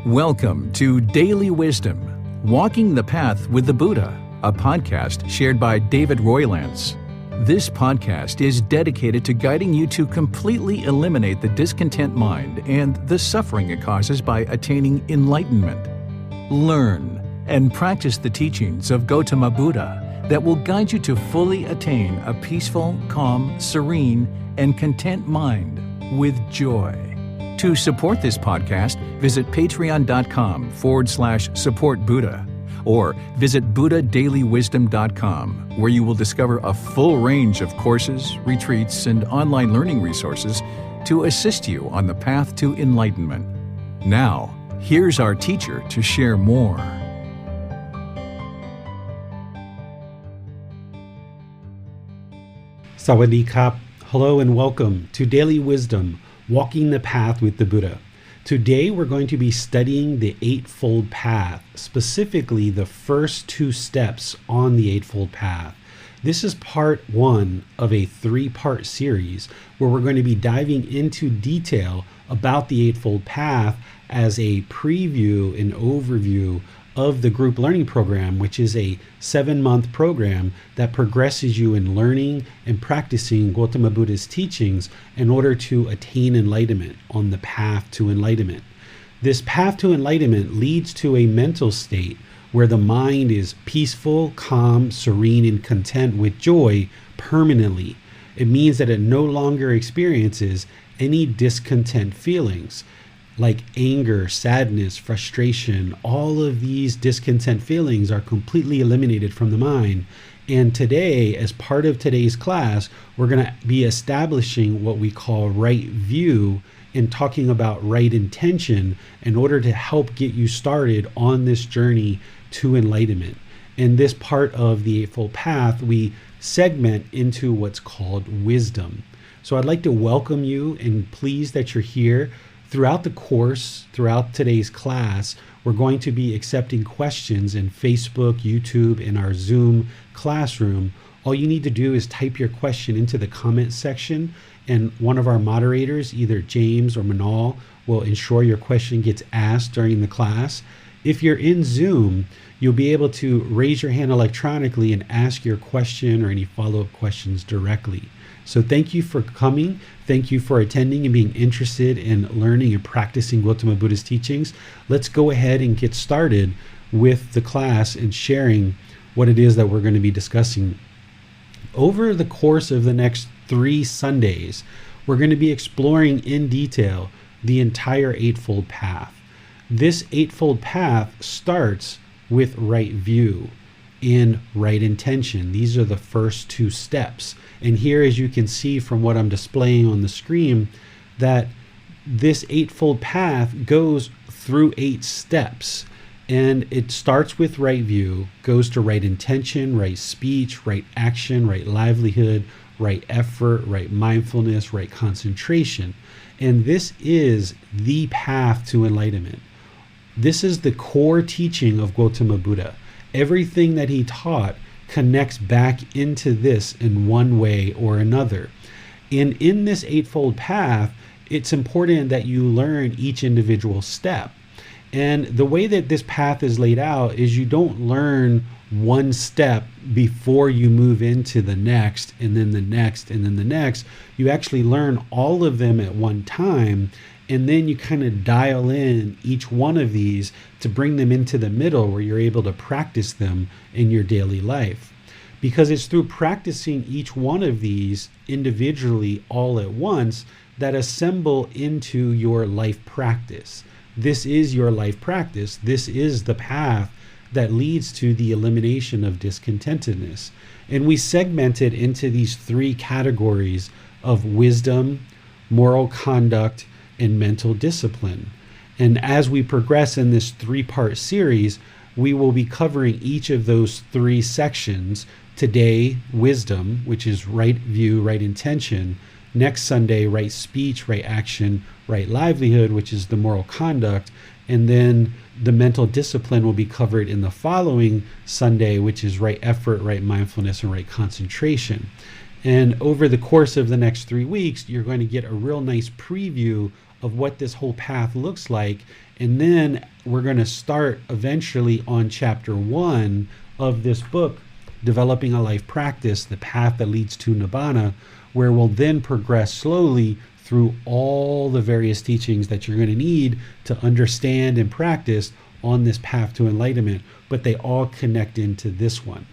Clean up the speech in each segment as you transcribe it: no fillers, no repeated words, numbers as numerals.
Welcome to Daily Wisdom, Walking the Path with the Buddha, a podcast shared by David Roylance. This podcast is dedicated to guiding you to completely eliminate the discontent mind and the suffering it causes by attaining enlightenment. Learn and practice the teachings of Gotama Buddha that will guide you to fully attain a peaceful, calm, serene, and content mind with joy. To support this podcast, visit patreon.com/support Buddha or visit buddhadailywisdom.com, where you will discover a full range of courses, retreats, and online learning resources to assist you on the path to enlightenment. Now, here's our teacher to share more. Sawadee Kap. Hello and welcome to Daily Wisdom, Walking the Path with the Buddha. Today we're going to be studying the Eightfold Path, specifically the first two steps on the Eightfold Path. This is part one of a three-part series where we're going to be diving into detail about the Eightfold Path as a preview and overview of the group learning program, which is a 7-month program that progresses you in learning and practicing Gotama Buddha's teachings in order to attain enlightenment on the path to enlightenment. This path to enlightenment leads to a mental state where the mind is peaceful, calm, serene, and content with joy permanently. It means that it no longer experiences any discontent feelings like anger, sadness, frustration. All of these discontent feelings are completely eliminated from the mind. And today, as part of today's class, we're going to be establishing what we call right view and talking about right intention in order to help get you started on this journey to enlightenment. In this part of the Eightfold Path, we segment into what's called wisdom. So I'd like to welcome you and pleased that you're here. Throughout the course, throughout today's class, we're going to be accepting questions in Facebook, YouTube, and our Zoom classroom. All you need to do is type your question into the comment section, and one of our moderators, either James or Manal, will ensure your question gets asked during the class. If you're in Zoom, you'll be able to raise your hand electronically and ask your question or any follow-up questions directly. So thank you for coming. Thank you for attending and being interested in learning and practicing Gotama Buddha's teachings. Let's go ahead and get started with the class and sharing what it is that we're going to be discussing. Over the course of the next 3 Sundays, we're going to be exploring in detail the entire Eightfold Path. This Eightfold Path starts with right view and right intention. These are the first 2 steps. And here, as you can see from what I'm displaying on the screen, that this Eightfold Path goes through 8 steps. And it starts with right view, goes to right intention, right speech, right action, right livelihood, right effort, right mindfulness, right concentration. And this is the path to enlightenment. This is the core teaching of Gotama Buddha. Everything that he taught connects back into this in one way or another. And in this Eightfold Path, it's important that you learn each individual step. And the way that this path is laid out is you don't learn one step before you move into the next, and then the next, and then the next. You actually learn all of them at one time, and then you kind of dial in each one of these to bring them into the middle where you're able to practice them in your daily life. Because it's through practicing each one of these individually all at once that assemble into your life practice. This is your life practice. This is the path that leads to the elimination of discontentedness. And we segment it into these 3 categories of wisdom, moral conduct, and mental discipline. And as we progress in this 3-part series, we will be covering each of those 3 sections. Today, wisdom, which is right view, right intention. Next Sunday, right speech, right action, right livelihood, which is the moral conduct. And then the mental discipline will be covered in the following Sunday, which is right effort, right mindfulness, and right concentration. And over the course of the next 3 weeks, you're going to get a real nice preview of what this whole path looks like. And then we're going to start eventually on chapter 1 of this book, Developing a Life Practice, the Path That Leads to Nibbana, where we'll then progress slowly through all the various teachings that you're going to need to understand and practice on this path to enlightenment, but they all connect into this one.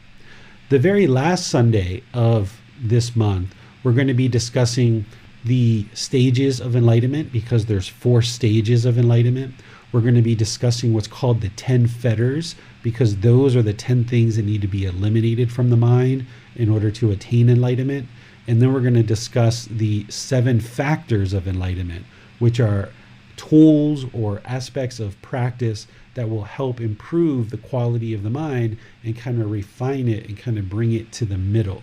The very last Sunday of this month, we're going to be discussing the stages of enlightenment, because there's 4 stages of enlightenment. We're going to be discussing what's called the 10 fetters, because those are the 10 things that need to be eliminated from the mind in order to attain enlightenment. And then we're going to discuss the 7 factors of enlightenment, which are tools or aspects of practice that will help improve the quality of the mind and kind of refine it and kind of bring it to the middle.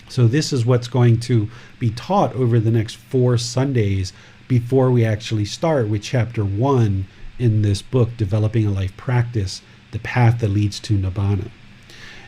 So this is what's going to be taught over the next 4 Sundays before we actually start with chapter 1 in this book, Developing a Life Practice, the Path That Leads to Nibbana.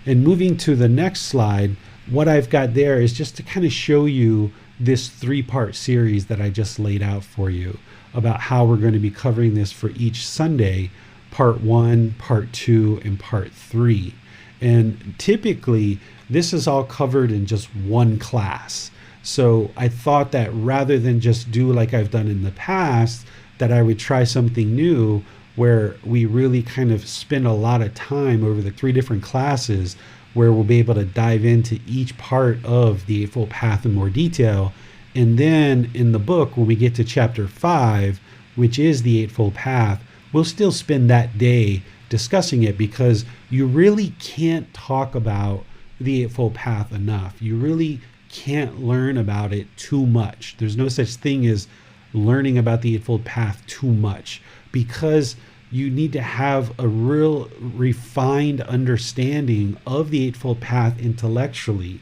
And moving to the next slide, what I've got there is just to kind of show you this 3-part series that I just laid out for you about how we're going to be covering this for each Sunday, part 1, part 2, and part 3. And typically, this is all covered in just one class. So I thought that rather than just do like I've done in the past, that I would try something new where we really kind of spend a lot of time over the 3 different classes, where we'll be able to dive into each part of the Eightfold Path in more detail. And then in the book, when we get to chapter 5, which is the Eightfold Path, we'll still spend that day discussing it, because you really can't talk about the Eightfold Path enough. You really can't learn about it too much. There's no such thing as learning about the Eightfold Path too much, because you need to have a real refined understanding of the Eightfold Path intellectually,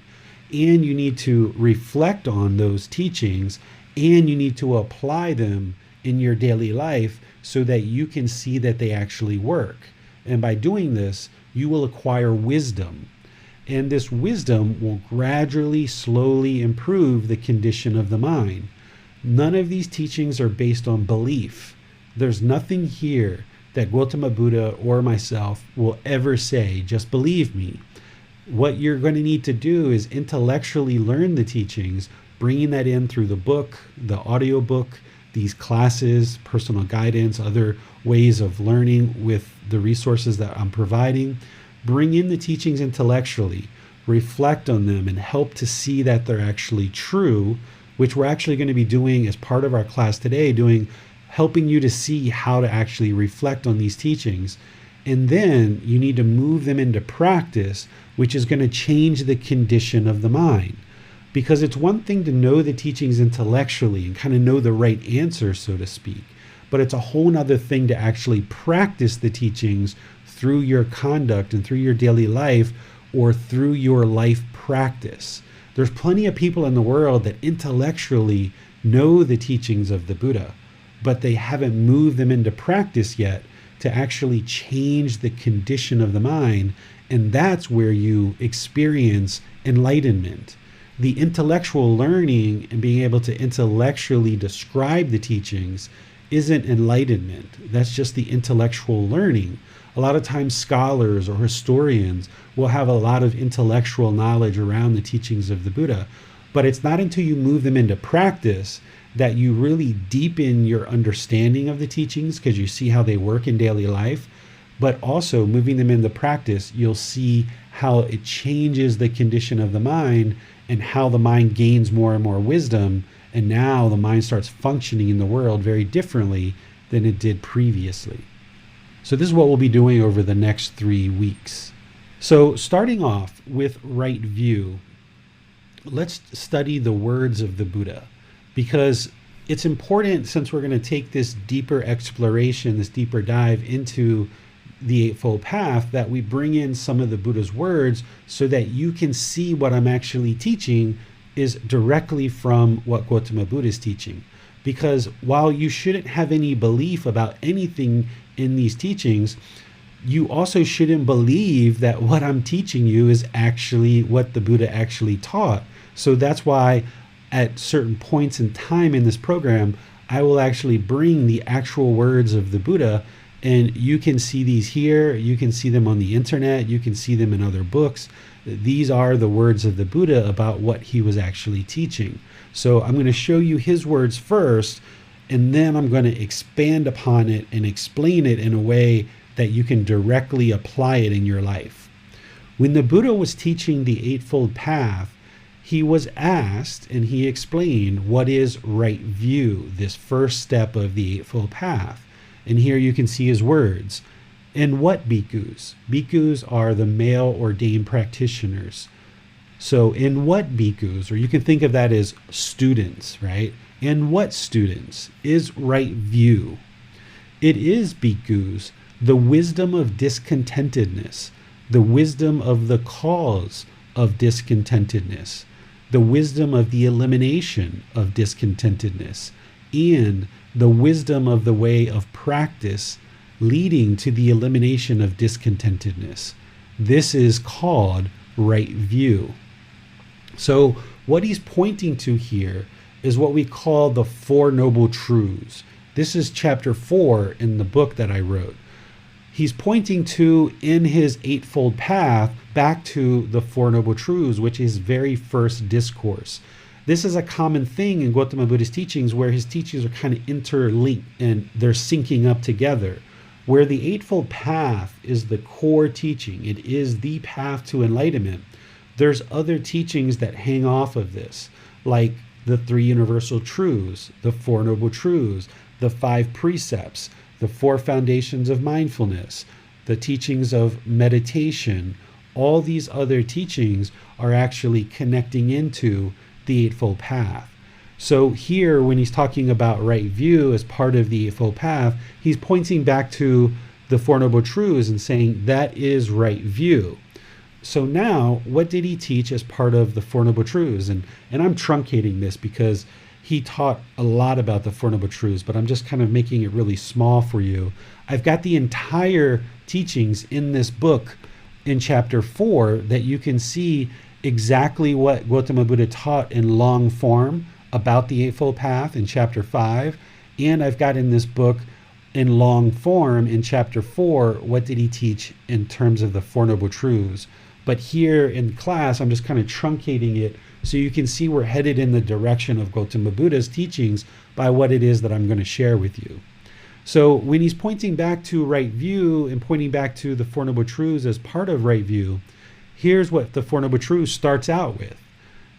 and you need to reflect on those teachings, and you need to apply them in your daily life so that you can see that they actually work. And by doing this, you will acquire wisdom. And this wisdom will gradually, slowly improve the condition of the mind. None of these teachings are based on belief. There's nothing here that Gotama Buddha or myself will ever say, just believe me. What you're going to need to do is intellectually learn the teachings, bringing that in through the book, the audiobook, these classes, personal guidance, other ways of learning with the resources that I'm providing. Bring in the teachings intellectually, reflect on them, and help to see that they're actually true, which we're actually going to be doing as part of our class today, helping you to see how to actually reflect on these teachings. And then you need to move them into practice, which is going to change the condition of the mind. Because it's one thing to know the teachings intellectually and kind of know the right answer, so to speak, but it's a whole nother thing to actually practice the teachings through your conduct and through your daily life, or through your life practice. There's plenty of people in the world that intellectually know the teachings of the Buddha, but they haven't moved them into practice yet to actually change the condition of the mind. And that's where you experience enlightenment. The intellectual learning and being able to intellectually describe the teachings isn't enlightenment. That's just the intellectual learning. A lot of times scholars or historians will have a lot of intellectual knowledge around the teachings of the Buddha, but it's not until you move them into practice that you really deepen your understanding of the teachings, because you see how they work in daily life. But also moving them into practice, you'll see how it changes the condition of the mind and how the mind gains more and more wisdom. And now the mind starts functioning in the world very differently than it did previously. So this is what we'll be doing over the next 3 weeks. So starting off with right view, let's study the words of the Buddha, because it's important, since we're going to take this deeper exploration, this deeper dive into the Eightfold Path, that we bring in some of the Buddha's words so that you can see what I'm actually teaching is directly from what Gotama Buddha is teaching. Because while you shouldn't have any belief about anything in these teachings, you also shouldn't believe that what I'm teaching you is actually what the Buddha actually taught. So that's why at certain points in time in this program, I will actually bring the actual words of the Buddha, and you can see these here, you can see them on the internet, you can see them in other books. These are the words of the Buddha about what he was actually teaching. So I'm going to show you his words first, and then I'm going to expand upon it and explain it in a way that you can directly apply it in your life. When the Buddha was teaching the Eightfold Path, he was asked and he explained what is right view, this first step of the Eightfold Path. And here you can see his words. And what bhikkhus? Bhikkhus are the male ordained practitioners. So in what bhikkhus, or you can think of that as students, right? And what students is right view? It is bhikkhus, the wisdom of discontentedness, the wisdom of the cause of discontentedness, the wisdom of the elimination of discontentedness, and the wisdom of the way of practice leading to the elimination of discontentedness. This is called right view. So what he's pointing to here is what we call the Four Noble Truths. This is chapter 4 in the book that I wrote. He's pointing to, in his Eightfold Path, back to the Four Noble Truths, which is his very first discourse. This is a common thing in Gotama Buddha's teachings, where his teachings are kind of interlinked and they're syncing up together. Where the Eightfold Path is the core teaching, it is the path to enlightenment, there's other teachings that hang off of this, like the Three Universal Truths, the Four Noble Truths, the Five Precepts, the Four Foundations of Mindfulness, the teachings of meditation. All these other teachings are actually connecting into the Eightfold Path. So here, when he's talking about right view as part of the Eightfold Path, he's pointing back to the Four Noble Truths and saying that is right view. So now, what did he teach as part of the Four Noble Truths? And I'm truncating this because he taught a lot about the Four Noble Truths, but I'm just kind of making it really small for you. I've got the entire teachings in this book in chapter 4 that you can see exactly what Gotama Buddha taught in long form about the Eightfold Path in chapter 5. And I've got in this book in long form in chapter 4, what did he teach in terms of the Four Noble Truths. But here in class, I'm just kind of truncating it so you can see we're headed in the direction of Gotama Buddha's teachings by what it is that I'm going to share with you. So when he's pointing back to right view and pointing back to the Four Noble Truths as part of right view, here's what the Four Noble Truths starts out with.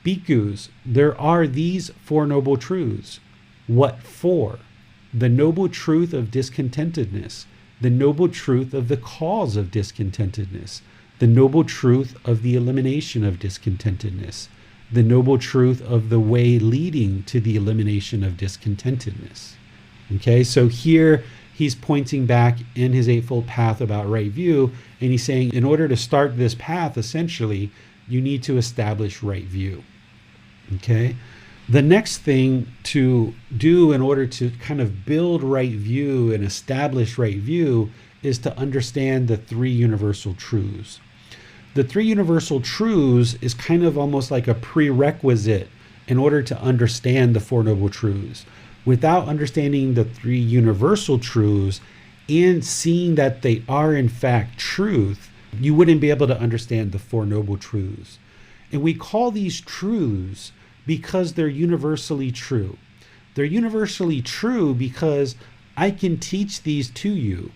Bhikkhus, there are these Four Noble Truths. What for? The noble truth of discontentedness, the noble truth of the cause of discontentedness, the noble truth of the elimination of discontentedness, the noble truth of the way leading to the elimination of discontentedness. Okay, so here he's pointing back in his Eightfold Path about right view, and he's saying in order to start this path, essentially, you need to establish right view. Okay, the next thing to do in order to kind of build right view and establish right view is to understand the Three Universal Truths. The Three Universal Truths is kind of almost like a prerequisite in order to understand the Four Noble Truths. Without understanding the Three Universal Truths and seeing that they are in fact truth, you wouldn't be able to understand the Four Noble Truths. And we call these truths because they're universally true. They're universally true because I can teach these to you,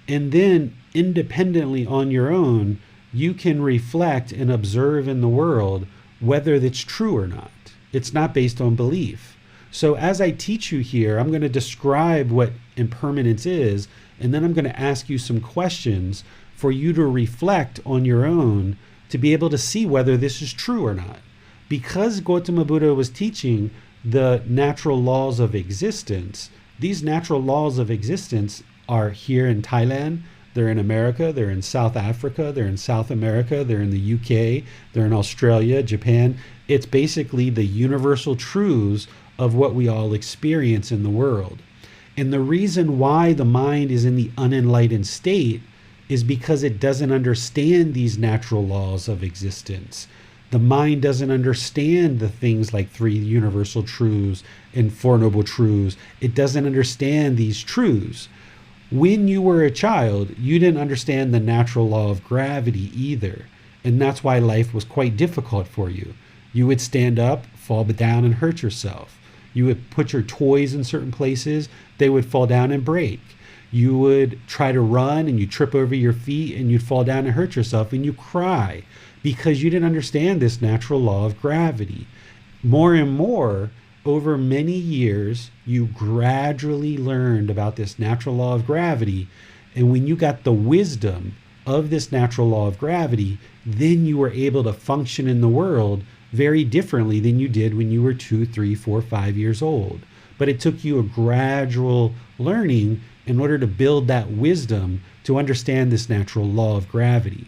and then independently on your own, you can reflect and observe in the world whether that's true or not. It's not based on belief. So as I teach you here, I'm going to describe what impermanence is, and then I'm going to ask you some questions for you to reflect on your own to be able to see whether this is true or not. Because Gotama Buddha was teaching the natural laws of existence, these natural laws of existence are here in Thailand, they're in America, they're in South Africa, they're in South America, they're in the UK, they're in Australia, Japan. It's basically the universal truths of what we all experience in the world. And the reason why the mind is in the unenlightened state is because it doesn't understand these natural laws of existence. The mind doesn't understand the things like three universal truths and four noble truths. It doesn't understand these truths. When you were a child, you didn't understand the natural law of gravity either. And that's why life was quite difficult for you. You would stand up, fall down, and hurt yourself. You would put your toys in certain places, they would fall down and break. You would try to run and you trip over your feet and you'd fall down and hurt yourself and you cry because you didn't understand this natural law of gravity. More and more, over many years, you gradually learned about this natural law of gravity. And when you got the wisdom of this natural law of gravity, then you were able to function in the world very differently than you did when you were 2, 3, 4, 5 years old. But it took you a gradual learning in order to build that wisdom to understand this natural law of gravity.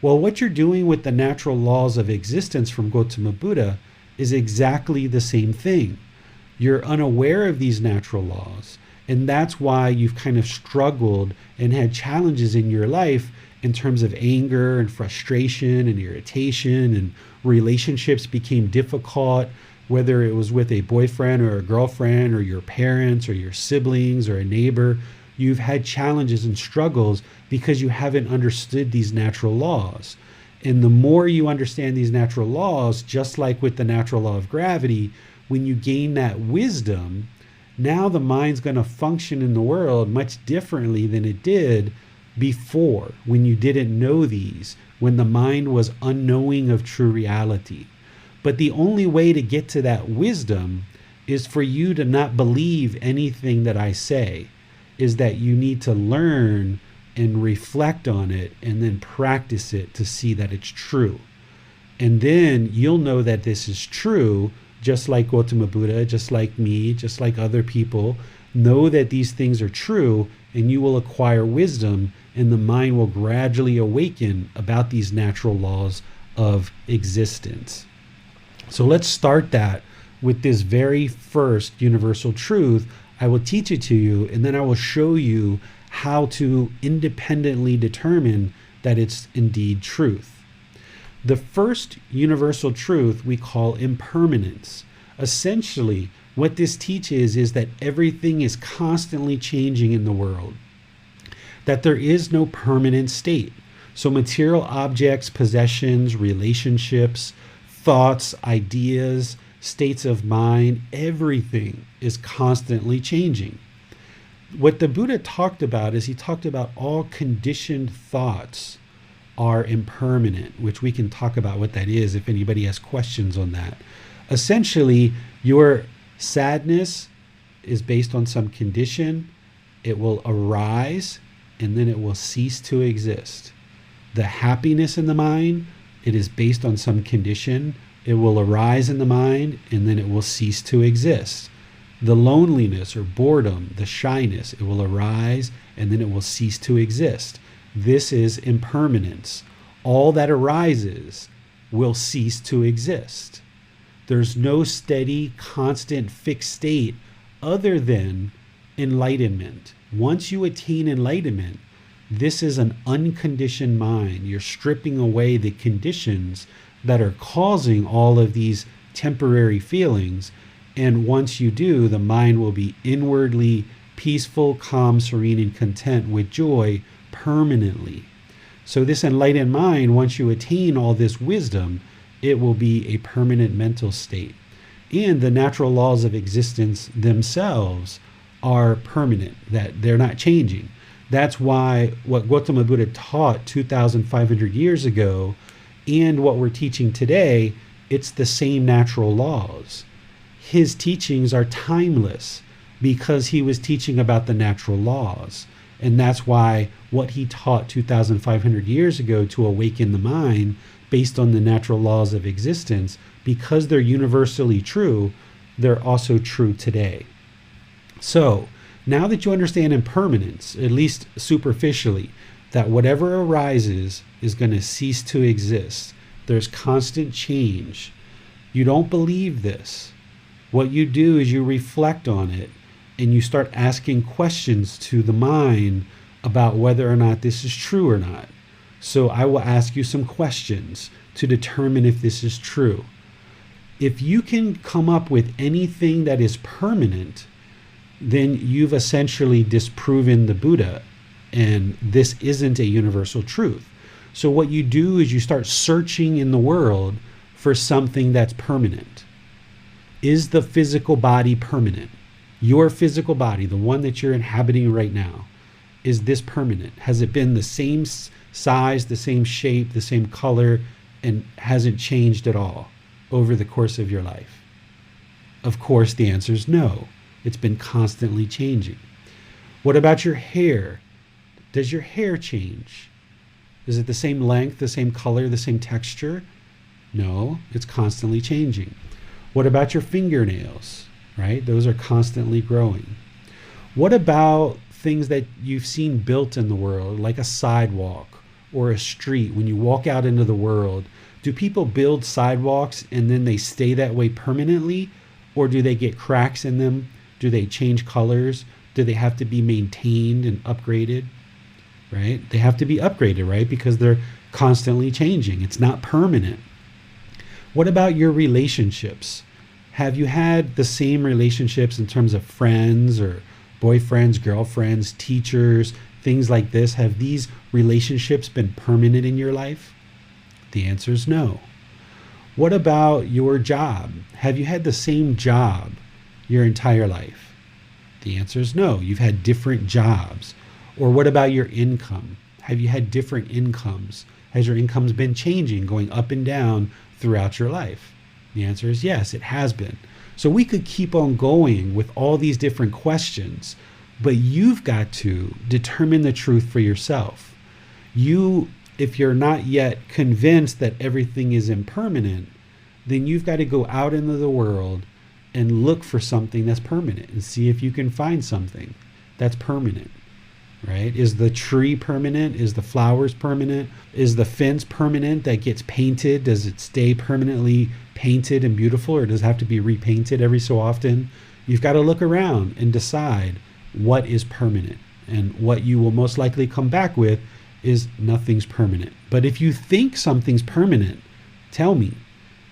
Well, what you're doing with the natural laws of existence from Gotama Buddha is exactly the same thing. You're unaware of these natural laws, and that's why you've kind of struggled and had challenges in your life in terms of anger and frustration and irritation, and relationships became difficult, whether it was with a boyfriend or a girlfriend or your parents or your siblings or a neighbor. You've had challenges and struggles because you haven't understood these natural laws. And the more you understand these natural laws, just like with the natural law of gravity, when you gain that wisdom, now the mind's going to function in the world much differently than it did before, when you didn't know these, when the mind was unknowing of true reality. But the only way to get to that wisdom is for you to not believe anything that I say, is that you need to learn and reflect on it and then practice it to see that it's true. And then you'll know that this is true, just like Gotama Buddha, just like me, just like other people. Know that these things are true, and you will acquire wisdom, and the mind will gradually awaken about these natural laws of existence. So let's start that with this very first universal truth. I will teach it to you, and then I will show you how to independently determine that it's indeed truth. The first universal truth we call impermanence. Essentially, what this teaches is that everything is constantly changing in the world, that there is no permanent state. So material objects, possessions, relationships, thoughts, ideas, states of mind, everything is constantly changing. What the Buddha talked about is he talked about all conditioned thoughts are impermanent, which we can talk about what that is if anybody has questions on that. Essentially, your sadness is based on some condition. It will arise and then it will cease to exist. The happiness in the mind, it is based on some condition. It will arise in the mind and then it will cease to exist. The loneliness or boredom, the shyness, it will arise and then it will cease to exist. This is impermanence. All that arises will cease to exist. There's no steady, constant, fixed state other than enlightenment. Once you attain enlightenment, this is an unconditioned mind. You're stripping away the conditions that are causing all of these temporary feelings. And once you do, the mind will be inwardly peaceful, calm, serene, and content with joy permanently. So this enlightened mind, once you attain all this wisdom, it will be a permanent mental state. And the natural laws of existence themselves are permanent, that they're not changing. That's why what Gotama Buddha taught 2,500 years ago and what we're teaching today, it's the same natural laws. His teachings are timeless because he was teaching about the natural laws. And that's why what he taught 2,500 years ago to awaken the mind based on the natural laws of existence, because they're universally true, they're also true today. So now that you understand impermanence, at least superficially, that whatever arises is going to cease to exist. There's constant change. You don't believe this. What you do is you reflect on it and you start asking questions to the mind about whether or not this is true or not. So I will ask you some questions to determine if this is true. If you can come up with anything that is permanent, then you've essentially disproven the Buddha, and this isn't a universal truth. So what you do is you start searching in the world for something that's permanent. Is the physical body permanent? Your physical body, the one that you're inhabiting right now, is this permanent? Has it been the same size, the same shape, the same color, and hasn't changed at all over the course of your life? Of course, the answer is no. It's been constantly changing. What about your hair? Does your hair change? Is it the same length, the same color, the same texture? No, it's constantly changing. What about your fingernails, right? Those are constantly growing. What about things that you've seen built in the world, like a sidewalk or a street? When you walk out into the world, do people build sidewalks and then they stay that way permanently? Or do they get cracks in them? Do they change colors? Do they have to be maintained and upgraded? Right? They have to be upgraded, right? Because they're constantly changing. It's not permanent. What about your relationships? Have you had the same relationships in terms of friends or boyfriends, girlfriends, teachers, things like this? Have these relationships been permanent in your life? The answer is no. What about your job? Have you had the same job your entire life? The answer is no. You've had different jobs. Or what about your income? Have you had different incomes? Has your incomes been changing, going up and down throughout your life? The answer is yes, it has been. So we could keep on going with all these different questions, but you've got to determine the truth for yourself. If you're not yet convinced that everything is impermanent, then you've got to go out into the world and look for something that's permanent and see if you can find something that's permanent, right? Is the tree permanent? Is the flowers permanent? Is the fence permanent that gets painted? Does it stay permanently painted and beautiful, or does it have to be repainted every so often? You've got to look around and decide what is permanent, and what you will most likely come back with is nothing's permanent. But if you think something's permanent, tell me.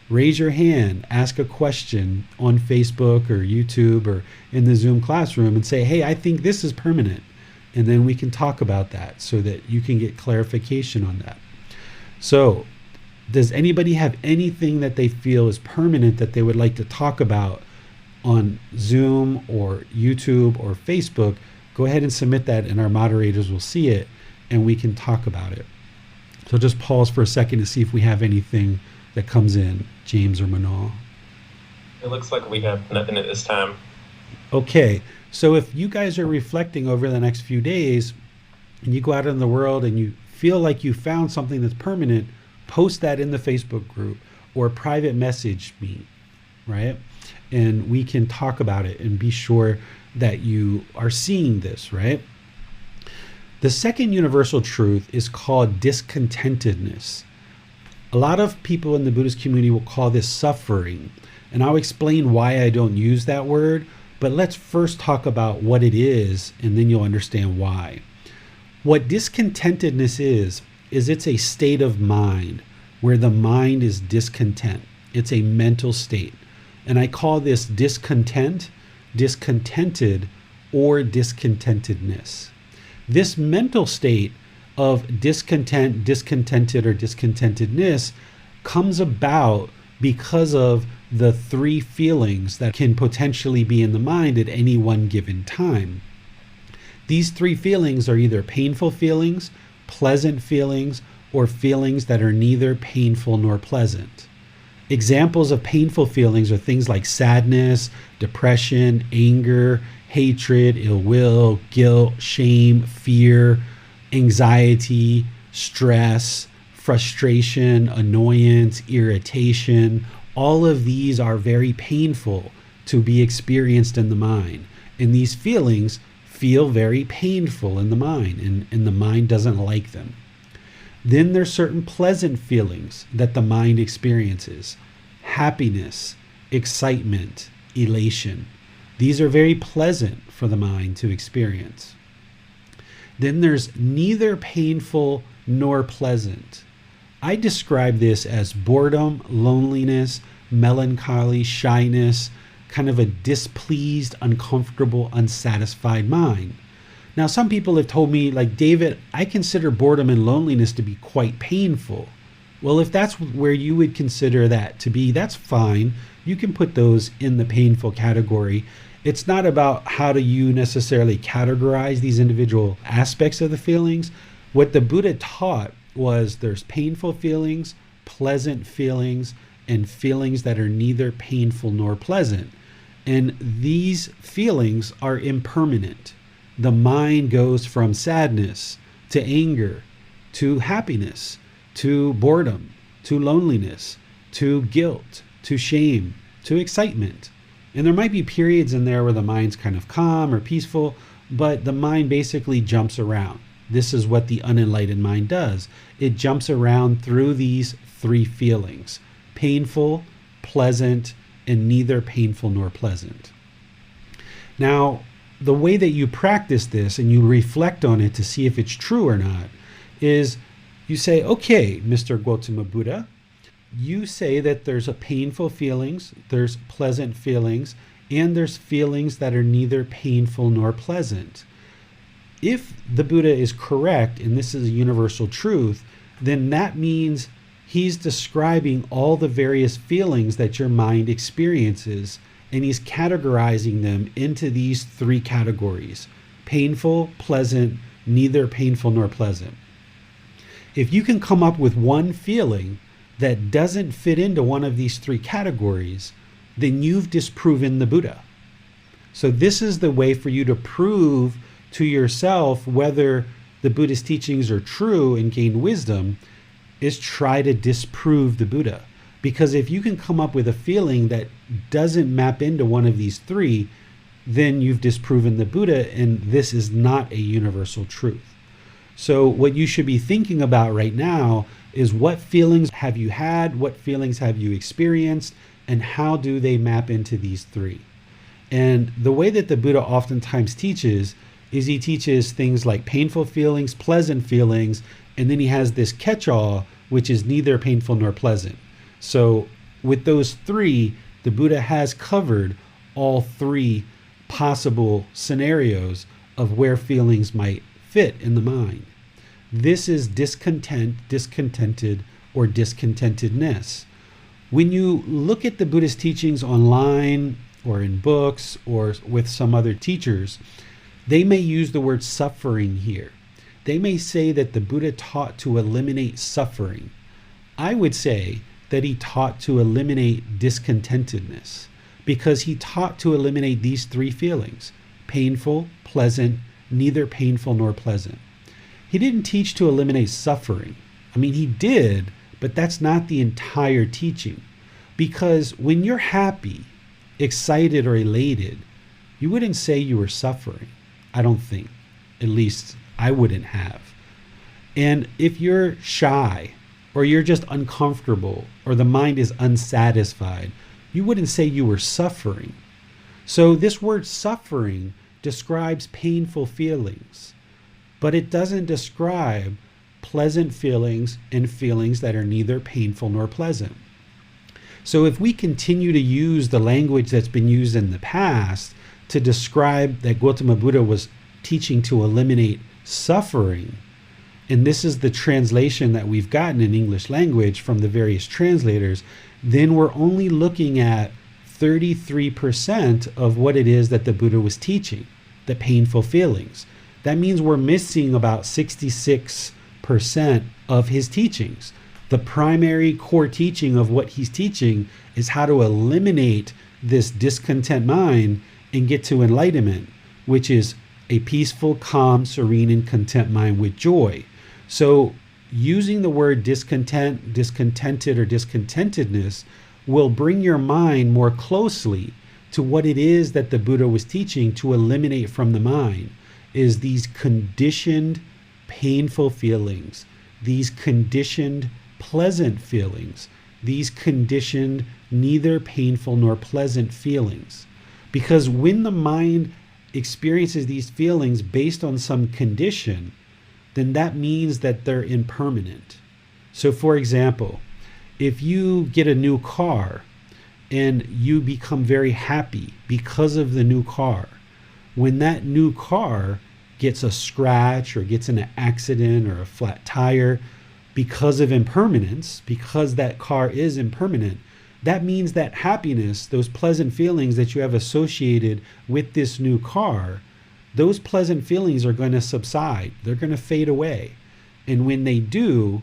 Raise your hand, ask a question on Facebook or YouTube or in the Zoom classroom and say, hey, I think this is permanent. And then we can talk about that so that you can get clarification on that. So, does anybody have anything that they feel is permanent that they would like to talk about on Zoom or YouTube or Facebook? Go ahead and submit that and our moderators will see it and we can talk about it. So just pause for a second to see if we have anything that comes in, James or Manal. It looks like we have nothing at this time. Okay, so if you guys are reflecting over the next few days and you go out in the world and you feel like you found something that's permanent, post that in the Facebook group or private message me, right? And we can talk about it and be sure that you are seeing this, right? The second universal truth is called discontentedness. A lot of people in the Buddhist community will call this suffering, and I'll explain why I don't use that word, but let's first talk about what it is, and then you'll understand why. What discontentedness is it's a state of mind where the mind is discontent. It's a mental state. And I call this discontent, discontented, or discontentedness. This mental state of discontent, discontented, or discontentedness comes about because of the three feelings that can potentially be in the mind at any one given time. These three feelings are either painful feelings, pleasant feelings, or feelings that are neither painful nor pleasant. Examples of painful feelings are things like sadness, depression, anger, hatred, ill will, guilt, shame, fear, anxiety, stress, frustration, annoyance, irritation. All of these are very painful to be experienced in the mind. And these feelings feel very painful in the mind, and the mind doesn't like them. Then there's certain pleasant feelings that the mind experiences. Happiness, excitement, elation. These are very pleasant for the mind to experience. Then there's neither painful nor pleasant. I describe this as boredom, loneliness, melancholy, shyness, kind of a displeased, uncomfortable, unsatisfied mind. Now, some people have told me, like, David, I consider boredom and loneliness to be quite painful. Well, if that's where you would consider that to be, that's fine. You can put those in the painful category. It's not about how do you necessarily categorize these individual aspects of the feelings. What the Buddha taught was there's painful feelings, pleasant feelings, and feelings that are neither painful nor pleasant. And these feelings are impermanent. The mind goes from sadness to anger to happiness to boredom to loneliness to guilt to shame to excitement. And there might be periods in there where the mind's kind of calm or peaceful, but the mind basically jumps around. This is what the unenlightened mind does. It jumps around through these three feelings: painful, pleasant, and neither painful nor pleasant. Now, the way that you practice this and you reflect on it to see if it's true or not is you say, okay, Mr. Gotama Buddha, you say that there's a painful feelings, there's pleasant feelings, and there's feelings that are neither painful nor pleasant. If the Buddha is correct, and this is a universal truth, then that means he's describing all the various feelings that your mind experiences, and he's categorizing them into these three categories: painful, pleasant, neither painful nor pleasant. If you can come up with one feeling that doesn't fit into one of these three categories, then you've disproven the Buddha. So this is the way for you to prove to yourself whether the Buddhist teachings are true and gain wisdom, is try to disprove the Buddha. Because if you can come up with a feeling that doesn't map into one of these three, then you've disproven the Buddha, and this is not a universal truth. So what you should be thinking about right now is, what feelings have you had, what feelings have you experienced, and how do they map into these three? And the way that the Buddha oftentimes teaches is he teaches things like painful feelings, pleasant feelings, and then he has this catch-all, which is neither painful nor pleasant. So with those three, the Buddha has covered all three possible scenarios of where feelings might fit in the mind. This is discontent, discontented, or discontentedness. When you look at the Buddhist teachings online or in books or with some other teachers, they may use the word suffering here. They may say that the Buddha taught to eliminate suffering. I would say that he taught to eliminate discontentedness, because he taught to eliminate these three feelings: painful, pleasant, neither painful nor pleasant. He didn't teach to eliminate suffering. I mean, he did, but that's not the entire teaching. Because when you're happy, excited, or elated, you wouldn't say you were suffering. I don't think. At least I wouldn't have. And if you're shy, or you're just uncomfortable, or the mind is unsatisfied, you wouldn't say you were suffering. So this word suffering describes painful feelings, but it doesn't describe pleasant feelings and feelings that are neither painful nor pleasant. So if we continue to use the language that's been used in the past to describe that Gotama Buddha was teaching to eliminate suffering, and this is the translation that we've gotten in English language from the various translators, then we're only looking at 33% of what it is that the Buddha was teaching, the painful feelings. That means we're missing about 66% of his teachings. The primary core teaching of what he's teaching is how to eliminate this discontent mind and get to enlightenment, which is a peaceful, calm, serene, and content mind with joy. So using the word discontent, discontented, or discontentedness will bring your mind more closely to what it is that the Buddha was teaching to eliminate from the mind, is these conditioned painful feelings, these conditioned pleasant feelings, these conditioned neither painful nor pleasant feelings. Because when the mind experiences these feelings based on some condition, then that means that they're impermanent. So for example, if you get a new car and you become very happy because of the new car, when that new car gets a scratch or gets in an accident or a flat tire, because of impermanence, because that car is impermanent, that means that happiness, those pleasant feelings that you have associated with this new car, those pleasant feelings are going to subside. They're going to fade away. And when they do,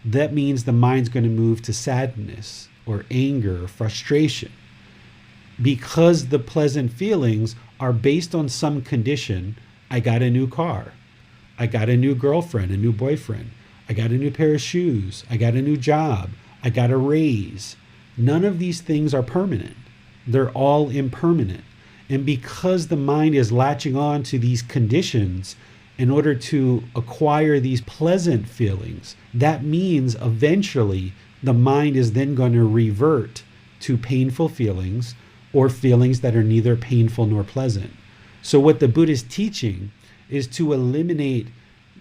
that means the mind's going to move to sadness or anger or frustration, because the pleasant feelings are based on some condition. I got a new car. I got a new girlfriend, a new boyfriend. I got a new pair of shoes. I got a new job. I got a raise. None of these things are permanent. They're all impermanent. And because the mind is latching on to these conditions in order to acquire these pleasant feelings, that means eventually the mind is then going to revert to painful feelings or feelings that are neither painful nor pleasant. So what the Buddha is teaching is to eliminate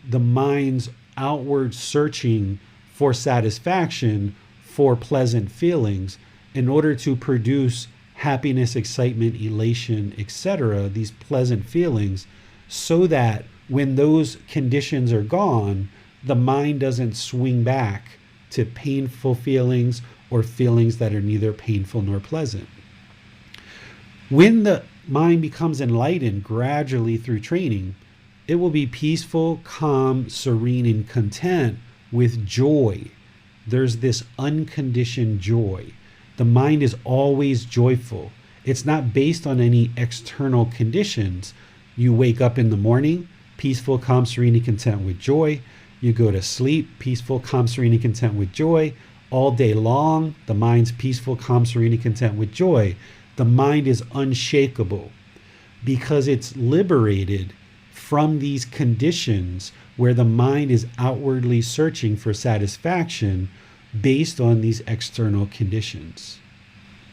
the mind's outward searching for satisfaction, for pleasant feelings, in order to produce happiness, excitement, elation, etc., these pleasant feelings, so that when those conditions are gone, the mind doesn't swing back to painful feelings or feelings that are neither painful nor pleasant. When the mind becomes enlightened gradually through training, it will be peaceful, calm, serene, and content with joy. There's this unconditioned joy. The mind is always joyful. It's not based on any external conditions. You wake up in the morning, peaceful, calm, serene, and content with joy. You go to sleep, peaceful, calm, serene, and content with joy. All day long, the mind's peaceful, calm, serene, and content with joy. The mind is unshakable because it's liberated from these conditions where the mind is outwardly searching for satisfaction based on these external conditions.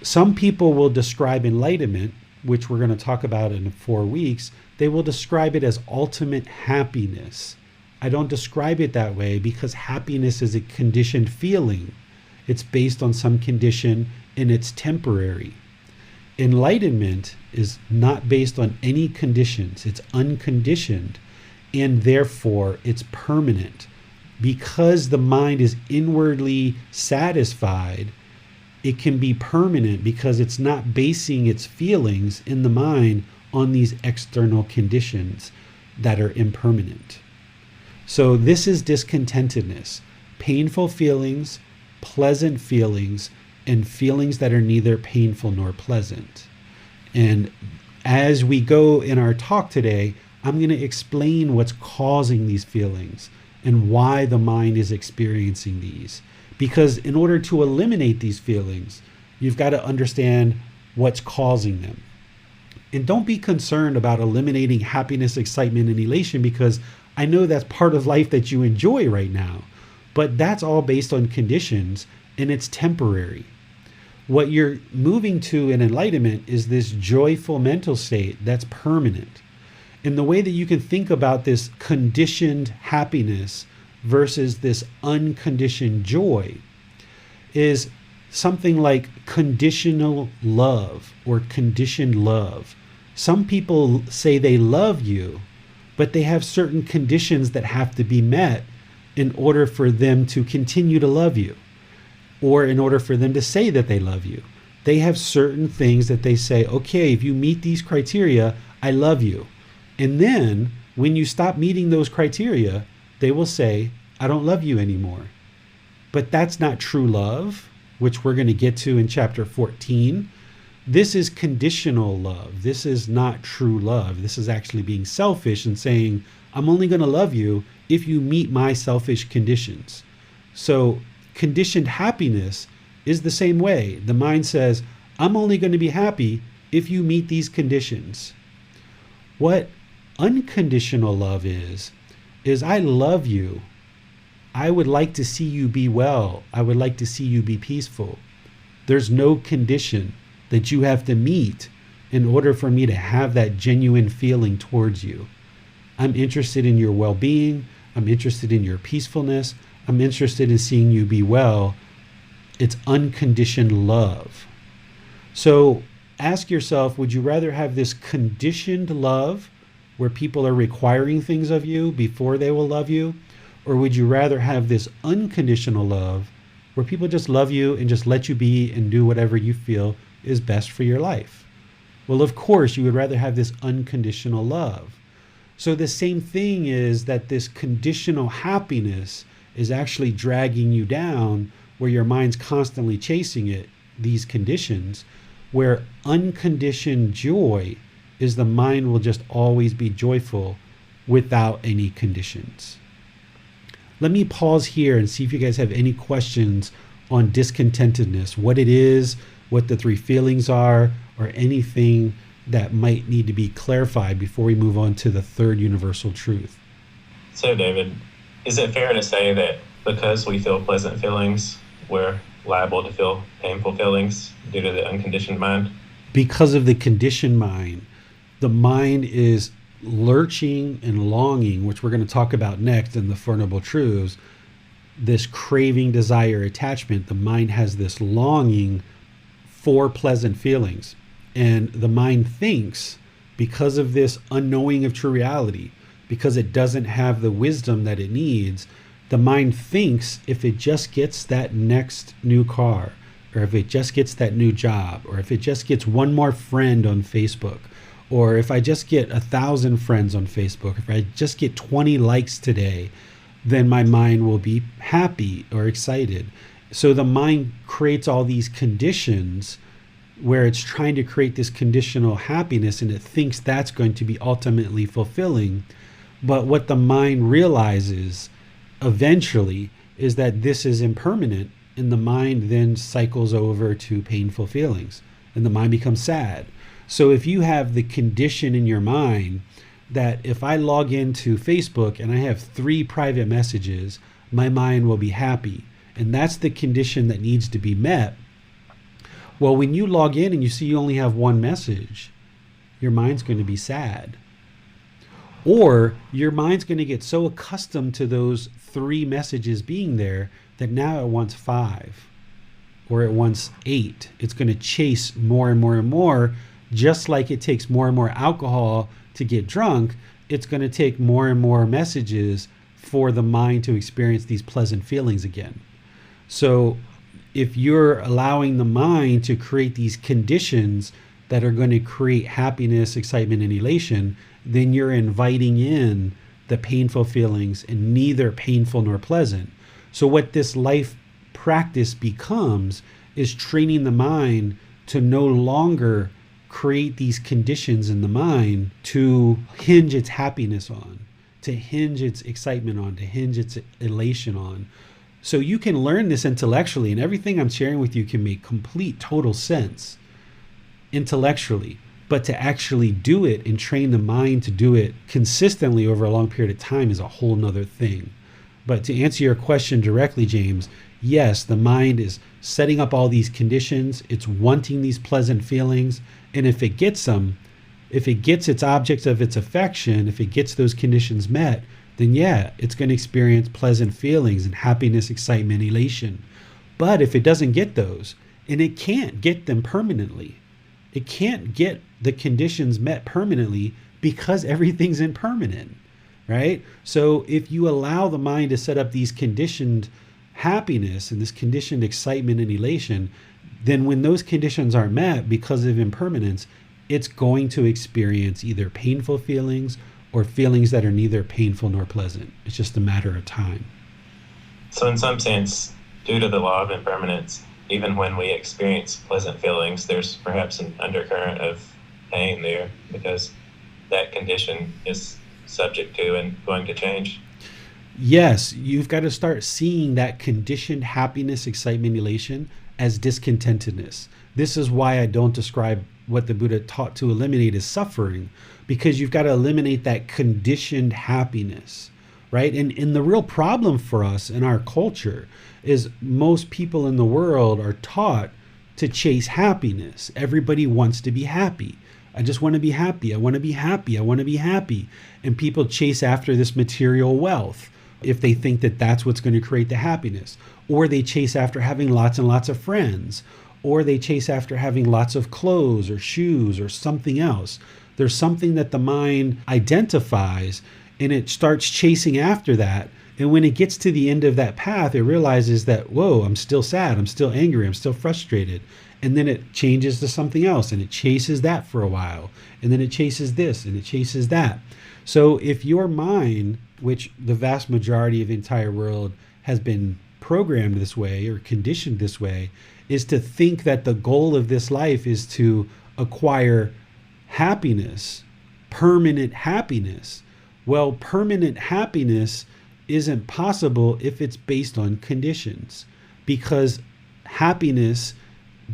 Some people will describe enlightenment, which we're going to talk about in 4 weeks, they will describe it as ultimate happiness. I don't describe it that way because happiness is a conditioned feeling. It's based on some condition and it's temporary. Enlightenment is not based on any conditions. It's unconditioned, and therefore it's permanent. Because the mind is inwardly satisfied, it can be permanent because it's not basing its feelings in the mind on these external conditions that are impermanent. So this is discontentedness, painful feelings, pleasant feelings, and feelings that are neither painful nor pleasant. And as we go in our talk today, I'm going to explain what's causing these feelings and why the mind is experiencing these. Because in order to eliminate these feelings, you've got to understand what's causing them. And don't be concerned about eliminating happiness, excitement, and elation, because I know that's part of life that you enjoy right now. But that's all based on conditions, and it's temporary. What you're moving to in enlightenment is this joyful mental state that's permanent. And the way that you can think about this conditioned happiness versus this unconditioned joy is something like conditional love or conditioned love. Some people say they love you, but they have certain conditions that have to be met in order for them to continue to love you, or in order for them to say that they love you. They have certain things that they say, okay, if you meet these criteria, I love you. And then when you stop meeting those criteria, they will say, I don't love you anymore. But that's not true love, which we're going to get to in chapter 14. This is conditional love. This is not true love. This is actually being selfish and saying, I'm only going to love you if you meet my selfish conditions. So conditioned happiness is the same way. The mind says, I'm only going to be happy if you meet these conditions. What unconditional love is I love you. I would like to see you be well. I would like to see you be peaceful. There's no condition that you have to meet in order for me to have that genuine feeling towards you. I'm interested in your well-being. I'm interested in your peacefulness. I'm interested in seeing you be well. It's unconditioned love. So ask yourself, would you rather have this conditioned love where people are requiring things of you before they will love you? Or would you rather have this unconditional love where people just love you and just let you be and do whatever you feel is best for your life? Well, of course, you would rather have this unconditional love. So the same thing is that this conditional happiness is actually dragging you down, where your mind's constantly chasing it, these conditions, where unconditioned joy is the mind will just always be joyful without any conditions. Let me pause here and see if you guys have any questions on discontentedness, what it is, what the three feelings are, or anything that might need to be clarified before we move on to the third universal truth. So, David, is it fair to say that because we feel pleasant feelings, we're liable to feel painful feelings due to the unconditioned mind? Because of the conditioned mind, the mind is lurching and longing, which we're going to talk about next in the Four Noble Truths, this craving, desire, attachment. The mind has this longing for pleasant feelings. And the mind thinks, because of this unknowing of true reality, because it doesn't have the wisdom that it needs, the mind thinks if it just gets that next new car, or if it just gets that new job, or if it just gets one more friend on Facebook, or if I just get 1,000 friends on Facebook, if I just get 20 likes today, then my mind will be happy or excited. So the mind creates all these conditions where it's trying to create this conditional happiness, and it thinks that's going to be ultimately fulfilling. But what the mind realizes eventually is that this is impermanent, and the mind then cycles over to painful feelings, and the mind becomes sad. So if you have the condition in your mind that if I log into Facebook and I have 3 private messages, my mind will be happy, and that's the condition that needs to be met. Well, when you log in and you see you only have 1 message, your mind's going to be sad. Or your mind's going to get so accustomed to those 3 messages being there that now it wants 5 or it wants 8. It's going to chase more and more and more. Just like it takes more and more alcohol to get drunk, it's going to take more and more messages for the mind to experience these pleasant feelings again. So if you're allowing the mind to create these conditions that are going to create happiness, excitement, and elation, then you're inviting in the painful feelings, and neither painful nor pleasant. So what this life practice becomes is training the mind to no longer create these conditions in the mind to hinge its happiness on, to hinge its excitement on, to hinge its elation on. So you can learn this intellectually, and everything I'm sharing with you can make complete, total sense intellectually. But to actually do it and train the mind to do it consistently over a long period of time is a whole nother thing. But to answer your question directly, James, yes, the mind is setting up all these conditions. It's wanting these pleasant feelings. And if it gets them, if it gets its objects of its affection, if it gets those conditions met, then yeah, it's going to experience pleasant feelings and happiness, excitement, elation. But if it doesn't get those, and it can't get them permanently, it can't get the conditions met permanently because everything's impermanent, right? So if you allow the mind to set up these conditioned happiness and this conditioned excitement and elation, then when those conditions are met because of impermanence, it's going to experience either painful feelings or feelings that are neither painful nor pleasant. It's just a matter of time. So in some sense, due to the law of impermanence, even when we experience pleasant feelings, there's perhaps an undercurrent of pain there because that condition is subject to and going to change. Yes, you've got to start seeing that conditioned happiness, excitement, elation as discontentedness. This is why I don't describe what the Buddha taught to eliminate as suffering, because you've got to eliminate that conditioned happiness, right? And the real problem for us in our culture is most people in the world are taught to chase happiness. Everybody wants to be happy. I just want to be happy. I want to be happy. I want to be happy. And people chase after this material wealth, if they think that that's what's going to create the happiness. Or they chase after having lots and lots of friends. Or they chase after having lots of clothes or shoes or something else. There's something that the mind identifies and it starts chasing after that. And when it gets to the end of that path, it realizes that, whoa, I'm still sad, I'm still angry, I'm still frustrated. And then it changes to something else and it chases that for a while. And then it chases this and it chases that. So if your mind, which the vast majority of the entire world has been programmed this way or conditioned this way, is to think that the goal of this life is to acquire happiness, permanent happiness. Well, permanent happiness isn't possible if it's based on conditions, because happiness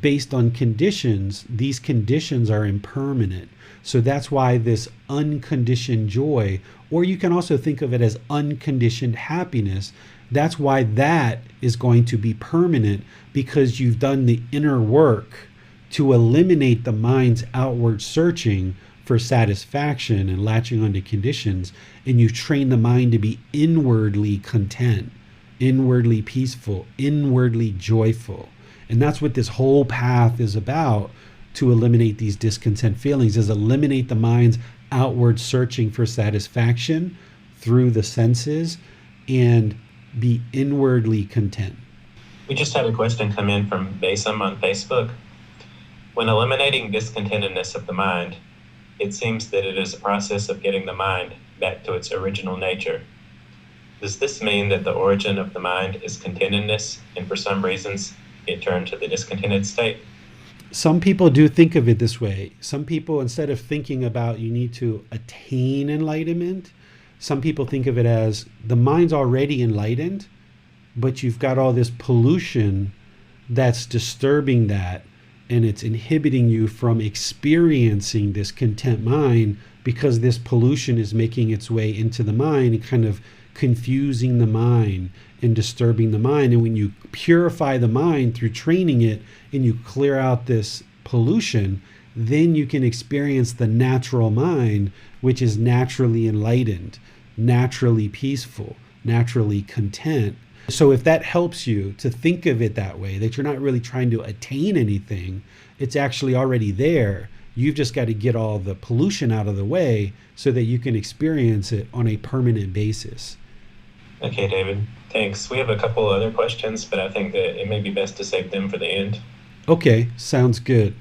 based on conditions, these conditions are impermanent. So that's why this unconditioned joy, or you can also think of it as unconditioned happiness, that's why that is going to be permanent, because you've done the inner work to eliminate the mind's outward searching for satisfaction and latching onto conditions, and you train the mind to be inwardly content, inwardly peaceful, inwardly joyful. And that's what this whole path is about, to eliminate these discontent feelings, is eliminate the mind's outward searching for satisfaction through the senses and be inwardly content. We just had a question come in from Basim on Facebook. When eliminating discontentedness of the mind, it seems that it is a process of getting the mind back to its original nature. Does this mean that the origin of the mind is contentedness, and for some reasons it turned to the discontented state? Some people do think of it this way. Some people, instead of thinking about you need to attain enlightenment, some people think of it as the mind's already enlightened, but you've got all this pollution that's disturbing that, and it's inhibiting you from experiencing this content mind, because this pollution is making its way into the mind and kind of confusing the mind and disturbing the mind. And when you purify the mind through training it and you clear out this pollution, then you can experience the natural mind, which is naturally enlightened, naturally peaceful, naturally content. So if that helps you to think of it that way, that you're not really trying to attain anything, it's actually already there. You've just got to get all the pollution out of the way so that you can experience it on a permanent basis. Okay, David, thanks. We have a couple other questions, but I think that it may be best to save them for the end. Okay, sounds good.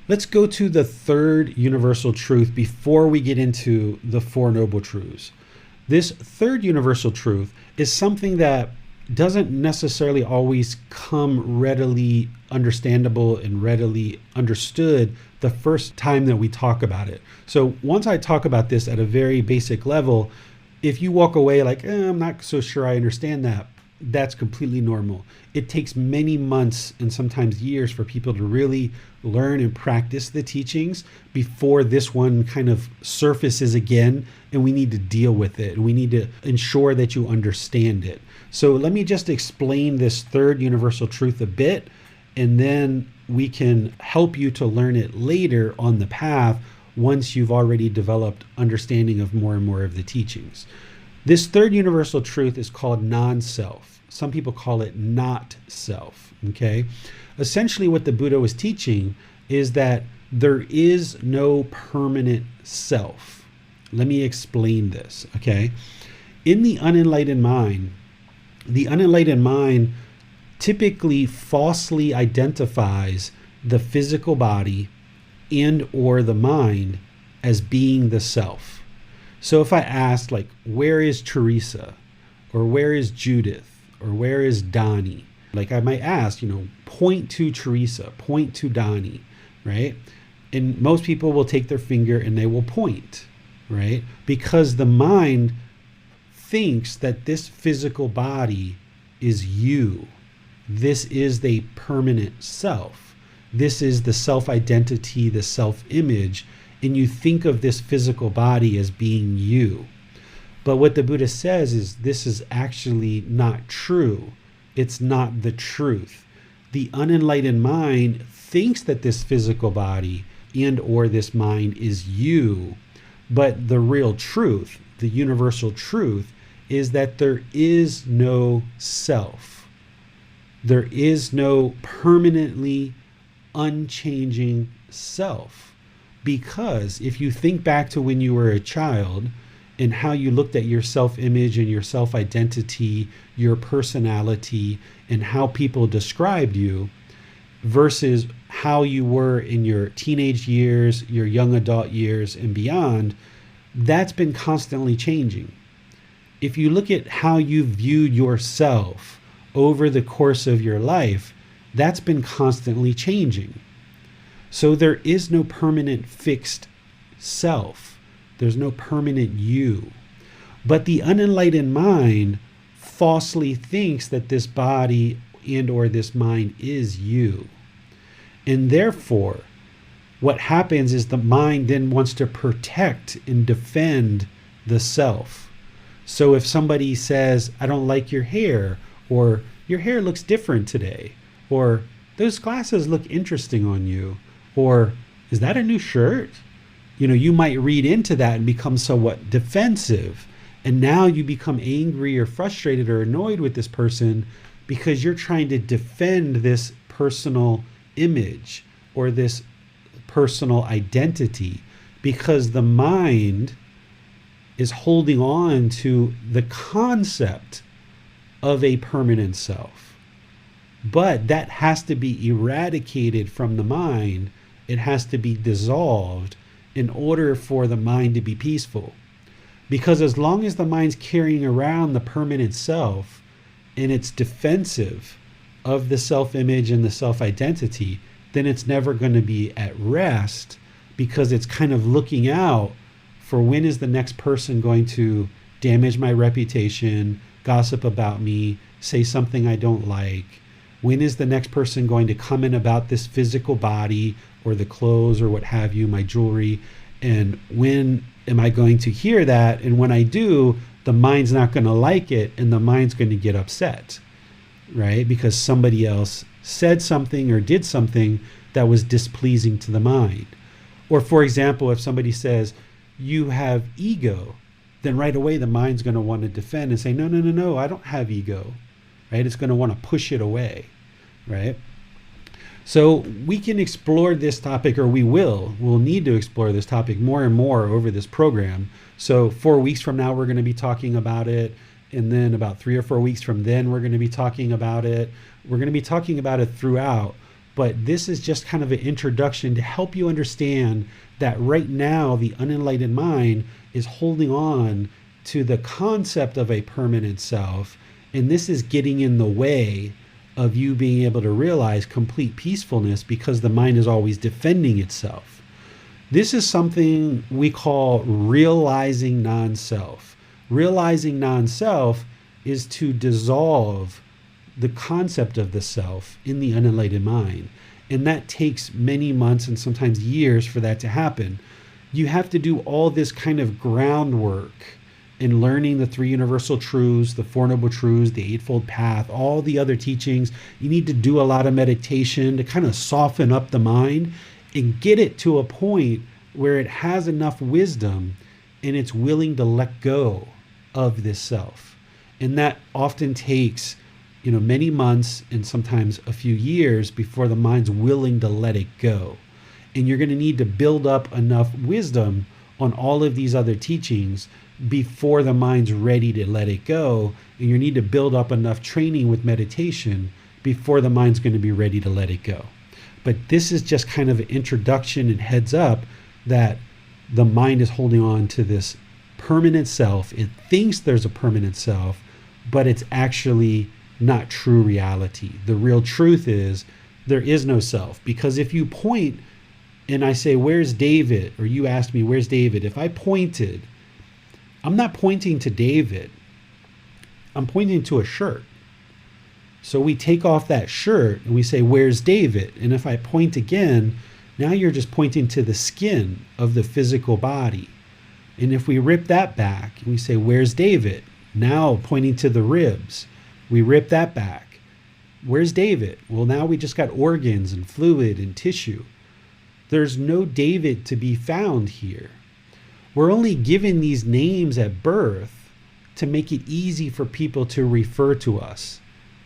Let's go to the third universal truth before we get into the Four Noble Truths. This third universal truth is something that doesn't necessarily always come readily understandable and readily understood the first time that we talk about it. So once I talk about this at a very basic level, if you walk away like, I'm not so sure I understand that, that's completely normal. It takes many months and sometimes years for people to really learn and practice the teachings before this one kind of surfaces again, and we need to deal with it. And we need to ensure that you understand it. So let me just explain this third universal truth a bit, and then we can help you to learn it later on the path once you've already developed understanding of more and more of the teachings. This third universal truth is called non-self. Some people call it not self, okay? Essentially what the Buddha was teaching is that there is no permanent self. Let me explain this, okay? In the unenlightened mind typically falsely identifies the physical body and or the mind as being the self. So if I asked, like, where is Teresa, or where is Judith, or where is Donnie? Like I might ask, point to Teresa, point to Donnie, right? And most people will take their finger and they will point, right? Because the mind thinks that this physical body is you. This is the permanent self. This is the self-identity, the self-image, and you think of this physical body as being you. But what the Buddha says is this is actually not true. It's not the truth. The unenlightened mind thinks that this physical body and or this mind is you, but the real truth, the universal truth, is that there is no self. There is no permanently unchanging self. Because if you think back to when you were a child and how you looked at your self-image and your self-identity, your personality, and how people described you versus how you were in your teenage years, your young adult years, and beyond, that's been constantly changing. If you look at how you viewed yourself over the course of your life, that's been constantly changing. So there is no permanent fixed self. There's no permanent you. But the unenlightened mind falsely thinks that this body and or this mind is you. And therefore, what happens is the mind then wants to protect and defend the self. So if somebody says, I don't like your hair, or your hair looks different today, or those glasses look interesting on you, or is that a new shirt? You might read into that and become somewhat defensive. And now you become angry or frustrated or annoyed with this person because you're trying to defend this personal image or this personal identity, because the mind is holding on to the concept of a permanent self. But that has to be eradicated from the mind. It has to be dissolved in order for the mind to be peaceful. Because as long as the mind's carrying around the permanent self and it's defensive of the self-image and the self-identity, then it's never going to be at rest, because it's kind of looking out for when is the next person going to damage my reputation, gossip about me, say something I don't like. When is the next person going to comment about this physical body or the clothes or what have you, my jewelry? And when am I going to hear that? And when I do, the mind's not going to like it, and the mind's going to get upset, right? Because somebody else said something or did something that was displeasing to the mind. Or for example, if somebody says, you have ego, then right away the mind's going to want to defend and say, no, I don't have ego, right? It's going to want to push it away, right? So we can explore this topic, or we'll need to explore this topic more and more over this program. So 4 weeks from now, we're going to be talking about it. And then about 3 or 4 weeks from then, we're going to be talking about it. We're going to be talking about it throughout. But this is just kind of an introduction to help you understand that right now, the unenlightened mind is holding on to the concept of a permanent self. And this is getting in the way of you being able to realize complete peacefulness, because the mind is always defending itself. This is something we call realizing non-self. Realizing non-self is to dissolve the concept of the self in the unenlightened mind. And that takes many months and sometimes years for that to happen. You have to do all this kind of groundwork in learning the three universal truths, the Four Noble Truths, the Eightfold Path, all the other teachings. You need to do a lot of meditation to kind of soften up the mind and get it to a point where it has enough wisdom and it's willing to let go of this self. And that often takes, many months and sometimes a few years before the mind's willing to let it go. And you're going to need to build up enough wisdom on all of these other teachings before the mind's ready to let it go. And you need to build up enough training with meditation before the mind's going to be ready to let it go. But this is just kind of an introduction and heads up that the mind is holding on to this permanent self. It thinks there's a permanent self, but it's actually not true reality. The real truth is there is no self. Because if you point and I say, where's David? Or you asked me, where's David? If I pointed, I'm not pointing to David. I'm pointing to a shirt. So we take off that shirt and we say, where's David? And if I point again, now you're just pointing to the skin of the physical body. And if we rip that back and we say, where's David? Now pointing to the ribs. We rip that back. Where's David? Well, now we just got organs and fluid and tissue. There's no David to be found here. We're only given these names at birth to make it easy for people to refer to us.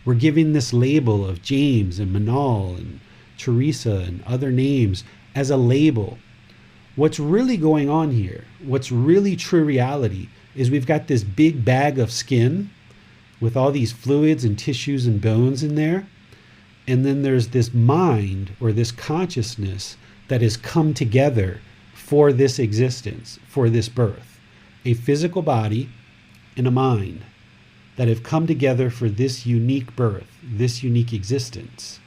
We're giving this label of James and Manal and Teresa and other names as a label. What's really going on here, what's really true reality, is we've got this big bag of skin with all these fluids and tissues and bones in there. And then there's this mind or this consciousness that has come together for this existence, for this birth. A physical body and a mind that have come together for this unique birth, this unique existence.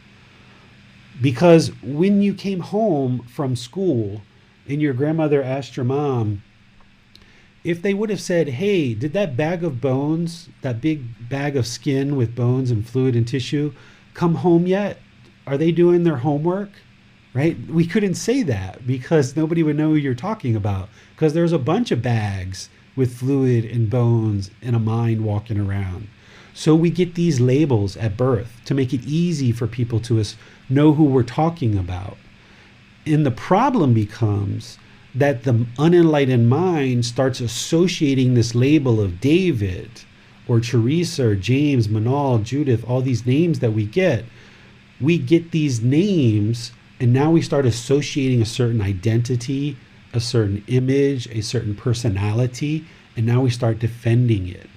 Because when you came home from school and your grandmother asked your mom, if they would have said, hey, did that bag of bones, that big bag of skin with bones and fluid and tissue, come home yet? Are they doing their homework? Right? We couldn't say that because nobody would know who you're talking about, because there's a bunch of bags with fluid and bones and a mind walking around. So we get these labels at birth to make it easy for people to know who we're talking about. And the problem becomes that the unenlightened mind starts associating this label of David or Teresa or James, Manal, Judith, all these names that we get these names, and now we start associating a certain identity, a certain image, a certain personality, and now we start defending it.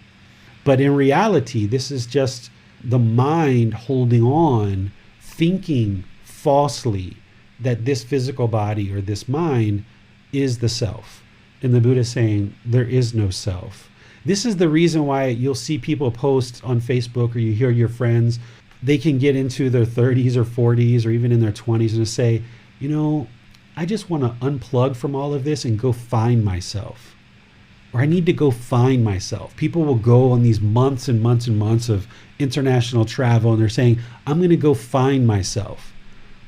But in reality, this is just the mind holding on, thinking falsely that this physical body or this mind is the self. And the Buddha is saying there is no self. This is the reason why you'll see people post on Facebook, or you hear your friends, they can get into their 30s or 40s or even in their 20s and say, you know, I just want to unplug from all of this and go find myself. Or I need to go find myself. People will go on these months and months and months of international travel and they're saying, I'm going to go find myself.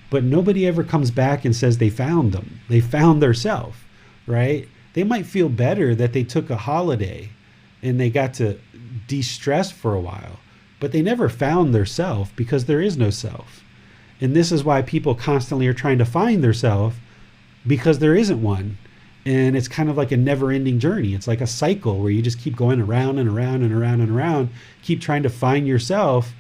But nobody ever comes back and says they found them. They found their self, right? They might feel better that they took a holiday and they got to de-stress for a while, but they never found their self because there is no self. And this is why people constantly are trying to find their self, because there isn't one. And it's kind of like a never-ending journey. It's like a cycle where you just keep going around and around and around and around, keep trying to find yourself,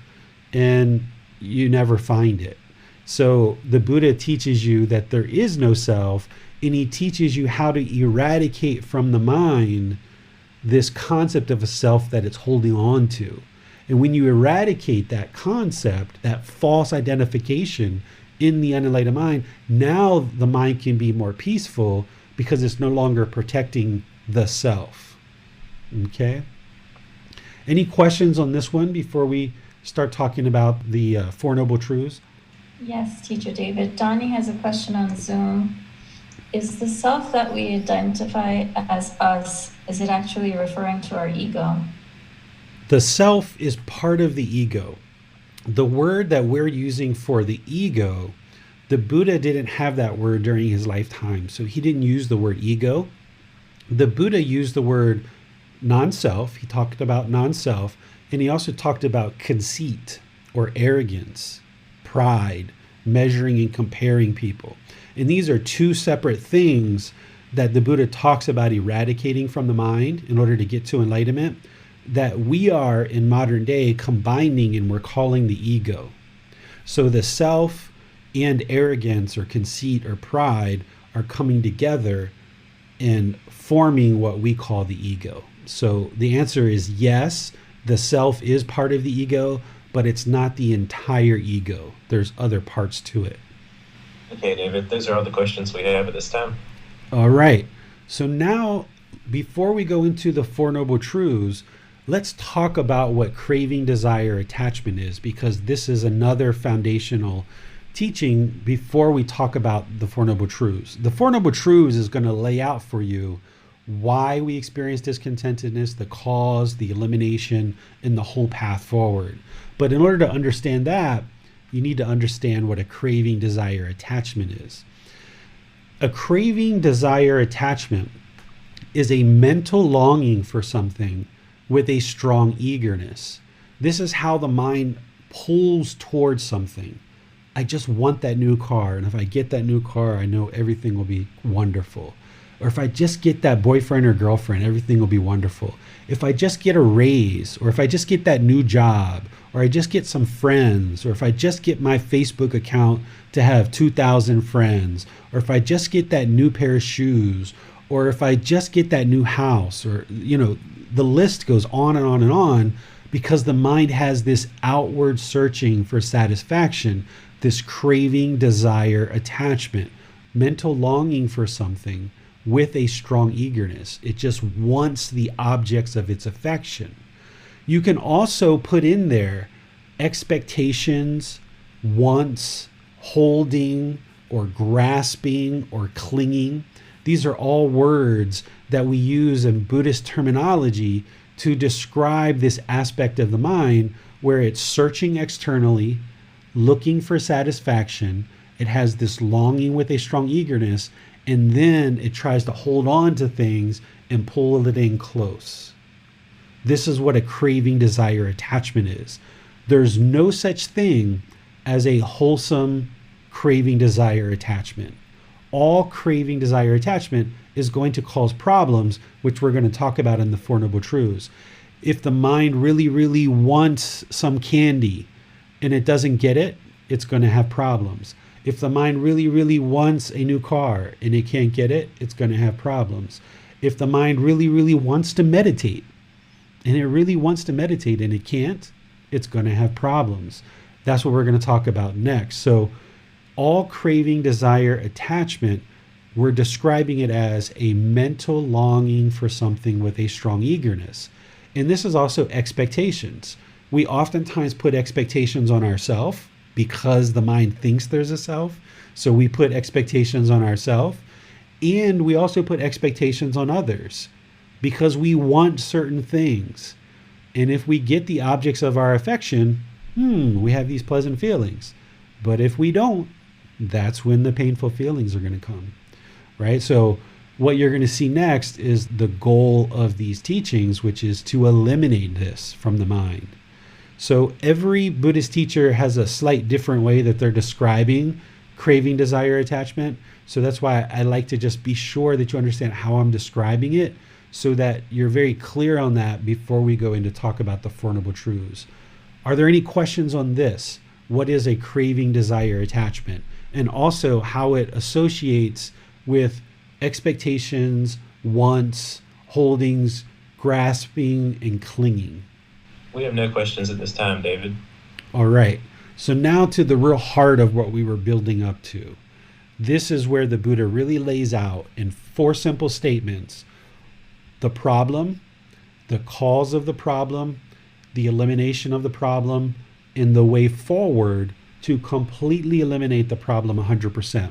and you never find it. So the Buddha teaches you that there is no self, and he teaches you how to eradicate from the mind this concept of a self that it's holding on to. And when you eradicate that concept, that false identification in the unenlightened mind, now the mind can be more peaceful because it's no longer protecting the self. Okay? Any questions on this one before we start talking about the Four Noble Truths? Yes, Teacher David. Donnie has a question on Zoom. Is the self that we identify as us, is it actually referring to our ego? The self is part of the ego. The word that we're using for the ego, the Buddha didn't have that word during his lifetime, so he didn't use the word ego. The Buddha used the word non-self. He talked about non-self, and he also talked about conceit or arrogance, pride, measuring and comparing people. And these are two separate things that the Buddha talks about eradicating from the mind in order to get to enlightenment, that we are in modern day combining and we're calling the ego. So the self and arrogance or conceit or pride are coming together and forming what we call the ego. So the answer is yes, the self is part of the ego, but it's not the entire ego. There's other parts to it. Okay, David, those are all the questions we have at this time. All right. So now, before we go into the Four Noble Truths, let's talk about what craving, desire, attachment is, because this is another foundational teaching before we talk about the Four Noble Truths. The Four Noble Truths is going to lay out for you why we experience discontentedness, the cause, the elimination, and the whole path forward. But in order to understand that, you need to understand what a craving, desire, attachment is. A craving, desire, attachment is a mental longing for something with a strong eagerness. This is how the mind pulls towards something. I just want that new car, and if I get that new car, I know everything will be wonderful. or if I just get that boyfriend or girlfriend, everything will be wonderful. If I just get a raise, or if I just get that new job, or I just get some friends, or if I just get my Facebook account to have 2,000 friends, or if I just get that new pair of shoes, or if I just get that new house, or, the list goes on and on and on, because the mind has this outward searching for satisfaction, this craving, desire, attachment, mental longing for something with a strong eagerness. It just wants the objects of its affection. You can also put in there expectations, wants, holding, or grasping, or clinging. These are all words that we use in Buddhist terminology to describe this aspect of the mind where it's searching externally, looking for satisfaction. It has this longing with a strong eagerness, and then it tries to hold on to things and pull it in close. This is what a craving, desire, attachment is. There's no such thing as a wholesome craving, desire, attachment. All craving, desire, attachment is going to cause problems, which we're going to talk about in the Four Noble Truths. If the mind really, really wants some candy and it doesn't get it, it's going to have problems. If the mind really, really wants a new car and it can't get it, it's going to have problems. If the mind really, really wants to meditate and it can't, it's going to have problems. That's what we're going to talk about next. So all craving, desire, attachment, we're describing it as a mental longing for something with a strong eagerness. And this is also expectations. We oftentimes put expectations on ourselves because the mind thinks there's a self. So we put expectations on ourselves, and we also put expectations on others because we want certain things. And if we get the objects of our affection, we have these pleasant feelings. But if we don't, that's when the painful feelings are going to come, right? So what you're going to see next is the goal of these teachings, which is to eliminate this from the mind. So every Buddhist teacher has a slight different way that they're describing craving, desire, attachment. So that's why I like to just be sure that you understand how I'm describing it so that you're very clear on that before we go into talk about the Four Noble Truths. Are there any questions on this? What is a craving, desire, attachment? And also how it associates with expectations, wants, holdings, grasping, and clinging. We have no questions at this time, David. All right. So now to the real heart of what we were building up to. This is where the Buddha really lays out in 4 simple statements the problem, the cause of the problem, the elimination of the problem, and the way forward to completely eliminate the problem 100%.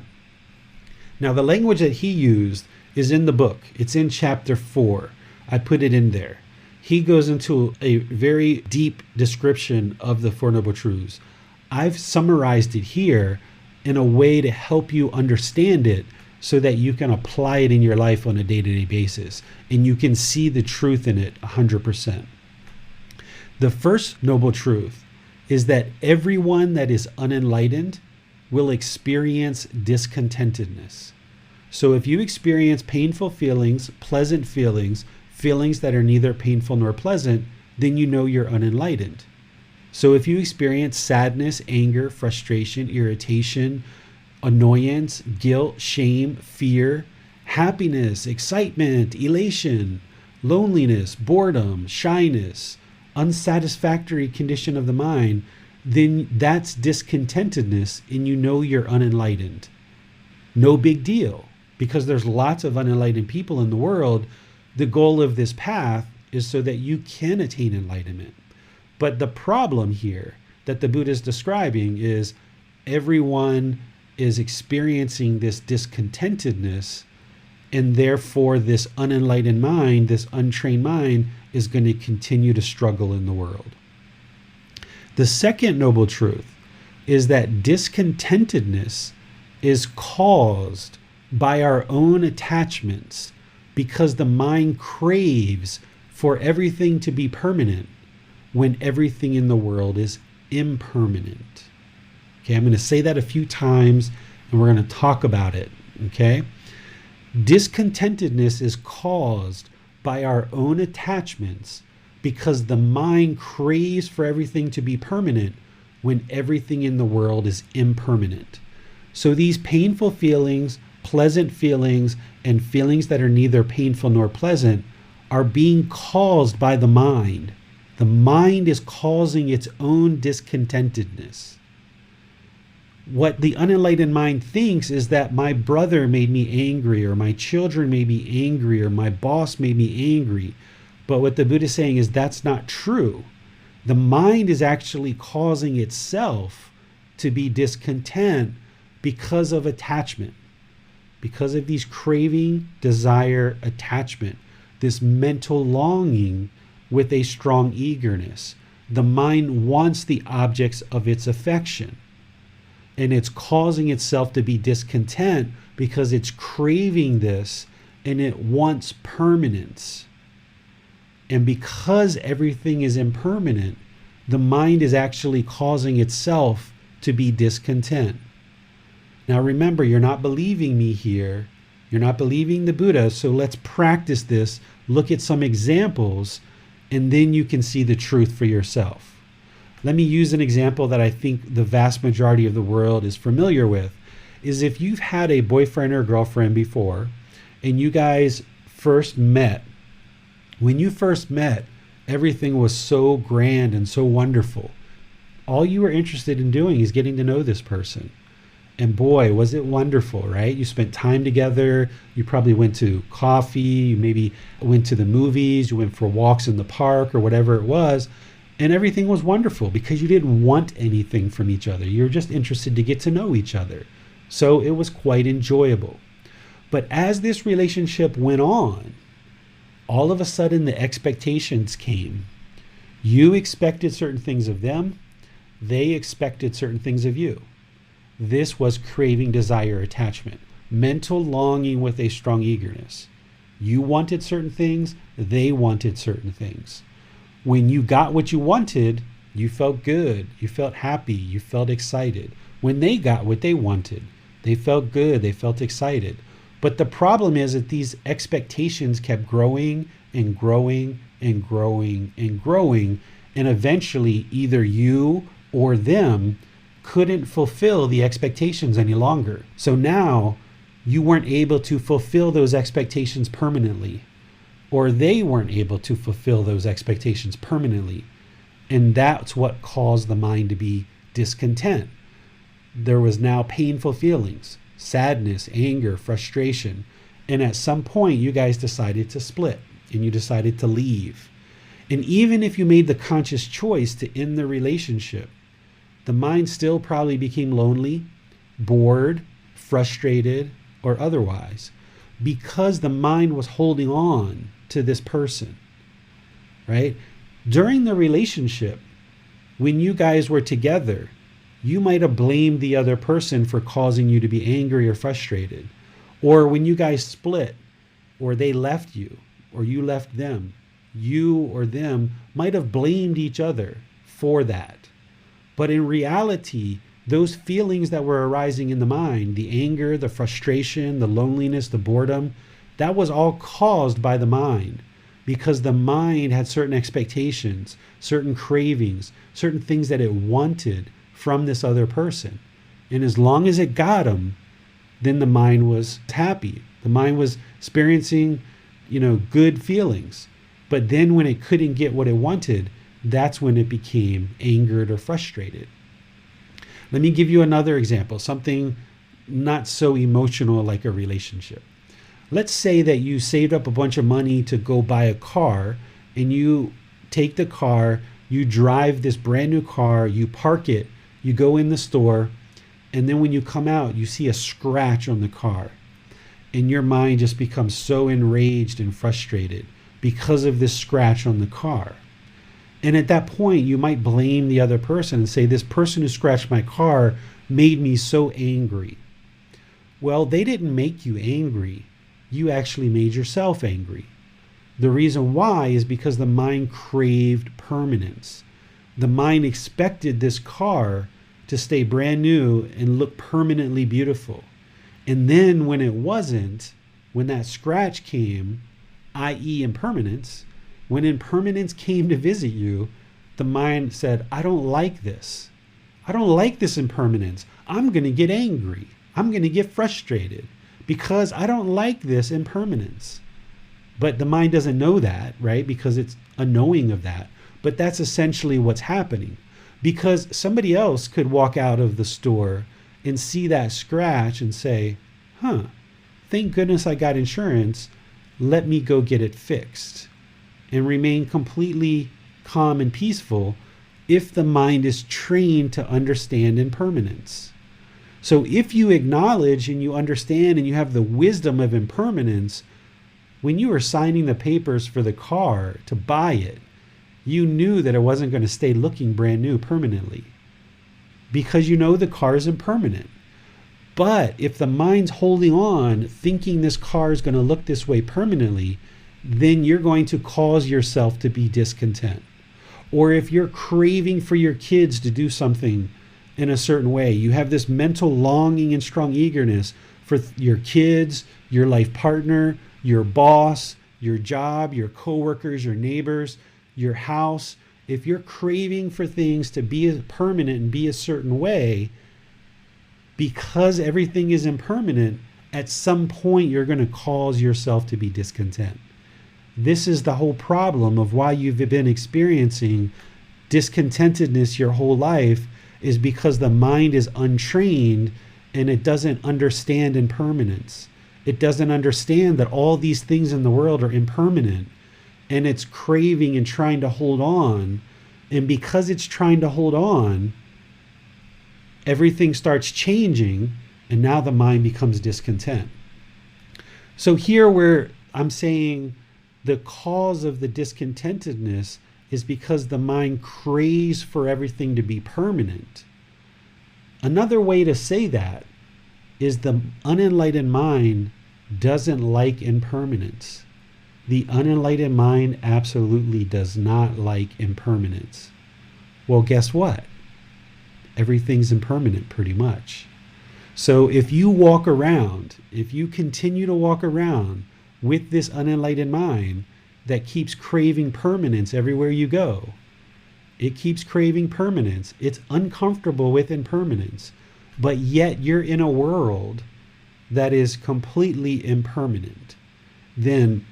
Now, the language that he used is in the book. It's in chapter 4. I put it in there. He goes into a very deep description of the Four Noble Truths. I've summarized it here in a way to help you understand it so that you can apply it in your life on a day-to-day basis and you can see the truth in it 100%. The first noble truth is that everyone that is unenlightened will experience discontentedness. So if you experience painful feelings, pleasant feelings, feelings that are neither painful nor pleasant, then you know you're unenlightened. So if you experience sadness, anger, frustration, irritation, annoyance, guilt, shame, fear, happiness, excitement, elation, loneliness, boredom, shyness, unsatisfactory condition of the mind, then that's discontentedness and you know you're unenlightened. No big deal, because there's lots of unenlightened people in the world. The goal of this path is so that you can attain enlightenment. But the problem here that the Buddha is describing is everyone is experiencing this discontentedness, and therefore this unenlightened mind, this untrained mind, is going to continue to struggle in the world. The second noble truth is that discontentedness is caused by our own attachments because the mind craves for everything to be permanent when everything in the world is impermanent. Okay, I'm going to say that a few times and we're going to talk about it. Okay, Discontentedness is caused by our own attachments because the mind craves for everything to be permanent when everything in the world is impermanent. So these painful feelings, pleasant feelings, and feelings that are neither painful nor pleasant are being caused by the mind. The mind is causing its own discontentedness. What the unenlightened mind thinks is that my brother made me angry, or my children made me angry, or my boss made me angry. But what the Buddha is saying is that's not true. The mind is actually causing itself to be discontent because of attachment, because of these craving, desire, attachment, this mental longing with a strong eagerness. The mind wants the objects of its affection. And it's causing itself to be discontent because it's craving this and it wants permanence. And because everything is impermanent, the mind is actually causing itself to be discontent. Now remember, you're not believing me here. You're not believing the Buddha. So let's practice this. Look at some examples, and then you can see the truth for yourself. Let me use an example that I think the vast majority of the world is familiar with, is if you've had a boyfriend or girlfriend before, and you guys first met. When you first met, everything was so grand and so wonderful. All you were interested in doing is getting to know this person. And boy, was it wonderful, right? You spent time together. You probably went to coffee. You maybe went to the movies. You went for walks in the park or whatever it was. And everything was wonderful because you didn't want anything from each other. You were just interested to get to know each other. So it was quite enjoyable. But as this relationship went on, all of a sudden the expectations came. You expected certain things of them. They expected certain things of you. This was craving, desire, attachment, mental longing with a strong eagerness. You wanted certain things. They wanted certain things. When you got what you wanted, you felt good, you felt happy, you felt excited. When they got what they wanted, they felt good, they felt excited. But the problem is that these expectations kept growing and growing and growing and growing, and eventually either you or them couldn't fulfill the expectations any longer. So now you weren't able to fulfill those expectations permanently, or they weren't able to fulfill those expectations permanently. And that's what caused the mind to be discontent. There was now painful feelings, sadness, anger, frustration. And at some point, you guys decided to split and you decided to leave. And even if you made the conscious choice to end the relationship, the mind still probably became lonely, bored, frustrated, or otherwise, because the mind was holding on to this person, right? During the relationship, when you guys were together, you might have blamed the other person for causing you to be angry or frustrated. Or when you guys split, or they left you, or you left them, you or them might have blamed each other for that. But in reality, those feelings that were arising in the mind, the anger, the frustration, the loneliness, the boredom, that was all caused by the mind, because the mind had certain expectations, certain cravings, certain things that it wanted from this other person. And as long as it got them, then the mind was happy. The mind was experiencing, good feelings. But then when it couldn't get what it wanted, that's when it became angered or frustrated. Let me give you another example, something not so emotional like a relationship. Let's say that you saved up a bunch of money to go buy a car, and you take the car, you drive this brand new car, you park it, you go in the store, and then when you come out, you see a scratch on the car. And your mind just becomes so enraged and frustrated because of this scratch on the car. And at that point, you might blame the other person and say, this person who scratched my car made me so angry. Well, they didn't make you angry. You actually made yourself angry. The reason why is because the mind craved permanence. The mind expected this car to stay brand new and look permanently beautiful. And then when it wasn't, when that scratch came, i.e. impermanence, when impermanence came to visit you, the mind said, I don't like this. I don't like this impermanence. I'm going to get angry. I'm going to get frustrated because I don't like this impermanence. But the mind doesn't know that, right? Because it's unknowing of that. But that's essentially what's happening. Because somebody else could walk out of the store and see that scratch and say, thank goodness I got insurance. Let me go get it fixed. And remain completely calm and peaceful if the mind is trained to understand impermanence. So if you acknowledge and you understand and you have the wisdom of impermanence, when you were signing the papers for the car to buy it, you knew that it wasn't going to stay looking brand new permanently because you know the car is impermanent. But if the mind's holding on, thinking this car is going to look this way permanently, then you're going to cause yourself to be discontent. Or if you're craving for your kids to do something in a certain way, you have this mental longing and strong eagerness for your kids, your life partner, your boss, your job, your coworkers, your neighbors, your house. If you're craving for things to be permanent and be a certain way, because everything is impermanent, at some point you're going to cause yourself to be discontent. This is the whole problem of why you've been experiencing discontentedness your whole life, is because the mind is untrained and it doesn't understand impermanence. It doesn't understand that all these things in the world are impermanent, and it's craving and trying to hold on. And because it's trying to hold on, everything starts changing, and now the mind becomes discontent. So here where I'm saying the cause of the discontentedness is because the mind craves for everything to be permanent. Another way to say that is the unenlightened mind doesn't like impermanence. The unenlightened mind absolutely does not like impermanence. Well, guess what? Everything's impermanent pretty much. So if you walk around, if you continue to walk around with this unenlightened mind that keeps craving permanence everywhere you go, it keeps craving permanence. It's uncomfortable with impermanence, but yet you're in a world that is completely impermanent. Then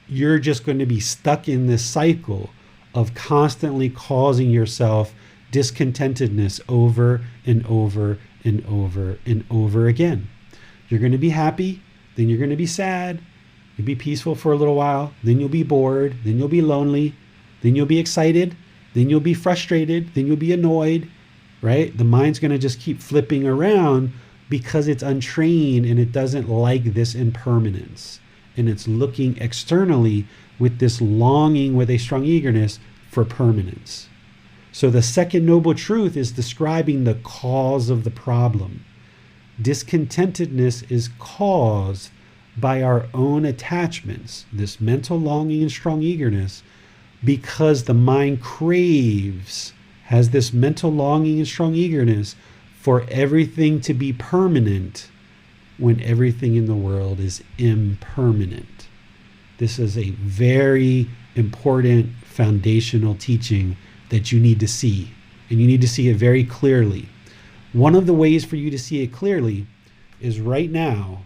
you're just going to be stuck in this cycle of constantly causing yourself discontentedness over and over and over and over again. You're going to be happy, then you're going to be sad, you'll be peaceful for a little while, then you'll be bored, then you'll be lonely, then you'll be excited, then you'll be frustrated, then you'll be annoyed, right? The mind's going to just keep flipping around because it's untrained and it doesn't like this impermanence. And it's looking externally with this longing, with a strong eagerness for permanence. So the second noble truth is describing the cause of the problem. Discontentedness is caused by our own attachments, this mental longing and strong eagerness, because the mind craves, has this mental longing and strong eagerness for everything to be permanent when everything in the world is impermanent. This is a very important foundational teaching that you need to see, and you need to see it very clearly. One of the ways for you to see it clearly is right now,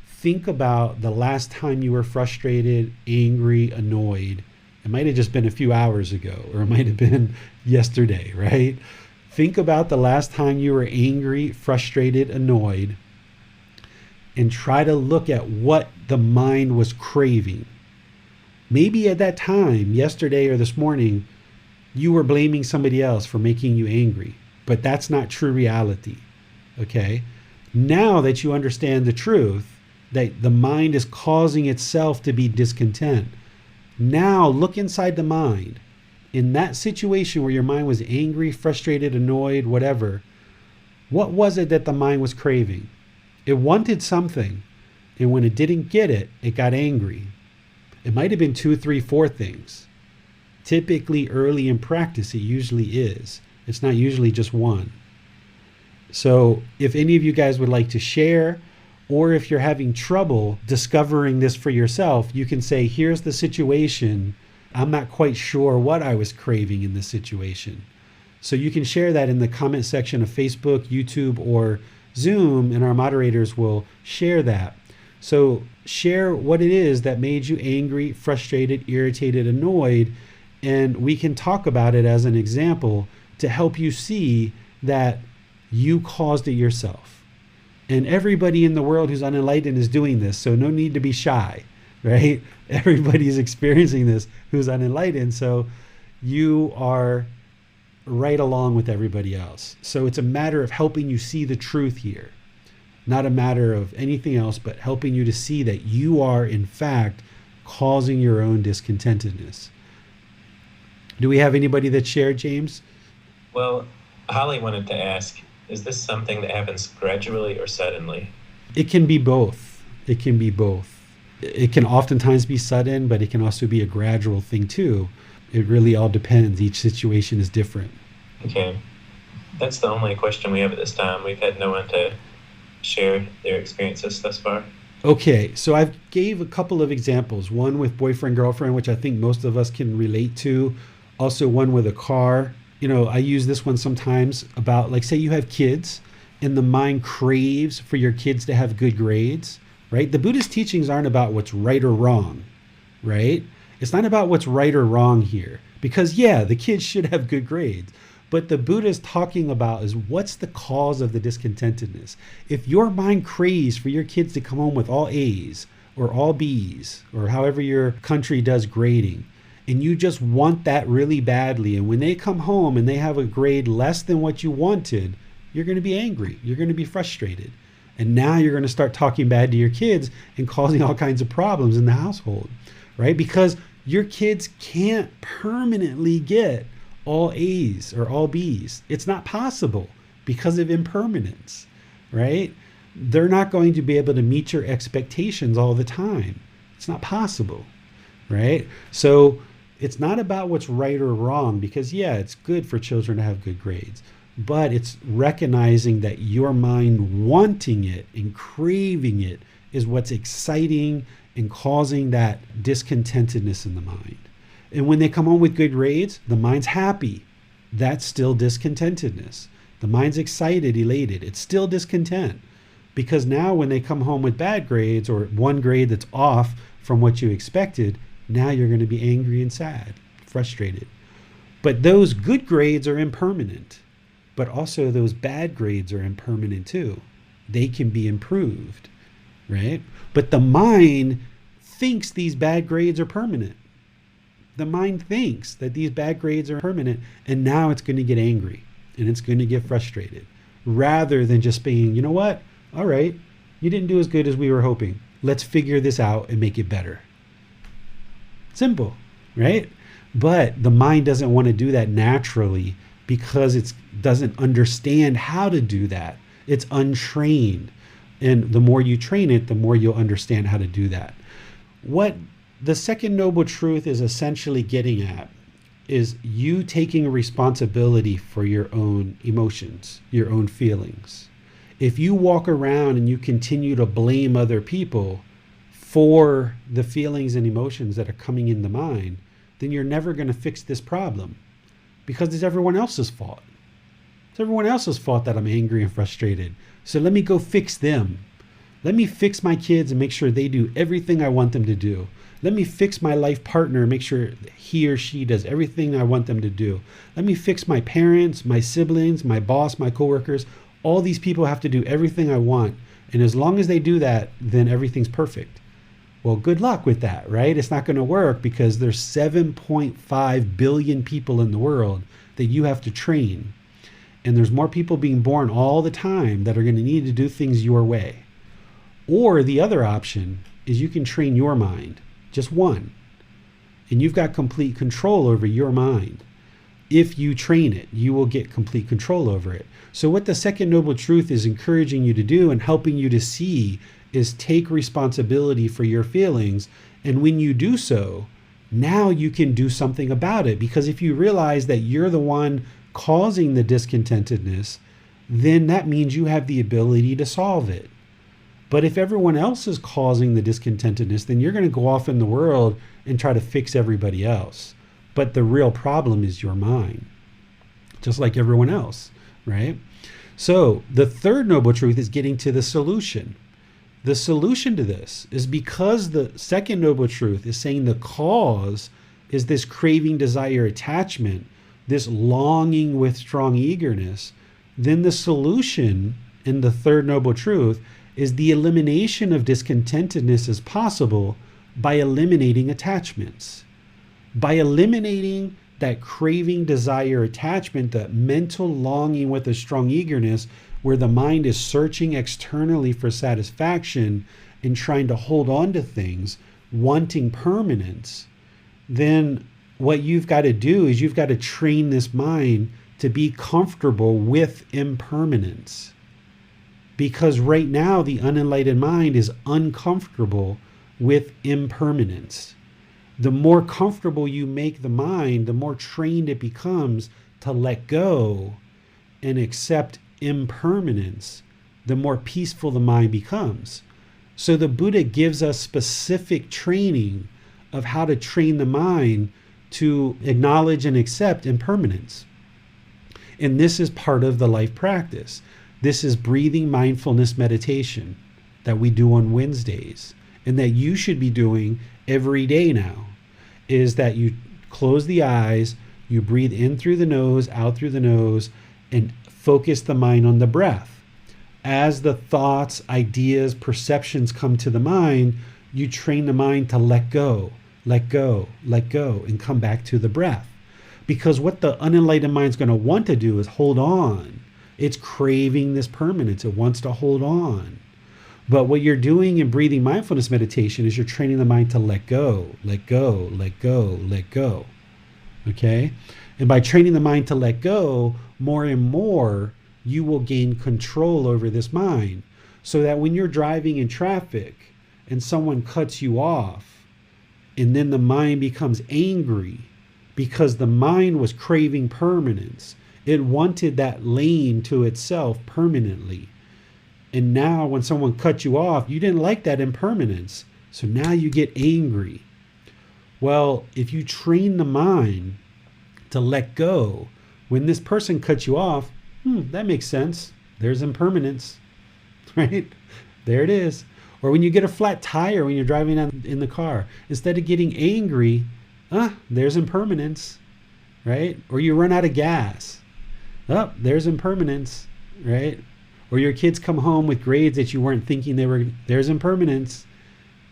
think about the last time you were frustrated, angry, annoyed. It might have just been a few hours ago, or it might have been yesterday, right? Think about the last time you were angry, frustrated, annoyed, and try to look at what the mind was craving. Maybe at that time, yesterday or this morning, you were blaming somebody else for making you angry, but that's not true reality, okay? Now that you understand the truth, that the mind is causing itself to be discontent, now look inside the mind. In that situation where your mind was angry, frustrated, annoyed, whatever, what was it that the mind was craving? It wanted something, and when it didn't get it, it got angry. It might have been 2, 3, 4 things. Typically early in practice, it usually is. It's not usually just one. So if any of you guys would like to share, Or if you're having trouble discovering this for yourself, you can say, here's the situation. I'm not quite sure what I was craving in this situation. So you can share that in the comment section of Facebook, YouTube, or Zoom, and our moderators will share that. So share what it is that made you angry, frustrated, irritated, annoyed, and we can talk about it as an example to help you see that you caused it yourself. And everybody in the world who's unenlightened is doing this, so no need to be shy, right? Everybody's experiencing this who's unenlightened, so you are right along with everybody else. So it's a matter of helping you see the truth here, not a matter of anything else, but helping you to see that you are, in fact, causing your own discontentedness. Do we have anybody that shared, James? Well, Holly wanted to ask, is this something that happens gradually or suddenly? It can be both. It can be both. It can oftentimes be sudden, but it can also be a gradual thing too. It really all depends. Each situation is different. Okay. That's the only question we have at this time. We've had no one to share their experiences thus far. Okay, so I gave a couple of examples. One with boyfriend, girlfriend, which I think most of us can relate to. Also one with a car. You know, I use this one sometimes about, like, say you have kids and the mind craves for your kids to have good grades, right? The Buddhist teachings aren't about what's right or wrong, right? It's not about what's right or wrong here, because yeah, the kids should have good grades. But the Buddha is talking about is what's the cause of the discontentedness. If your mind craves for your kids to come home with all A's or all B's, or however your country does grading, and you just want that really badly, and when they come home and they have a grade less than what you wanted, you're going to be angry. You're going to be frustrated. And now you're going to start talking bad to your kids and causing all kinds of problems in the household, right? Because your kids can't permanently get all A's or all B's. It's not possible because of impermanence, right? They're not going to be able to meet your expectations all the time. It's not possible, right? So it's not about what's right or wrong, because yeah, it's good for children to have good grades, but it's recognizing that your mind wanting it and craving it is what's exciting and causing that discontentedness in the mind. And when they come home with good grades, the mind's happy. That's still discontentedness. The mind's excited, elated. It's still discontent. Because now when they come home with bad grades or one grade that's off from what you expected, now you're going to be angry and sad, frustrated. But those good grades are impermanent. But also those bad grades are impermanent too. They can be improved, right? But the mind thinks these bad grades are permanent. The mind thinks that these bad grades are permanent, and now it's going to get angry and it's going to get frustrated, rather than just being, you know what? All right, you didn't do as good as we were hoping. Let's figure this out and make it better. Simple, right? But the mind doesn't want to do that naturally because it doesn't understand how to do that. It's untrained. And the more you train it, the more you'll understand how to do that. What the second noble truth is essentially getting at is you taking responsibility for your own emotions, your own feelings. If you walk around and you continue to blame other people for the feelings and emotions that are coming in the mind, then you're never going to fix this problem, because it's everyone else's fault. It's everyone else's fault that I'm angry and frustrated. So let me go fix them. Let me fix my kids and make sure they do everything I want them to do. Let me fix my life partner and make sure he or she does everything I want them to do. Let me fix my parents, my siblings, my boss, my coworkers. All these people have to do everything I want. And as long as they do that, then everything's perfect. Well, good luck with that, right? It's not going to work, because there's 7.5 billion people in the world that you have to train. And there's more people being born all the time that are going to need to do things your way. Or the other option is you can train your mind, just one. And you've got complete control over your mind. If you train it, you will get complete control over it. So what the second noble truth is encouraging you to do and helping you to see is take responsibility for your feelings. And when you do so, now you can do something about it. Because if you realize that you're the one causing the discontentedness, then that means you have the ability to solve it. But if everyone else is causing the discontentedness, then you're going to go off in the world and try to fix everybody else. But the real problem is your mind, just like everyone else, right? So the third noble truth is getting to the solution. The solution to this is because the second noble truth is saying the cause is this craving, desire, attachment, this longing with strong eagerness, then the solution in the third noble truth is the elimination of discontentedness as possible by eliminating attachments. By eliminating that craving, desire, attachment, that mental longing with a strong eagerness, where the mind is searching externally for satisfaction and trying to hold on to things, wanting permanence, then what you've got to do is you've got to train this mind to be comfortable with impermanence. Because right now, the unenlightened mind is uncomfortable with impermanence. The more comfortable you make the mind, the more trained it becomes to let go and accept impermanence, the more peaceful the mind becomes. So the Buddha gives us specific training of how to train the mind to acknowledge and accept impermanence. And this is part of the life practice. This is breathing mindfulness meditation that we do on Wednesdays, and that you should be doing every day now, is that you close the eyes, you breathe in through the nose, out through the nose, and focus the mind on the breath. As the thoughts, ideas, perceptions come to the mind, you train the mind to let go, let go, let go, and come back to the breath. Because what the unenlightened mind is going to want to do is hold on. It's craving this permanence. It wants to hold on. But what you're doing in breathing mindfulness meditation is you're training the mind to let go, let go, let go, let go. Okay? And by training the mind to let go, more and more, you will gain control over this mind. So that when you're driving in traffic and someone cuts you off, and then the mind becomes angry because the mind was craving permanence. It wanted that lane to itself permanently. And now when someone cut you off, you didn't like that impermanence. So now you get angry. Well, if you train the mind to let go, when this person cuts you off, that makes sense. There's impermanence, right? There it is. Or when you get a flat tire when you're driving in the car, instead of getting angry, there's impermanence, right? Or you run out of gas. There's impermanence, right? Or your kids come home with grades that you weren't thinking there's impermanence.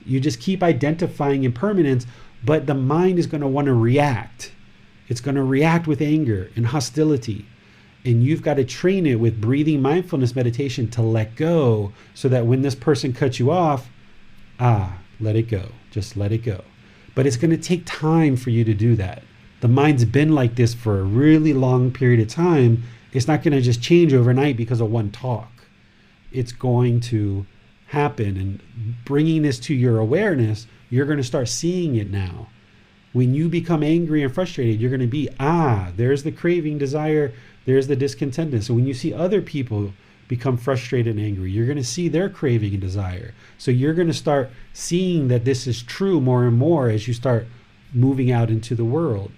You just keep identifying impermanence, but the mind is going to want to react. It's going to react with anger and hostility. And you've got to train it with breathing mindfulness meditation to let go, so that when this person cuts you off, let it go. Just let it go. But it's going to take time for you to do that. The mind's been like this for a really long period of time. It's not going to just change overnight because of one talk. It's going to happen. And bringing this to your awareness, you're going to start seeing it now. When you become angry and frustrated, you're going to be, there's the craving, desire, there's the discontentedness. So when you see other people become frustrated and angry, you're going to see their craving and desire. So you're going to start seeing that this is true more and more as you start moving out into the world.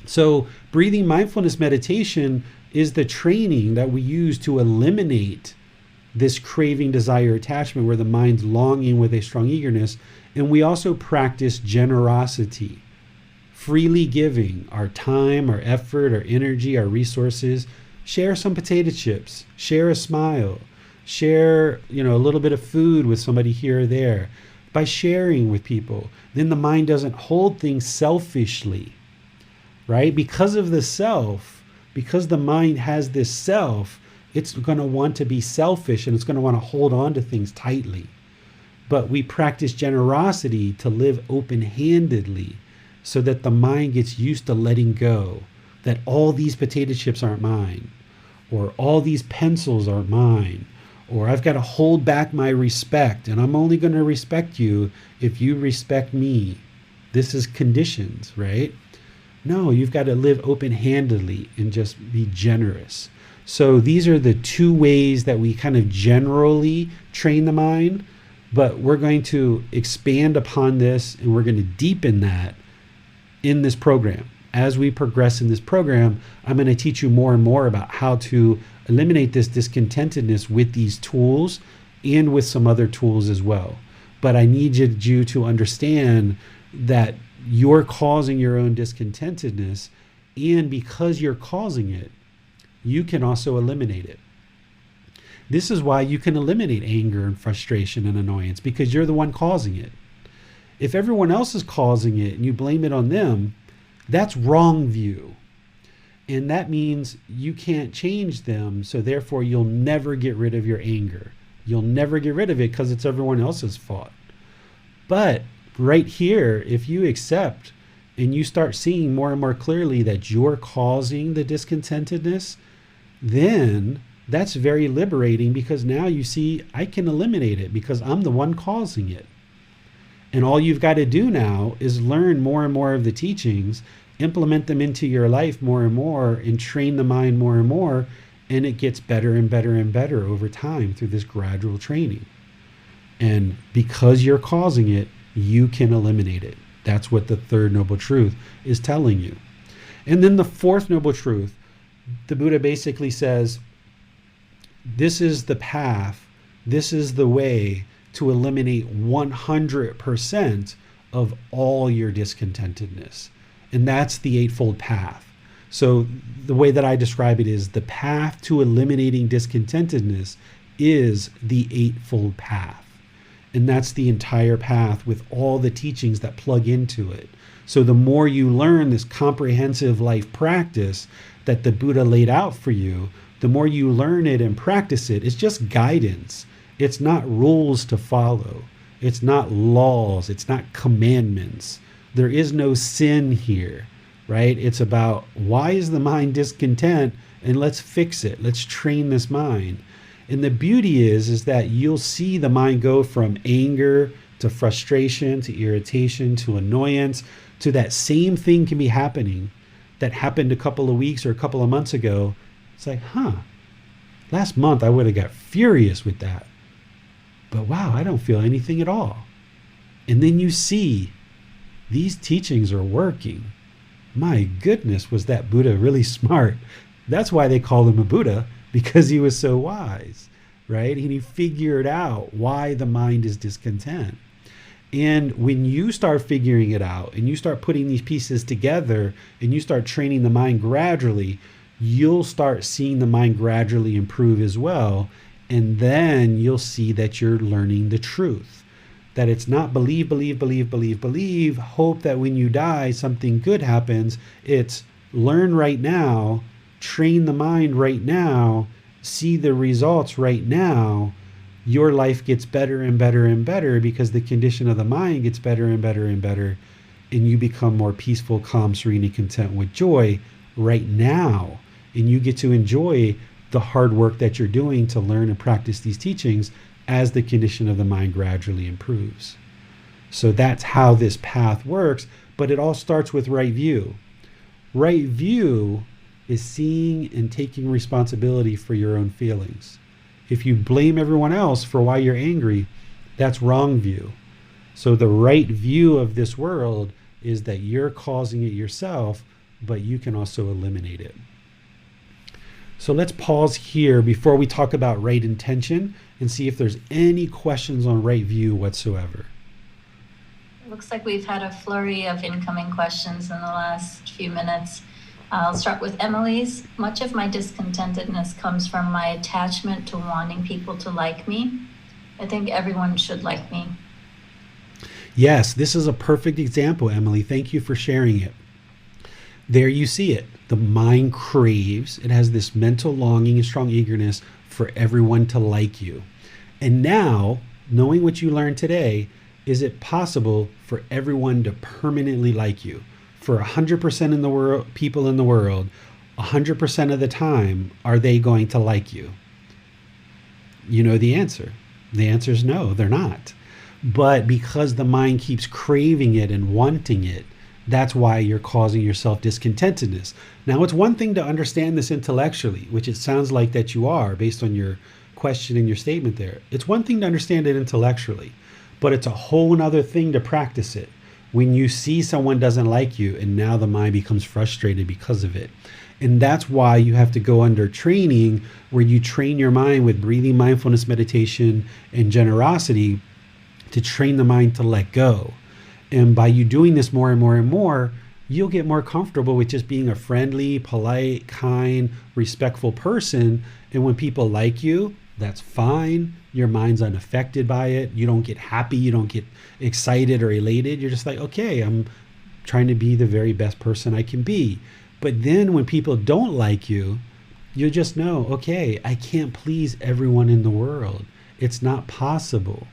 So breathing mindfulness meditation is the training that we use to eliminate this craving, desire, attachment, where the mind's longing with a strong eagerness. And we also practice generosity, freely giving our time, our effort, our energy, our resources. Share some potato chips, share a smile, share, a little bit of food with somebody here or there. By sharing with people, then the mind doesn't hold things selfishly, right? Because of the self, because the mind has this self, it's going to want to be selfish and it's going to want to hold on to things tightly. But we practice generosity to live open-handedly, so that the mind gets used to letting go, that all these potato chips aren't mine, or all these pencils aren't mine, or I've got to hold back my respect, and I'm only going to respect you if you respect me. This is conditions, right? No, you've got to live open-handedly and just be generous. So these are the two ways that we kind of generally train the mind, but we're going to expand upon this and we're going to deepen that in this program. As we progress in this program, I'm going to teach you more and more about how to eliminate this discontentedness with these tools and with some other tools as well. But I need you to understand that you're causing your own discontentedness, and because you're causing it, you can also eliminate it. This is why you can eliminate anger and frustration and annoyance, because you're the one causing it. If everyone else is causing it and you blame it on them, that's wrong view. And that means you can't change them, so therefore you'll never get rid of your anger. You'll never get rid of it because it's everyone else's fault. But right here, if you accept and you start seeing more and more clearly that you're causing the discontentedness, then that's very liberating, because now you see I can eliminate it because I'm the one causing it. And all you've got to do now is learn more and more of the teachings, implement them into your life more and more, and train the mind more and more. And it gets better and better and better over time through this gradual training. And because you're causing it, you can eliminate it. That's what the third noble truth is telling you. And then the fourth noble truth, the Buddha basically says, this is the path, this is the way to eliminate 100% of all your discontentedness. And that's the Eightfold Path. So the way that I describe it is the path to eliminating discontentedness is the Eightfold Path. And that's the entire path with all the teachings that plug into it. So the more you learn this comprehensive life practice that the Buddha laid out for you, the more you learn it and practice it, it's just guidance. It's not rules to follow. It's not laws. It's not commandments. There is no sin here, right? It's about, why is the mind discontent? And let's fix it. Let's train this mind. And the beauty is that you'll see the mind go from anger to frustration to irritation to annoyance to that same thing can be happening that happened a couple of weeks or a couple of months ago. It's like, last month I would have got furious with that. But wow, I don't feel anything at all. And then you see these teachings are working. My goodness, was that Buddha really smart? That's why they call him a Buddha, because he was so wise, right? And he figured out why the mind is discontent. And when you start figuring it out and you start putting these pieces together and you start training the mind gradually, you'll start seeing the mind gradually improve as well. And then you'll see that you're learning the truth, that it's not believe, hope that when you die, something good happens. It's learn right now, train the mind right now, see the results right now. Your life gets better and better and better because the condition of the mind gets better and better and better. And you become more peaceful, calm, serene, and content with joy right now. And you get to enjoy the hard work that you're doing to learn and practice these teachings as the condition of the mind gradually improves. So that's how this path works, but it all starts with right view. Right view is seeing and taking responsibility for your own feelings. If you blame everyone else for why you're angry, that's wrong view. So the right view of this world is that you're causing it yourself, but you can also eliminate it. So let's pause here before we talk about right intention and see if there's any questions on right view whatsoever. It looks like we've had a flurry of incoming questions in the last few minutes. I'll start with Emily's. Much of my discontentedness comes from my attachment to wanting people to like me. I think everyone should like me. Yes, this is a perfect example, Emily. Thank you for sharing it. There you see it. The mind craves. It has this mental longing and strong eagerness for everyone to like you. And now, knowing what you learned today, is it possible for everyone to permanently like you? For 100% in the world, people in the world, 100% of the time, are they going to like you? You know the answer. The answer is no, they're not. But because the mind keeps craving it and wanting it, That's why you're causing yourself discontentedness. Now, it's one thing to understand this intellectually, which it sounds like that you are based on your question and your statement there. It's one thing to understand it intellectually, but it's a whole other thing to practice it. When you see someone doesn't like you and now the mind becomes frustrated because of it. And that's why you have to go under training where you train your mind with breathing, mindfulness, meditation, and generosity to train the mind to let go. And by you doing this more and more and more, you'll get more comfortable with just being a friendly, polite, kind, respectful person. And when people like you, that's fine. Your mind's unaffected by it. You don't get happy. You don't get excited or elated. You're just like, okay, I'm trying to be the very best person I can be. But then when people don't like you, you just know, okay, I can't please everyone in the world. It's not possible.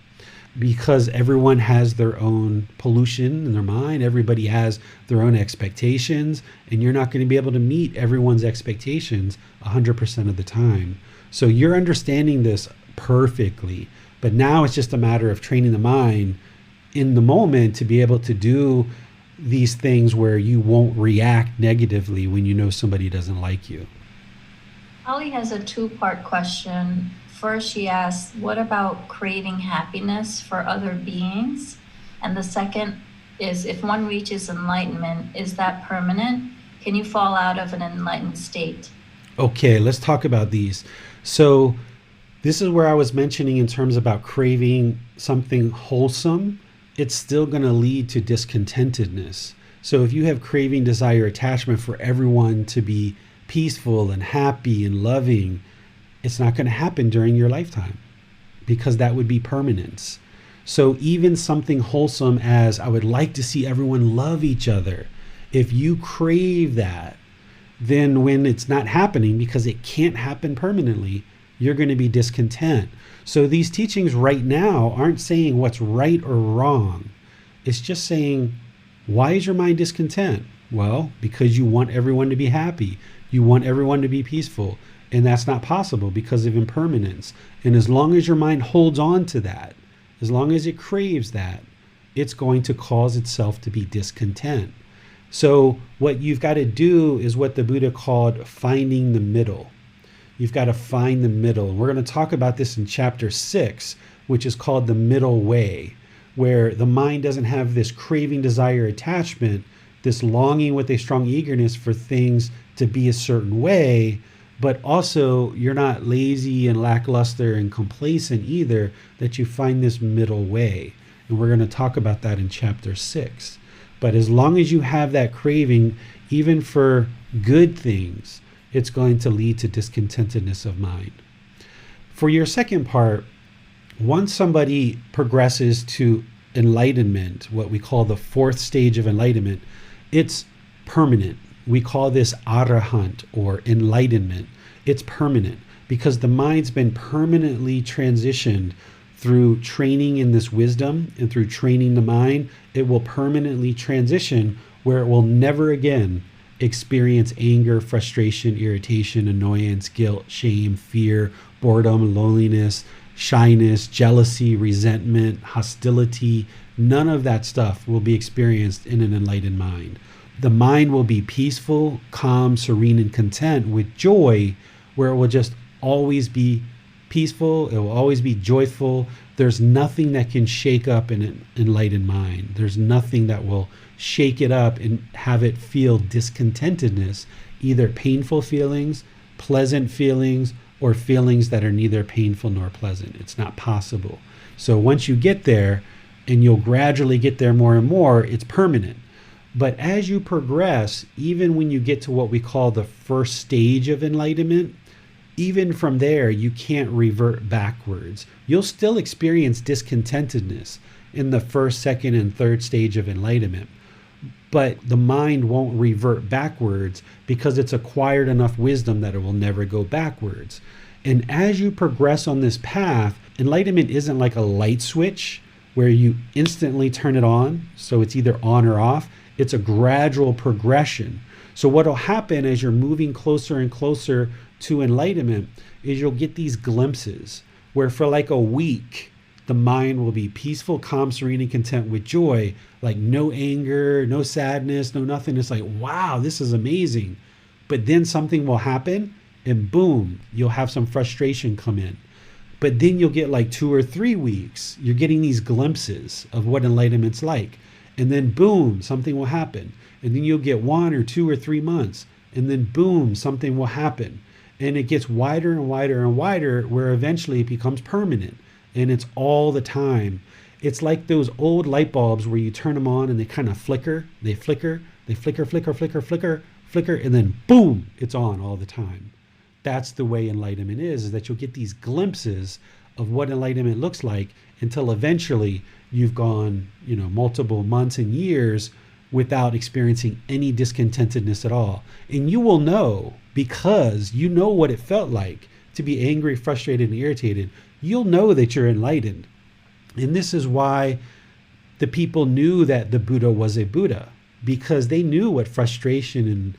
Because everyone has their own pollution in their mind. Everybody has their own expectations, and you're not going to be able to meet everyone's expectations 100% of the time. So you're understanding this perfectly, but now it's just a matter of training the mind in the moment to be able to do these things where you won't react negatively when you know somebody doesn't like you. Pali has a two-part question. First, she asks, what about craving happiness for other beings? And the second is, if one reaches enlightenment, is that permanent? Can you fall out of an enlightened state? Okay, let's talk about these. So this is where I was mentioning in terms about craving something wholesome, it's still going to lead to discontentedness. So if you have craving, desire, attachment for everyone to be peaceful and happy and loving, it's not going to happen during your lifetime because that would be permanence. So even something wholesome as I would like to see everyone love each other, if you crave that, then when it's not happening because it can't happen permanently, you're going to be discontent. So these teachings right now aren't saying what's right or wrong. It's just saying, why is your mind discontent? Well, because you want everyone to be happy. You want everyone to be peaceful. And that's not possible because of impermanence. And as long as your mind holds on to that, as long as it craves that, it's going to cause itself to be discontent. So what you've got to do is what the Buddha called finding the middle. You've got to find the middle. And we're going to talk about this in chapter 6, which is called the middle way, where the mind doesn't have this craving, desire, attachment, this longing with a strong eagerness for things to be a certain way, but also you're not lazy and lackluster and complacent either, that you find this middle way. And we're going to talk about that in chapter 6. But as long as you have that craving, even for good things, it's going to lead to discontentedness of mind. For your second part, once somebody progresses to enlightenment, what we call the fourth stage of enlightenment, it's permanent. We call this arahant or enlightenment. It's permanent because the mind's been permanently transitioned through training in this wisdom and through training the mind. It will permanently transition where it will never again experience anger, frustration, irritation, annoyance, guilt, shame, fear, boredom, loneliness, shyness, jealousy, resentment, hostility. None of that stuff will be experienced in an enlightened mind. The mind will be peaceful, calm, serene, and content with joy, where it will just always be peaceful. It will always be joyful. There's nothing that can shake up an enlightened mind. There's nothing that will shake it up and have it feel discontentedness, either painful feelings, pleasant feelings, or feelings that are neither painful nor pleasant. It's not possible. So once you get there, and you'll gradually get there more and more, it's permanent. But as you progress, even when you get to what we call the first stage of enlightenment, even from there, you can't revert backwards. You'll still experience discontentedness in the first, second, and third stage of enlightenment. But the mind won't revert backwards because it's acquired enough wisdom that it will never go backwards. And as you progress on this path, enlightenment isn't like a light switch where you instantly turn it on, so it's either on or off. It's a gradual progression. So what will happen as you're moving closer and closer to enlightenment is you'll get these glimpses where for like a week, the mind will be peaceful, calm, serene, and content with joy, like no anger, no sadness, no nothing. It's like, wow, this is amazing. But then something will happen and boom, you'll have some frustration come in. But then you'll get like 2 or 3 weeks. You're getting these glimpses of what enlightenment's like. And then boom, something will happen. And then you'll get 1 or 2 or 3 months. And then boom, something will happen. And it gets wider and wider and wider, where eventually it becomes permanent. And it's all the time. It's like those old light bulbs where you turn them on and they kind of flicker. They flicker, flicker, flicker, and then boom, it's on all the time. That's the way enlightenment is that you'll get these glimpses of what enlightenment looks like until eventually you've gone, multiple months and years without experiencing any discontentedness at all. And you will know, because you know what it felt like to be angry, frustrated, and irritated. You'll know that you're enlightened. And this is why the people knew that the Buddha was a Buddha, because they knew what frustration and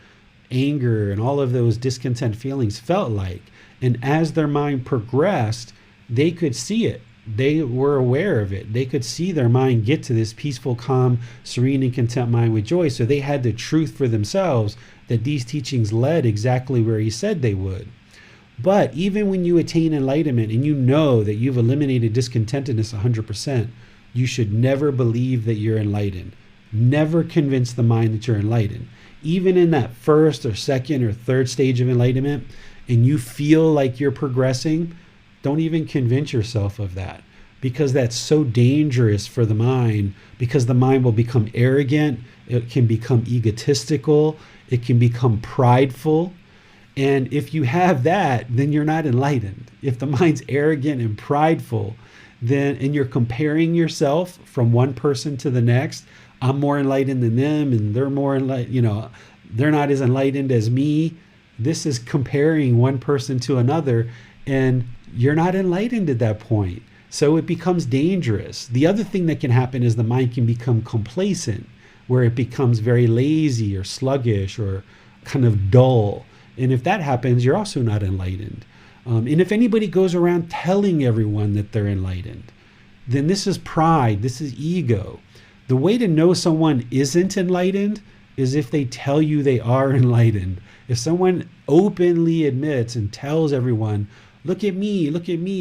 anger and all of those discontent feelings felt like. And as their mind progressed, they could see it. They were aware of it. They could see their mind get to this peaceful, calm, serene, and content mind with joy. So they had the truth for themselves that these teachings led exactly where he said they would. But even when you attain enlightenment and you know that you've eliminated discontentedness 100%, you should never believe that you're enlightened. Never convince the mind that you're enlightened. Even in that first or second or third stage of enlightenment, and you feel like you're progressing, don't even convince yourself of that, because that's so dangerous for the mind, because the mind will become arrogant, it can become egotistical, it can become prideful. And if you have that, then you're not enlightened. If the mind's arrogant and prideful, then, and you're comparing yourself from one person to the next, I'm more enlightened than them, and they're more enlightened, they're not as enlightened as me. This is comparing one person to another, and you're not enlightened at that point. So it becomes dangerous. The other thing that can happen is the mind can become complacent, where it becomes very lazy or sluggish or kind of dull. And if that happens, you're also not enlightened. And if anybody goes around telling everyone that they're enlightened, then this is pride, this is ego. The way to know someone isn't enlightened is if they tell you they are enlightened. If someone openly admits and tells everyone, look at me,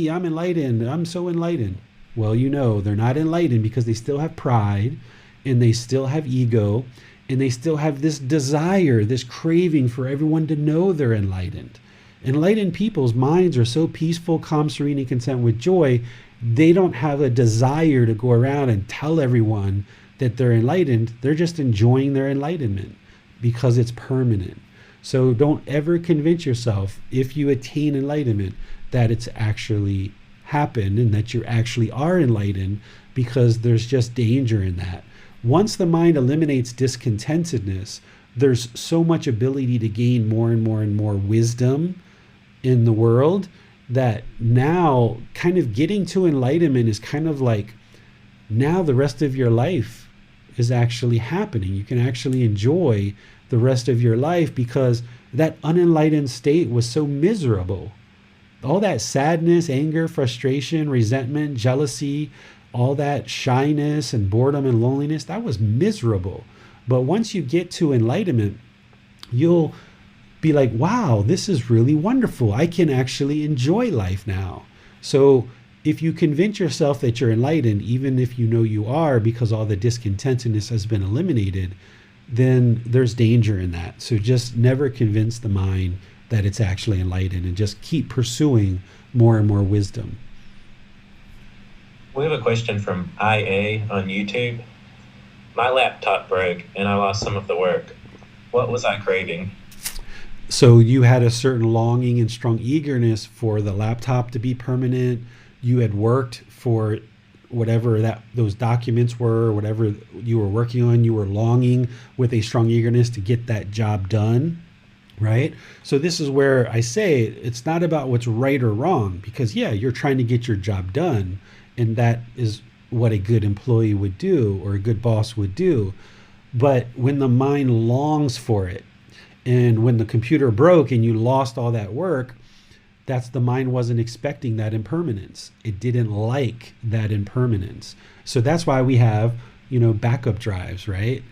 I'm enlightened, I'm so enlightened. Well, they're not enlightened because they still have pride and they still have ego and they still have this desire, this craving for everyone to know they're enlightened. Enlightened people's minds are so peaceful, calm, serene, and content with joy, they don't have a desire to go around and tell everyone that they're enlightened. They're just enjoying their enlightenment because it's permanent. So don't ever convince yourself, if you attain enlightenment, that it's actually happened and that you actually are enlightened, because there's just danger in that. Once the mind eliminates discontentedness, there's so much ability to gain more and more and more wisdom in the world that now kind of getting to enlightenment is kind of like, now the rest of your life is actually happening. You can actually enjoy the rest of your life, because that unenlightened state was so miserable. All that sadness, anger, frustration, resentment, jealousy, all that shyness and boredom and loneliness, that was miserable. But once you get to enlightenment, you'll be like, wow, this is really wonderful. I can actually enjoy life now. So if you convince yourself that you're enlightened, even if you know you are, because all the discontentedness has been eliminated, then there's danger in that. So just never convince the mind that it's actually enlightened, and just keep pursuing more and more wisdom. We have a question from IA on YouTube. My laptop broke and I lost some of the work. What was I craving? So you had a certain longing and strong eagerness for the laptop to be permanent. You had worked for whatever those documents were, whatever you were working on, you were longing with a strong eagerness to get that job done, right? So this is where I say it's not about what's right or wrong, because you're trying to get your job done, and that is what a good employee would do or a good boss would do. But when the mind longs for it, and when the computer broke and you lost all that work, That's the mind wasn't expecting that impermanence. It didn't like that impermanence. So that's why we have, backup drives, right?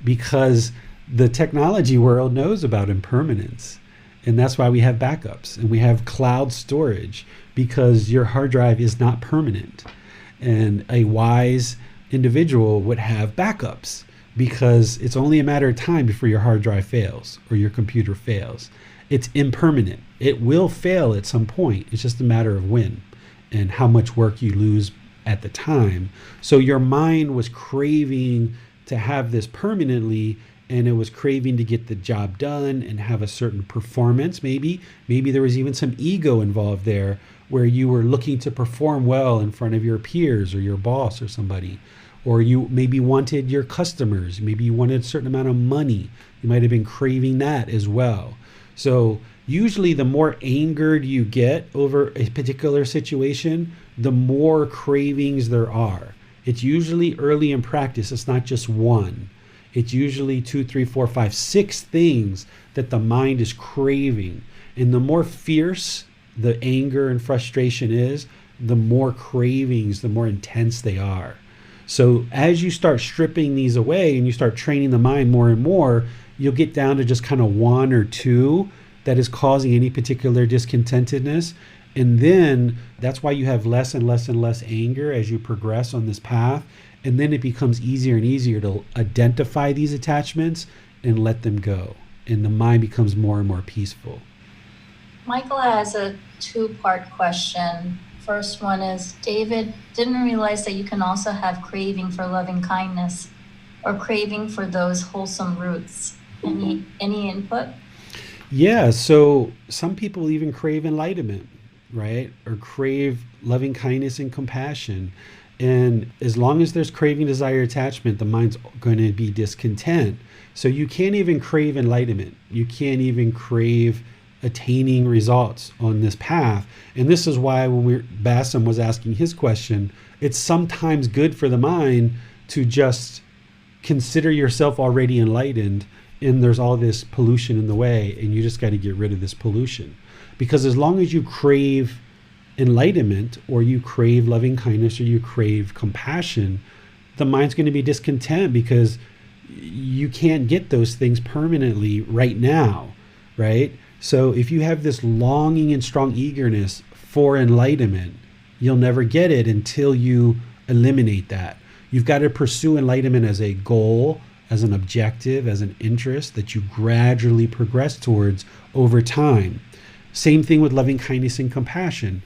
Because the technology world knows about impermanence. And that's why we have backups and we have cloud storage, because your hard drive is not permanent. And a wise individual would have backups, because it's only a matter of time before your hard drive fails or your computer fails. It's impermanent. It will fail at some point. It's just a matter of when and how much work you lose at the time. So your mind was craving to have this permanently, and it was craving to get the job done and have a certain performance. Maybe there was even some ego involved there, where you were looking to perform well in front of your peers or your boss or somebody. Or you maybe wanted your customers, maybe you wanted a certain amount of money. You might have been craving that as well. So usually the more angered you get over a particular situation, the more cravings there are. It's usually early in practice. It's not just one. It's usually 2, 3, 4, 5, 6 things that the mind is craving. And the more fierce the anger and frustration is, the more cravings, the more intense they are. So as you start stripping these away and you start training the mind more and more, you'll get down to just kind of 1 or 2 that is causing any particular discontentedness. And then that's why you have less and less and less anger as you progress on this path. And then it becomes easier and easier to identify these attachments and let them go. And the mind becomes more and more peaceful. Michael has a 2-part question. First one is, David, didn't realize that you can also have craving for loving kindness or craving for those wholesome roots. Any input? Yeah, so some people even crave enlightenment, right? Or crave loving kindness and compassion. And as long as there's craving, desire, attachment, the mind's going to be discontent. So you can't even crave enlightenment. You can't even crave attaining results on this path. And this is why when Bassam was asking his question, it's sometimes good for the mind to just consider yourself already enlightened, and there's all this pollution in the way, and you just got to get rid of this pollution. Because as long as you crave enlightenment, or you crave loving kindness, or you crave compassion, the mind's going to be discontent, because you can't get those things permanently right now, right? So if you have this longing and strong eagerness for enlightenment, you'll never get it until you eliminate that. You've got to pursue enlightenment as a goal, as an objective, as an interest that you gradually progress towards over time. Same thing with loving kindness and compassion.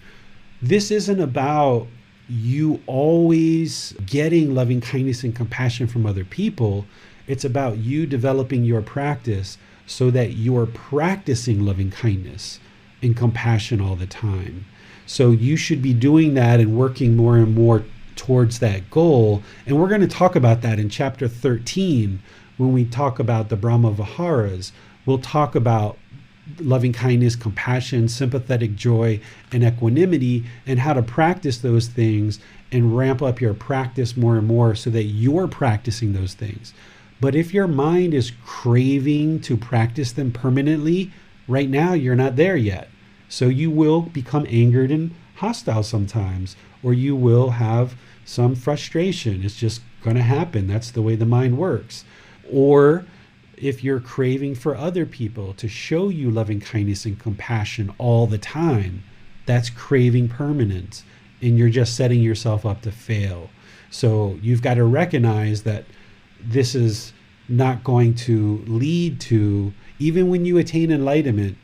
This isn't about you always getting loving kindness and compassion from other people. It's about you developing your practice so that you are practicing loving kindness and compassion all the time. So you should be doing that and working more and more towards that goal. And we're going to talk about that in chapter 13 when we talk about the Brahma Viharas. We'll talk about loving kindness, compassion, sympathetic joy, and equanimity, and how to practice those things and ramp up your practice more and more so that you're practicing those things. But if your mind is craving to practice them permanently, right now you're not there yet. So you will become angered and hostile sometimes, or you will have some frustration. It's just going to happen. That's the way the mind works. Or if you're craving for other people to show you loving kindness and compassion all the time, that's craving permanence, and you're just setting yourself up to fail. So you've got to recognize that this is not going to lead to, even when you attain enlightenment,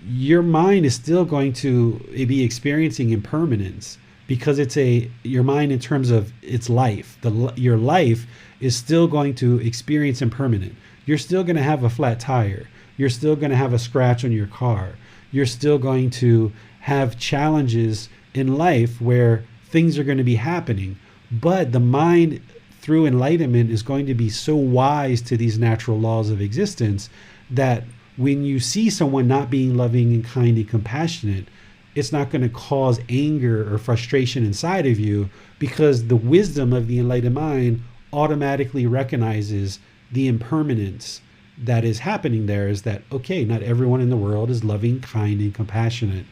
your mind is still going to be experiencing impermanence, because it's your mind in terms of its life. Your life is still going to experience impermanent. You're still going to have a flat tire. You're still going to have a scratch on your car. You're still going to have challenges in life where things are going to be happening. But the mind, through enlightenment, is going to be so wise to these natural laws of existence that when you see someone not being loving and kind and compassionate, it's not going to cause anger or frustration inside of you, because the wisdom of the enlightened mind automatically recognizes the impermanence that is happening there. Is that, okay, not everyone in the world is loving, kind, and compassionate.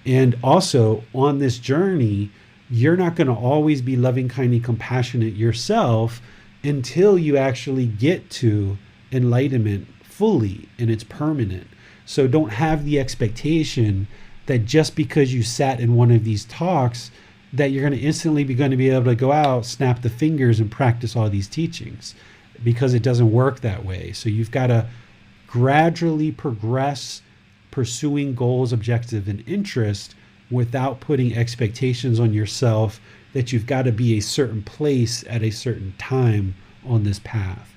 And also on this journey, you're not going to always be loving, kindly, compassionate yourself until you actually get to enlightenment fully and it's permanent. So don't have the expectation that just because you sat in one of these talks that you're going to instantly be able to go out, snap the fingers and practice all these teachings, because it doesn't work that way. So you've got to gradually progress pursuing goals, objectives, and interest without putting expectations on yourself that you've got to be a certain place at a certain time on this path.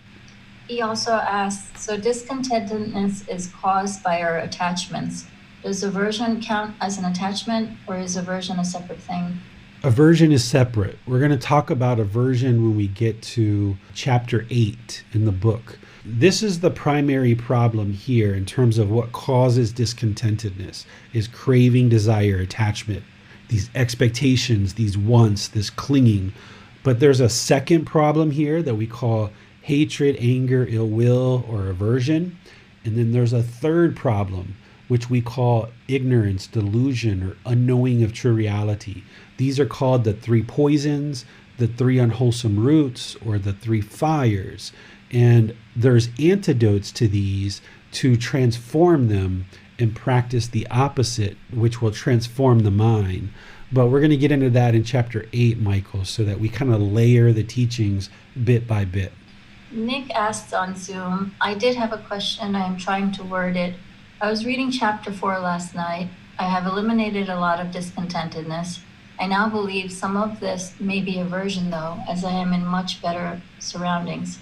He also asked, so discontentedness is caused by our attachments. Does aversion count as an attachment, or is aversion a separate thing? Aversion is separate. We're going to talk about aversion when we get to chapter 8 in the book. This is the primary problem here in terms of what causes discontentedness, is craving, desire, attachment, these expectations, these wants, this clinging. But there's a second problem here that we call hatred, anger, ill will, or aversion. And then there's a third problem, which we call ignorance, delusion, or unknowing of true reality. These are called the 3 poisons, the 3 unwholesome roots, or the 3 fires. And there's antidotes to these to transform them and practice the opposite, which will transform the mind. But we're going to get into that in chapter 8, Michael, so that we kind of layer the teachings bit by bit. Nick asked on Zoom, I did have a question. I am trying to word it. I was reading chapter 4 last night. I have eliminated a lot of discontentedness. I now believe some of this may be aversion, though, as I am in much better surroundings.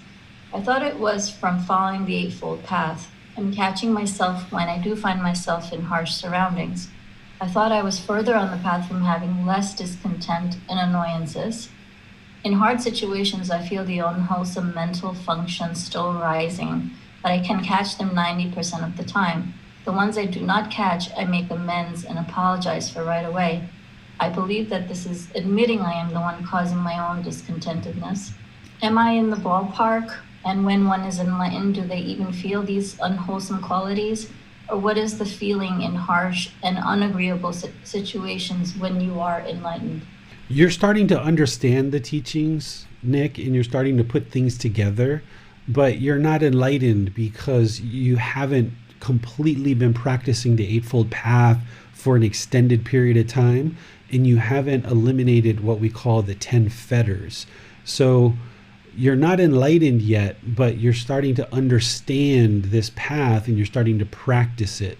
I thought it was from following the Eightfold Path and catching myself when I do find myself in harsh surroundings. I thought I was further on the path from having less discontent and annoyances. In hard situations, I feel the unwholesome mental functions still rising, but I can catch them 90% of the time. The ones I do not catch, I make amends and apologize for right away. I believe that this is admitting I am the one causing my own discontentedness. Am I in the ballpark? And when one is enlightened, do they even feel these unwholesome qualities? Or what is the feeling in harsh and unagreeable situations when you are enlightened? You're starting to understand the teachings, Nick, and you're starting to put things together, but you're not enlightened because you haven't completely been practicing the Eightfold Path for an extended period of time, and you haven't eliminated what we call the 10 fetters. So you're not enlightened yet, but you're starting to understand this path and you're starting to practice it.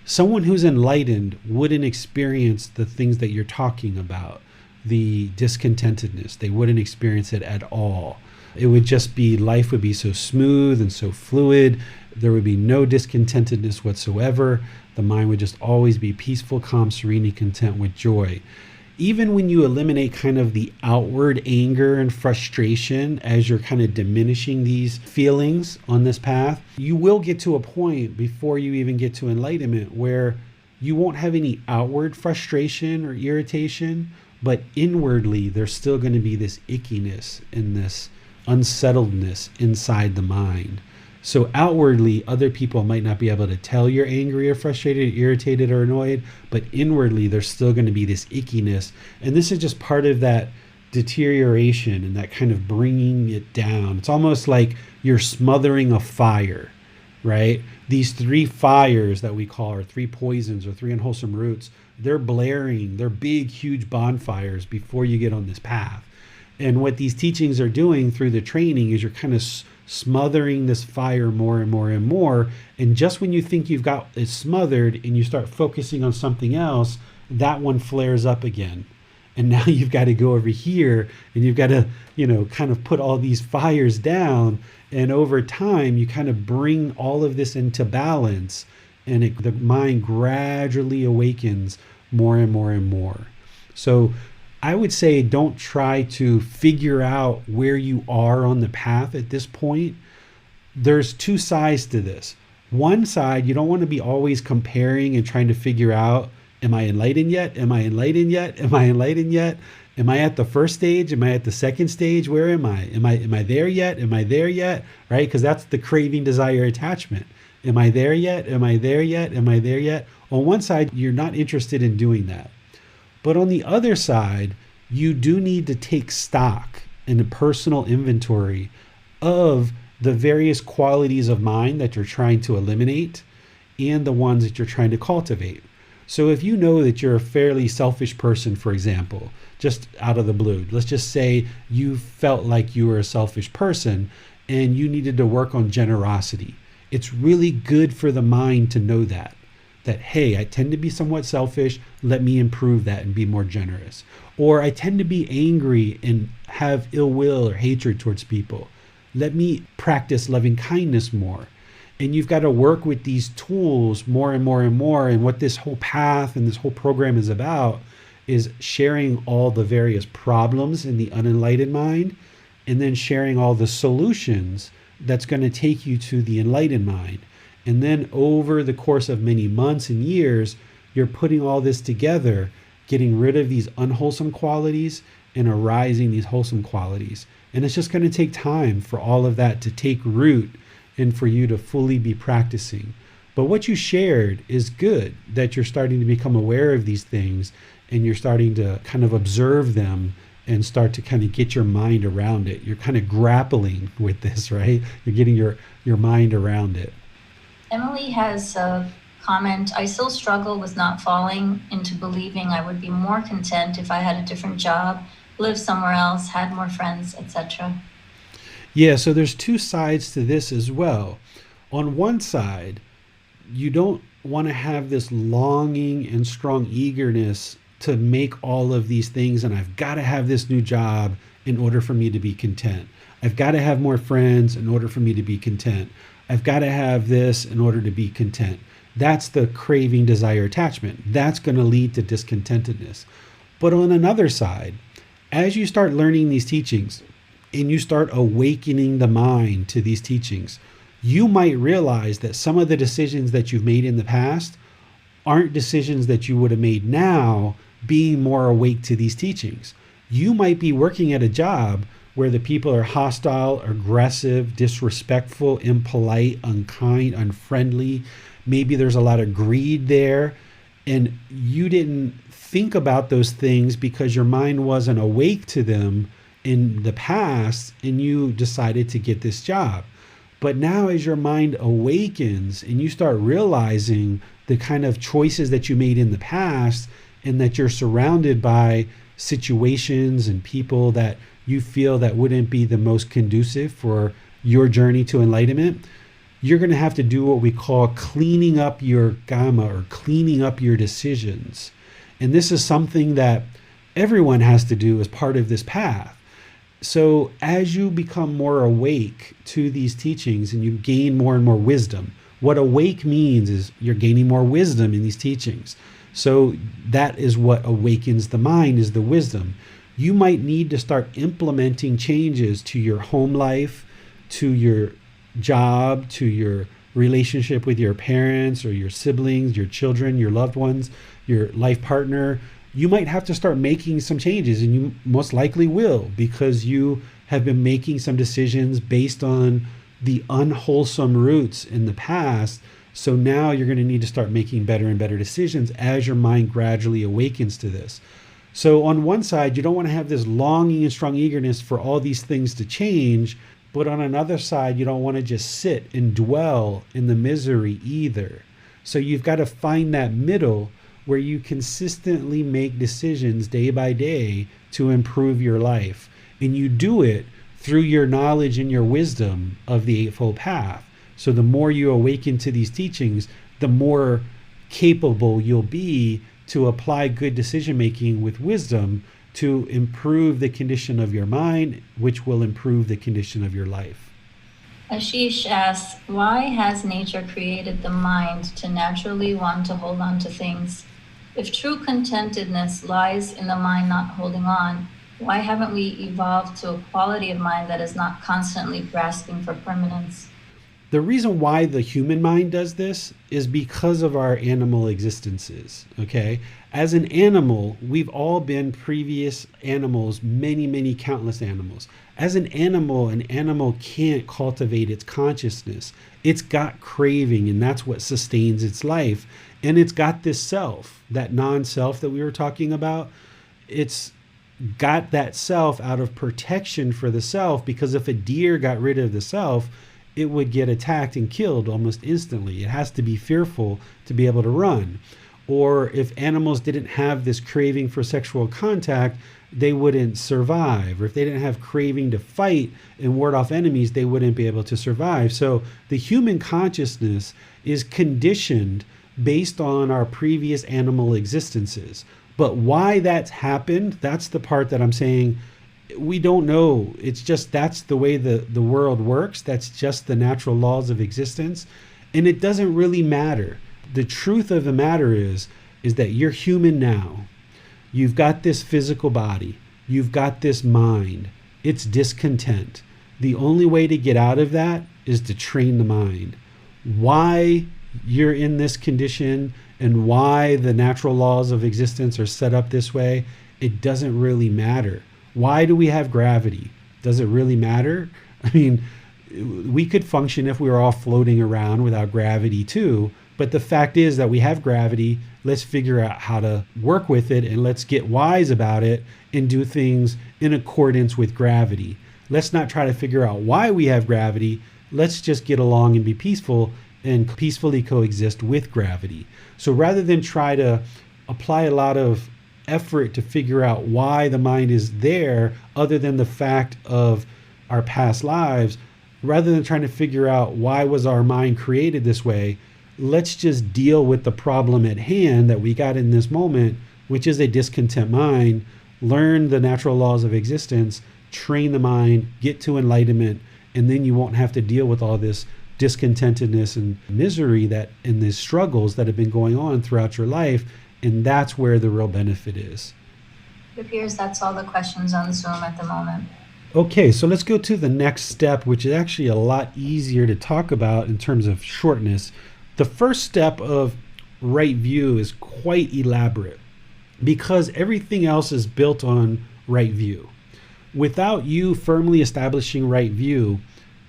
Someone who's enlightened wouldn't experience the things that you're talking about, the discontentedness. They wouldn't experience it at all. It would just be, life would be so smooth and so fluid. There would be no discontentedness whatsoever. The mind would just always be peaceful, calm, serene, and content with joy. Even when you eliminate kind of the outward anger and frustration as you're kind of diminishing these feelings on this path, you will get to a point before you even get to enlightenment where you won't have any outward frustration or irritation, but inwardly there's still going to be this ickiness and this unsettledness inside the mind. So outwardly, other people might not be able to tell you're angry or frustrated, irritated or annoyed, but inwardly there's still going to be this ickiness. And this is just part of that deterioration and that kind of bringing it down. It's almost like you're smothering a fire, right? These 3 fires that we call, or 3 poisons or 3 unwholesome roots, they're blaring, they're big, huge bonfires before you get on this path. And what these teachings are doing through the training is you're kind of smothering this fire more and more and more. And just when you think you've got it smothered and you start focusing on something else, that one flares up again. And now you've got to go over here and you've got to, kind of put all these fires down. And over time, you kind of bring all of this into balance, and the mind gradually awakens more and more and more. So I would say don't try to figure out where you are on the path at this point. There's 2 sides to this. One side, you don't want to be always comparing and trying to figure out, am I enlightened yet? Am I enlightened yet? Am I enlightened yet? Am I at the first stage? Am I at the second stage? Where am I? Am I there yet? Am I there yet? Right? Because that's the craving, desire, attachment. Am I there yet? Am I there yet? Am I there yet? On one side, you're not interested in doing that. But on the other side, you do need to take stock in a personal inventory of the various qualities of mind that you're trying to eliminate and the ones that you're trying to cultivate. So if you know that you're a fairly selfish person, for example, just out of the blue, let's just say you felt like you were a selfish person and you needed to work on generosity. It's really good for the mind to know that, hey, I tend to be somewhat selfish. Let me improve that and be more generous. Or I tend to be angry and have ill will or hatred towards people. Let me practice loving kindness more. And you've got to work with these tools more and more and more. And what this whole path and this whole program is about is sharing all the various problems in the unenlightened mind and then sharing all the solutions that's going to take you to the enlightened mind. And then over the course of many months and years, you're putting all this together, getting rid of these unwholesome qualities and arising these wholesome qualities. And it's just going to take time for all of that to take root and for you to fully be practicing. But what you shared is good, that you're starting to become aware of these things and you're starting to kind of observe them and start to kind of get your mind around it. You're kind of grappling with this, right? You're getting your mind around it. Emily has a comment. I still struggle with not falling into believing I would be more content if I had a different job, lived somewhere else, had more friends, etc. Yeah, so there's two sides to this as well. On one side, you don't want to have this longing and strong eagerness to make all of these things, and I've got to have this new job in order for me to be content. I've got to have more friends in order for me to be content. I've got to have this in order to be content. That's the craving, desire, attachment. That's going to lead to discontentedness. But on another side, as you start learning these teachings and you start awakening the mind to these teachings, you might realize that some of the decisions that you've made in the past aren't decisions that you would have made now, being more awake to these teachings. You might be working at a job where the people are hostile, aggressive, disrespectful, impolite, unkind, unfriendly. Maybe there's a lot of greed there, and you didn't think about those things because your mind wasn't awake to them in the past, and you decided to get this job. But now as your mind awakens and you start realizing the kind of choices that you made in the past, and that you're surrounded by situations and people that you feel that wouldn't be the most conducive for your journey to enlightenment, you're going to have to do what we call cleaning up your gamma, or cleaning up your decisions. And this is something that everyone has to do as part of this path. So as you become more awake to these teachings and you gain more and more wisdom, what awake means is you're gaining more wisdom in these teachings. So that is what awakens the mind, is the wisdom. You might need to start implementing changes to your home life, to your job, to your relationship with your parents or your siblings, your children, your loved ones, your life partner. You might have to start making some changes, and you most likely will, because you have been making some decisions based on the unwholesome roots in the past. So now you're going to need to start making better and better decisions as your mind gradually awakens to this. So on one side, you don't want to have this longing and strong eagerness for all these things to change. But on another side, you don't want to just sit and dwell in the misery either. So you've got to find that middle where you consistently make decisions day by day to improve your life. And you do it through your knowledge and your wisdom of the Eightfold Path. So the more you awaken to these teachings, the more capable you'll be to apply good decision making with wisdom to improve the condition of your mind, which will improve the condition of your life. Ashish asks, why has nature created the mind to naturally want to hold on to things? If true contentedness lies in the mind not holding on, why haven't we evolved to a quality of mind that is not constantly grasping for permanence? The reason why the human mind does this is because of our animal existences, okay? As an animal, we've all been previous animals, many countless animals. As an animal can't cultivate its consciousness. It's got craving, and that's what sustains its life. And it's got this self, that non-self that we were talking about. It's got that self out of protection for the self, because if a deer got rid of the self, it would get attacked and killed almost instantly. It has to be fearful to be able to run. Or if animals didn't have this craving for sexual contact, they wouldn't survive. Or if they didn't have craving to fight and ward off enemies, they wouldn't be able to survive. So the human consciousness is conditioned based on our previous animal existences. But why that's happened, that's the part that I'm saying we don't know. It's just that's the way the world works. That's just the natural laws of existence. And it doesn't really matter. The truth of the matter is that you're human now. You've got this physical body. You've got this mind. It's discontent. The only way to get out of that is to train the mind. Why you're in this condition and why the natural laws of existence are set up this way, it doesn't really matter. Why do we have gravity? Does it really matter? I mean, we could function if we were all floating around without gravity too. But the fact is that we have gravity. Let's figure out how to work with it, and let's get wise about it and do things in accordance with gravity. Let's not try to figure out why we have gravity. Let's just get along and be peaceful and peacefully coexist with gravity. So rather than try to apply a lot of effort to figure out why the mind is there, other than the fact of our past lives, rather than trying to figure out why was our mind created this way, let's just deal with the problem at hand that we got in this moment, which is a discontent mind. Learn the natural laws of existence, train the mind, get to enlightenment, and then you won't have to deal with all this discontentedness and misery that and these struggles that have been going on throughout your life. And that's where the real benefit is. It appears that's all the questions on Zoom at the moment. Okay, so let's go to the next step, which is actually a lot easier to talk about in terms of shortness. The first step of right view is quite elaborate because everything else is built on right view. Without you firmly establishing right view,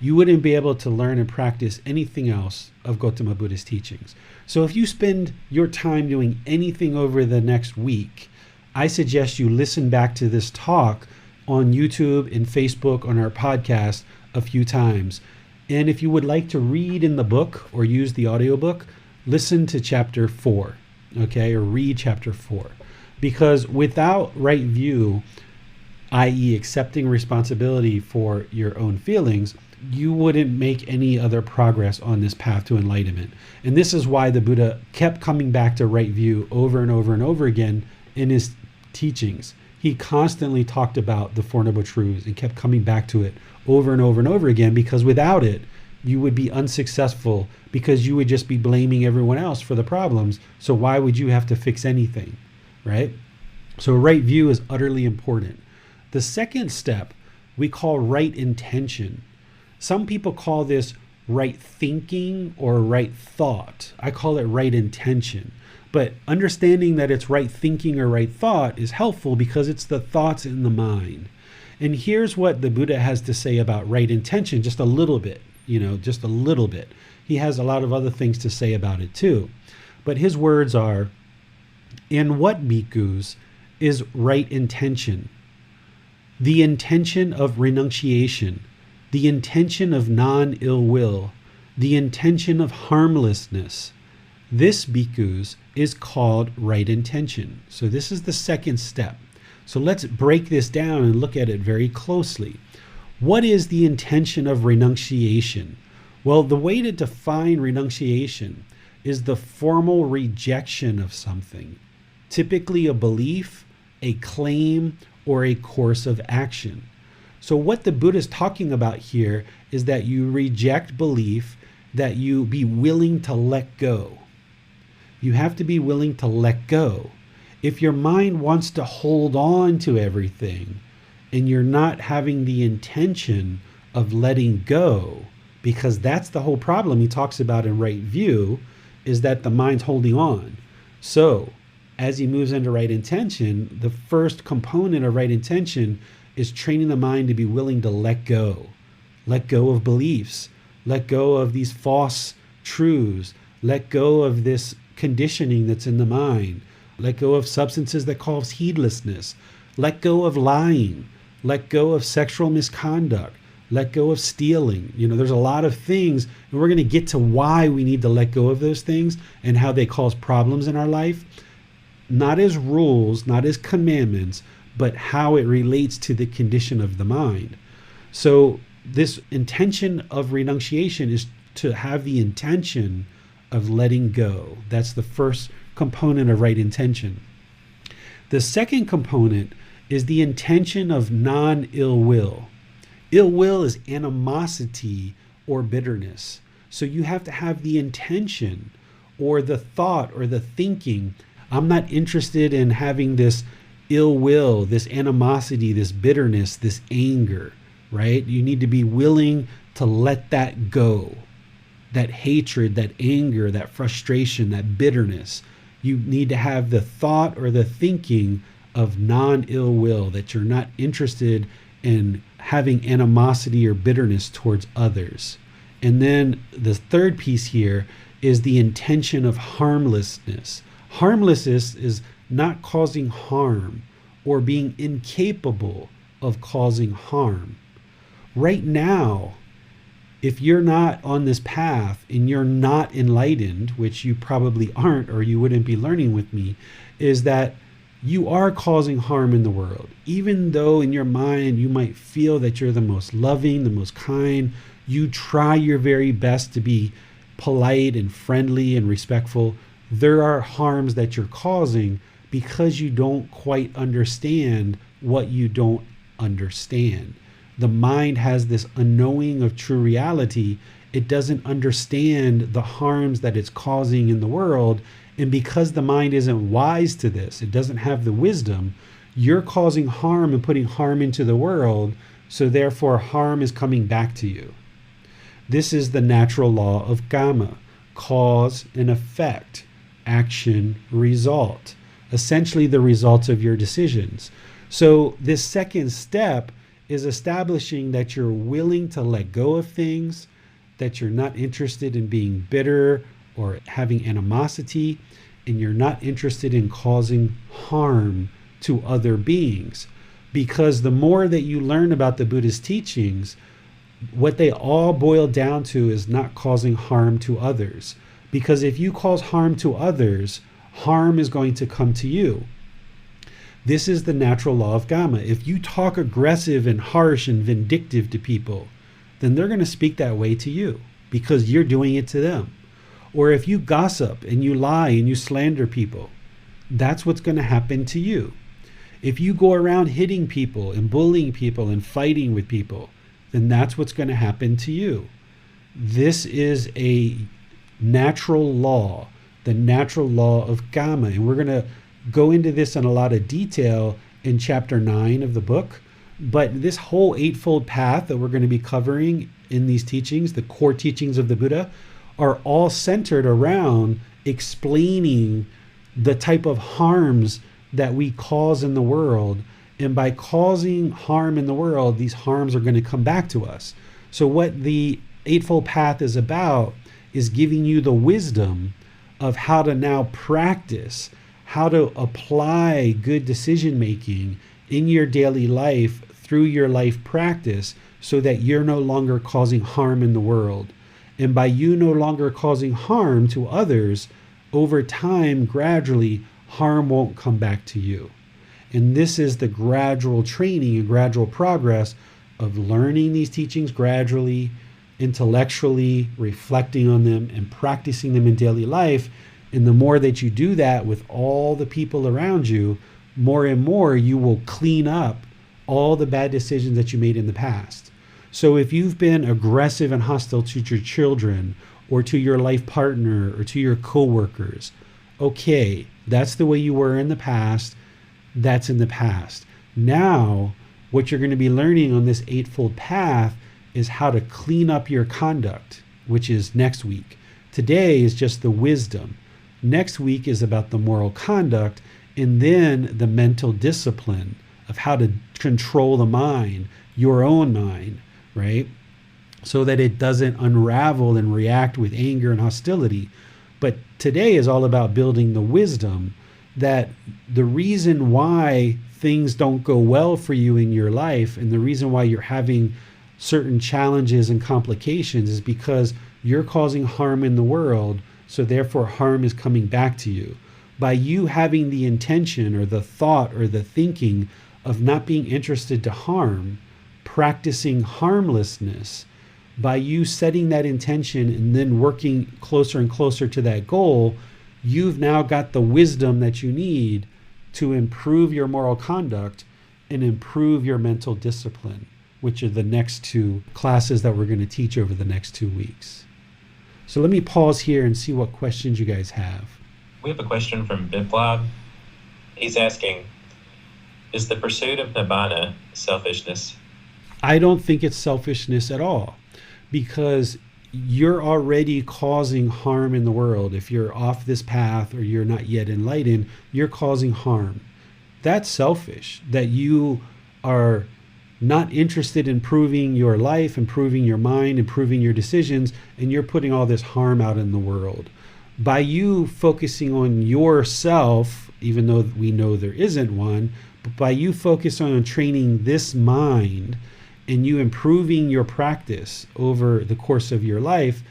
you wouldn't be able to learn and practice anything else of Gotama Buddha's teachings. So if you spend your time doing anything over the next week, I suggest you listen back to this talk on YouTube and Facebook on our podcast a few times. And if you would like to read in the book or use the audiobook, listen to chapter 4, okay, or read chapter 4. Because without right view, i.e. accepting responsibility for your own feelings, you wouldn't make any other progress on this path to enlightenment. And this is why the Buddha kept coming back to right view over and over and over again in his teachings. He constantly talked about the Four Noble Truths and kept coming back to it over and over and over again, because without it, you would be unsuccessful because you would just be blaming everyone else for the problems. So why would you have to fix anything, right? So right view is utterly important. The second step we call right intention. Some people call this right thinking or right thought. I call it right intention. But understanding that it's right thinking or right thought is helpful because it's the thoughts in the mind. And here's what the Buddha has to say about right intention, just a little bit, just a little bit. He has a lot of other things to say about it too. But his words are, in what, bhikkhus, is right intention? The intention of renunciation, the intention of non-ill will, the intention of harmlessness. This, bhikkhus, is called right intention. So this is the second step. So let's break this down and look at it very closely. What is the intention of renunciation? Well, the way to define renunciation is the formal rejection of something, typically a belief, a claim, or a course of action. So what the Buddha is talking about here is that you reject belief, that you be willing to let go. You have to be willing to let go. If your mind wants to hold on to everything and you're not having the intention of letting go, because that's the whole problem he talks about in right view, is that the mind's holding on. So as he moves into right intention, the first component of right intention is training the mind to be willing to let go. Let go of beliefs. Let go of these false truths. Let go of this conditioning that's in the mind. Let go of substances that cause heedlessness. Let go of lying. Let go of sexual misconduct. Let go of stealing. There's a lot of things, and we're going to get to why we need to let go of those things and how they cause problems in our life. Not as rules, not as commandments, but how it relates to the condition of the mind. So this intention of renunciation is to have the intention of letting go. That's the first component of right intention. The second component is the intention of non-ill will. Ill will is animosity or bitterness. So you have to have the intention or the thought or the thinking, I'm not interested in having this ill will, this animosity, this bitterness, this anger, right? You need to be willing to let that go. That hatred, that anger, that frustration, that bitterness. You need to have the thought or the thinking of non-ill will, that you're not interested in having animosity or bitterness towards others. And then the third piece here is the intention of harmlessness. Harmlessness is not causing harm or being incapable of causing harm. Right now, if you're not on this path and you're not enlightened, which you probably aren't or you wouldn't be learning with me, is that you are causing harm in the world. Even though in your mind you might feel that you're the most loving, the most kind, you try your very best to be polite and friendly and respectful, there are harms that you're causing because you don't quite understand what you don't understand. The mind has this unknowing of true reality. It doesn't understand the harms that it's causing in the world. And because the mind isn't wise to this, it doesn't have the wisdom, you're causing harm and putting harm into the world. So therefore harm is coming back to you. This is the natural law of Gotama, cause and effect, action, result, essentially the results of your decisions. So this second step is establishing that you're willing to let go of things, that you're not interested in being bitter or having animosity, and you're not interested in causing harm to other beings. Because the more that you learn about the Buddha's teachings, what they all boil down to is not causing harm to others. Because if you cause harm to others, harm is going to come to you. This is the natural law of Gotama. If you talk aggressive and harsh and vindictive to people, then they're going to speak that way to you because you're doing it to them. Or if you gossip and you lie and you slander people, that's what's going to happen to you. If you go around hitting people and bullying people and fighting with people, then that's what's going to happen to you. This is a natural law, the natural law of Gotama. And we're going to go into this in a lot of detail in chapter 9 of the book. But this whole eightfold path that we're going to be covering in these teachings, the core teachings of the Buddha, are all centered around explaining the type of harms that we cause in the world. And by causing harm in the world, these harms are going to come back to us. So what the Eightfold Path is about is giving you the wisdom of how to now practice, how to apply good decision making in your daily life through your life practice so that you're no longer causing harm in the world. And by you no longer causing harm to others, over time, gradually, harm won't come back to you. And this is the gradual training and gradual progress of learning these teachings gradually, intellectually, reflecting on them and practicing them in daily life. And the more that you do that with all the people around you, more and more you will clean up all the bad decisions that you made in the past. So if you've been aggressive and hostile to your children or to your life partner or to your coworkers, okay, that's the way you were in the past. That's in the past. Now, what you're going to be learning on this Eightfold Path is how to clean up your conduct, which is next week. Today is just the wisdom. Next week is about the moral conduct, and then the mental discipline of how to control the mind, your own mind, right? So that it doesn't unravel and react with anger and hostility. But today is all about building the wisdom that the reason why things don't go well for you in your life and the reason why you're having certain challenges and complications is because you're causing harm in the world. So therefore harm is coming back to you. By you having the intention or the thought or the thinking of not being interested to harm, practicing harmlessness, by you setting that intention and then working closer and closer to that goal, you've now got the wisdom that you need to improve your moral conduct and improve your mental discipline, which are the next two classes that we're going to teach over the next 2 weeks. So let me pause here and see what questions you guys have. We have a question from Biplab. He's asking, is the pursuit of nibbana selfishness? I don't think it's selfishness at all, because you're already causing harm in the world. If you're off this path or you're not yet enlightened, you're causing harm. That's selfish, that you are not interested in improving your life, improving your mind, improving your decisions, and you're putting all this harm out in the world. By you focusing on yourself, even though we know there isn't one, but by you focusing on training this mind and you improving your practice over the course of your life,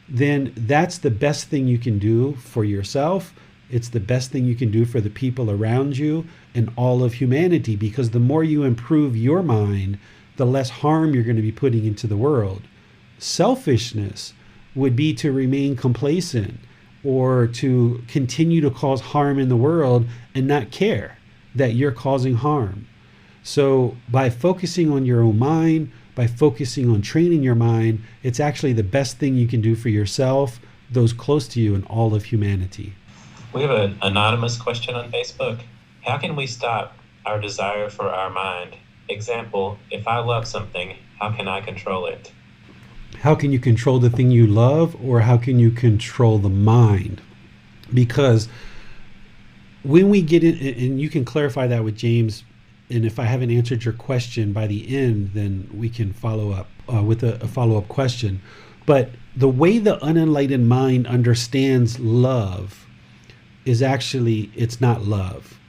then that's the best thing you can do for yourself. It's the best thing you can do for the people around you and all of humanity, because the more you improve your mind, the less harm you're going to be putting into the world. Selfishness would be to remain complacent or to continue to cause harm in the world and not care that you're causing harm. So by focusing on your own mind, by focusing on training your mind, it's actually the best thing you can do for yourself, those close to you, and all of humanity. We have an anonymous question on Facebook. How can we stop our desire for our mind? Example, if I love something, how can I control it? How can you control the thing you love, or how can you control the mind? Because when we get in, and you can clarify that with James, and if I haven't answered your question by the end, then we can follow up with a follow-up question. But the way the unenlightened mind understands love is actually, it's not love.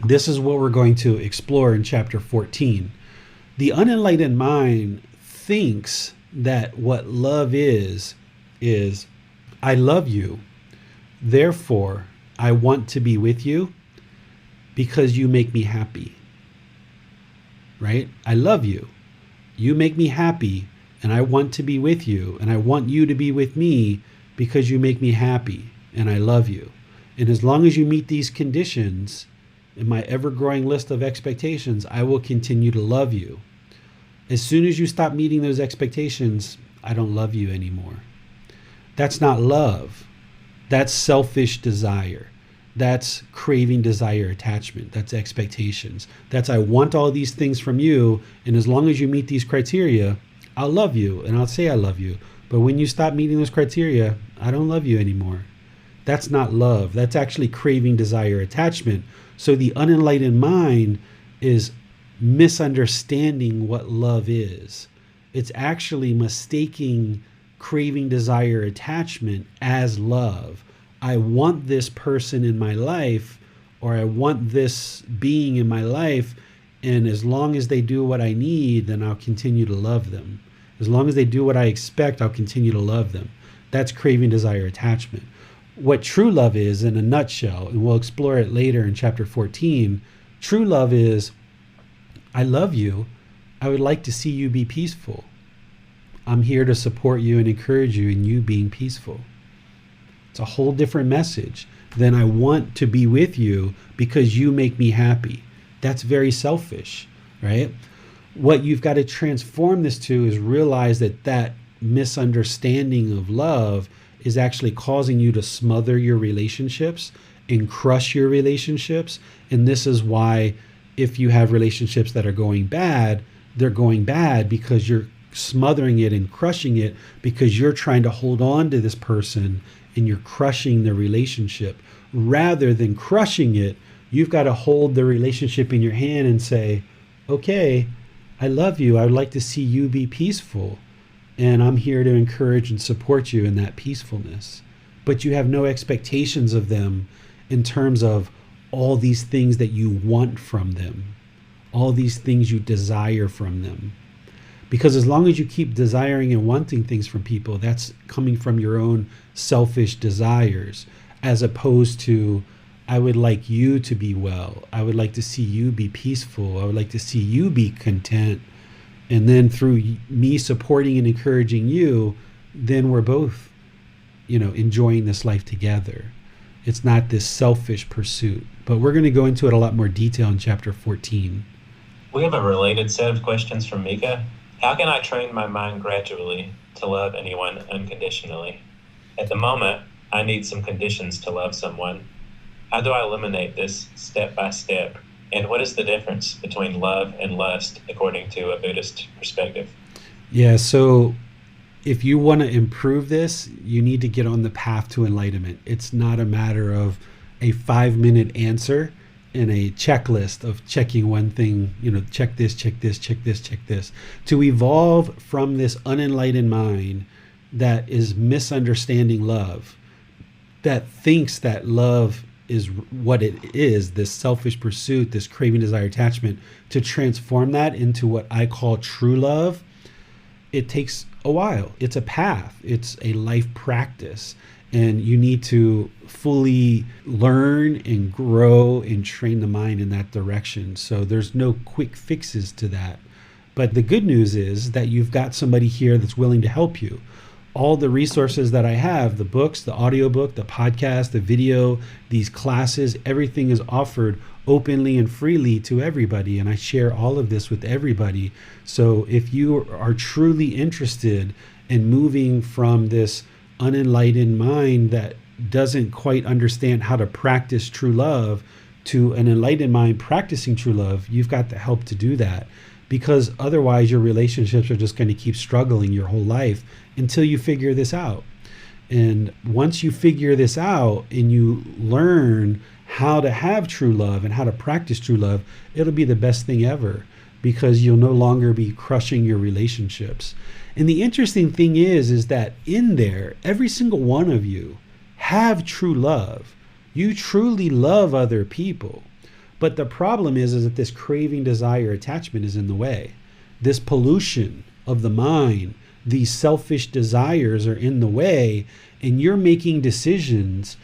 This is what we're going to explore in chapter 14. The unenlightened mind thinks that what love is I love you, therefore I want to be with you because you make me happy. Right? I love you. You make me happy, and I want to be with you, and I want you to be with me because you make me happy, and I love you. And as long as you meet these conditions in my ever-growing list of expectations, I will continue to love you. As soon as you stop meeting those expectations, I don't love you anymore. That's not love. That's selfish desire. That's craving, desire, attachment. That's expectations. That's I want all these things from you, and as long as you meet these criteria, I'll love you, and I'll say I love you. But when you stop meeting those criteria, I don't love you anymore. That's not love. That's actually craving, desire, attachment. So the unenlightened mind is misunderstanding what love is. It's actually mistaking craving, desire, attachment as love. I want this person in my life, or I want this being in my life, and as long as they do what I need, then I'll continue to love them. As long as they do what I expect, I'll continue to love them. That's craving, desire, attachment. What true love is, in a nutshell, and we'll explore it later in chapter 14, true love is, I love you. I would like to see you be peaceful. I'm here to support you and encourage you in you being peaceful. It's a whole different message than I want to be with you because you make me happy. That's very selfish, right? What you've got to transform this to is realize that that misunderstanding of love is actually causing you to smother your relationships and crush your relationships. And this is why if you have relationships that are going bad, they're going bad because you're smothering it and crushing it because you're trying to hold on to this person and you're crushing the relationship. Rather than crushing it, you've got to hold the relationship in your hand and say, okay, I love you. I would like to see you be peaceful. And I'm here to encourage and support you in that peacefulness. but you have no expectations of them in terms of all these things that you want from them, all these things you desire from them. Because as long as you keep desiring and wanting things from people, that's coming from your own selfish desires, as opposed to, I would like you to be well. I would like to see you be peaceful. I would like to see you be content. And then through me supporting and encouraging you, then we're both, enjoying this life together. It's not this selfish pursuit. But we're going to go into it a lot more detail in chapter 14. We have a related set of questions from Mika. How can I train my mind gradually to love anyone unconditionally? At the moment, I need some conditions to love someone. How do I eliminate this step by step? And what is the difference between love and lust according to a Buddhist perspective? Yeah, so if you want to improve this, you need to get on the path to enlightenment. It's not a matter of a 5-minute answer and a checklist of checking one thing, check this, check this, check this, check this. To evolve from this unenlightened mind that is misunderstanding love, that thinks that love is what it is, this selfish pursuit, this craving, desire, attachment, to transform that into what I call true love, it takes a while. It's a path. It's a life practice. And you need to fully learn and grow and train the mind in that direction. So there's no quick fixes to that. But the good news is that you've got somebody here that's willing to help you. All the resources that I have, the books, the audiobook, the podcast, the video, these classes, everything is offered openly and freely to everybody. And I share all of this with everybody. So if you are truly interested in moving from this unenlightened mind that doesn't quite understand how to practice true love to an enlightened mind practicing true love, you've got the help to do that. Because otherwise your relationships are just going to keep struggling your whole life until you figure this out. And once you figure this out and you learn how to have true love and how to practice true love, it'll be the best thing ever, because you'll no longer be crushing your relationships. And the interesting thing is that in there, every single one of you have true love. You truly love other people. But the problem is that this craving, desire, attachment is in the way. This pollution of the mind, these selfish desires are in the way, and you're making decisions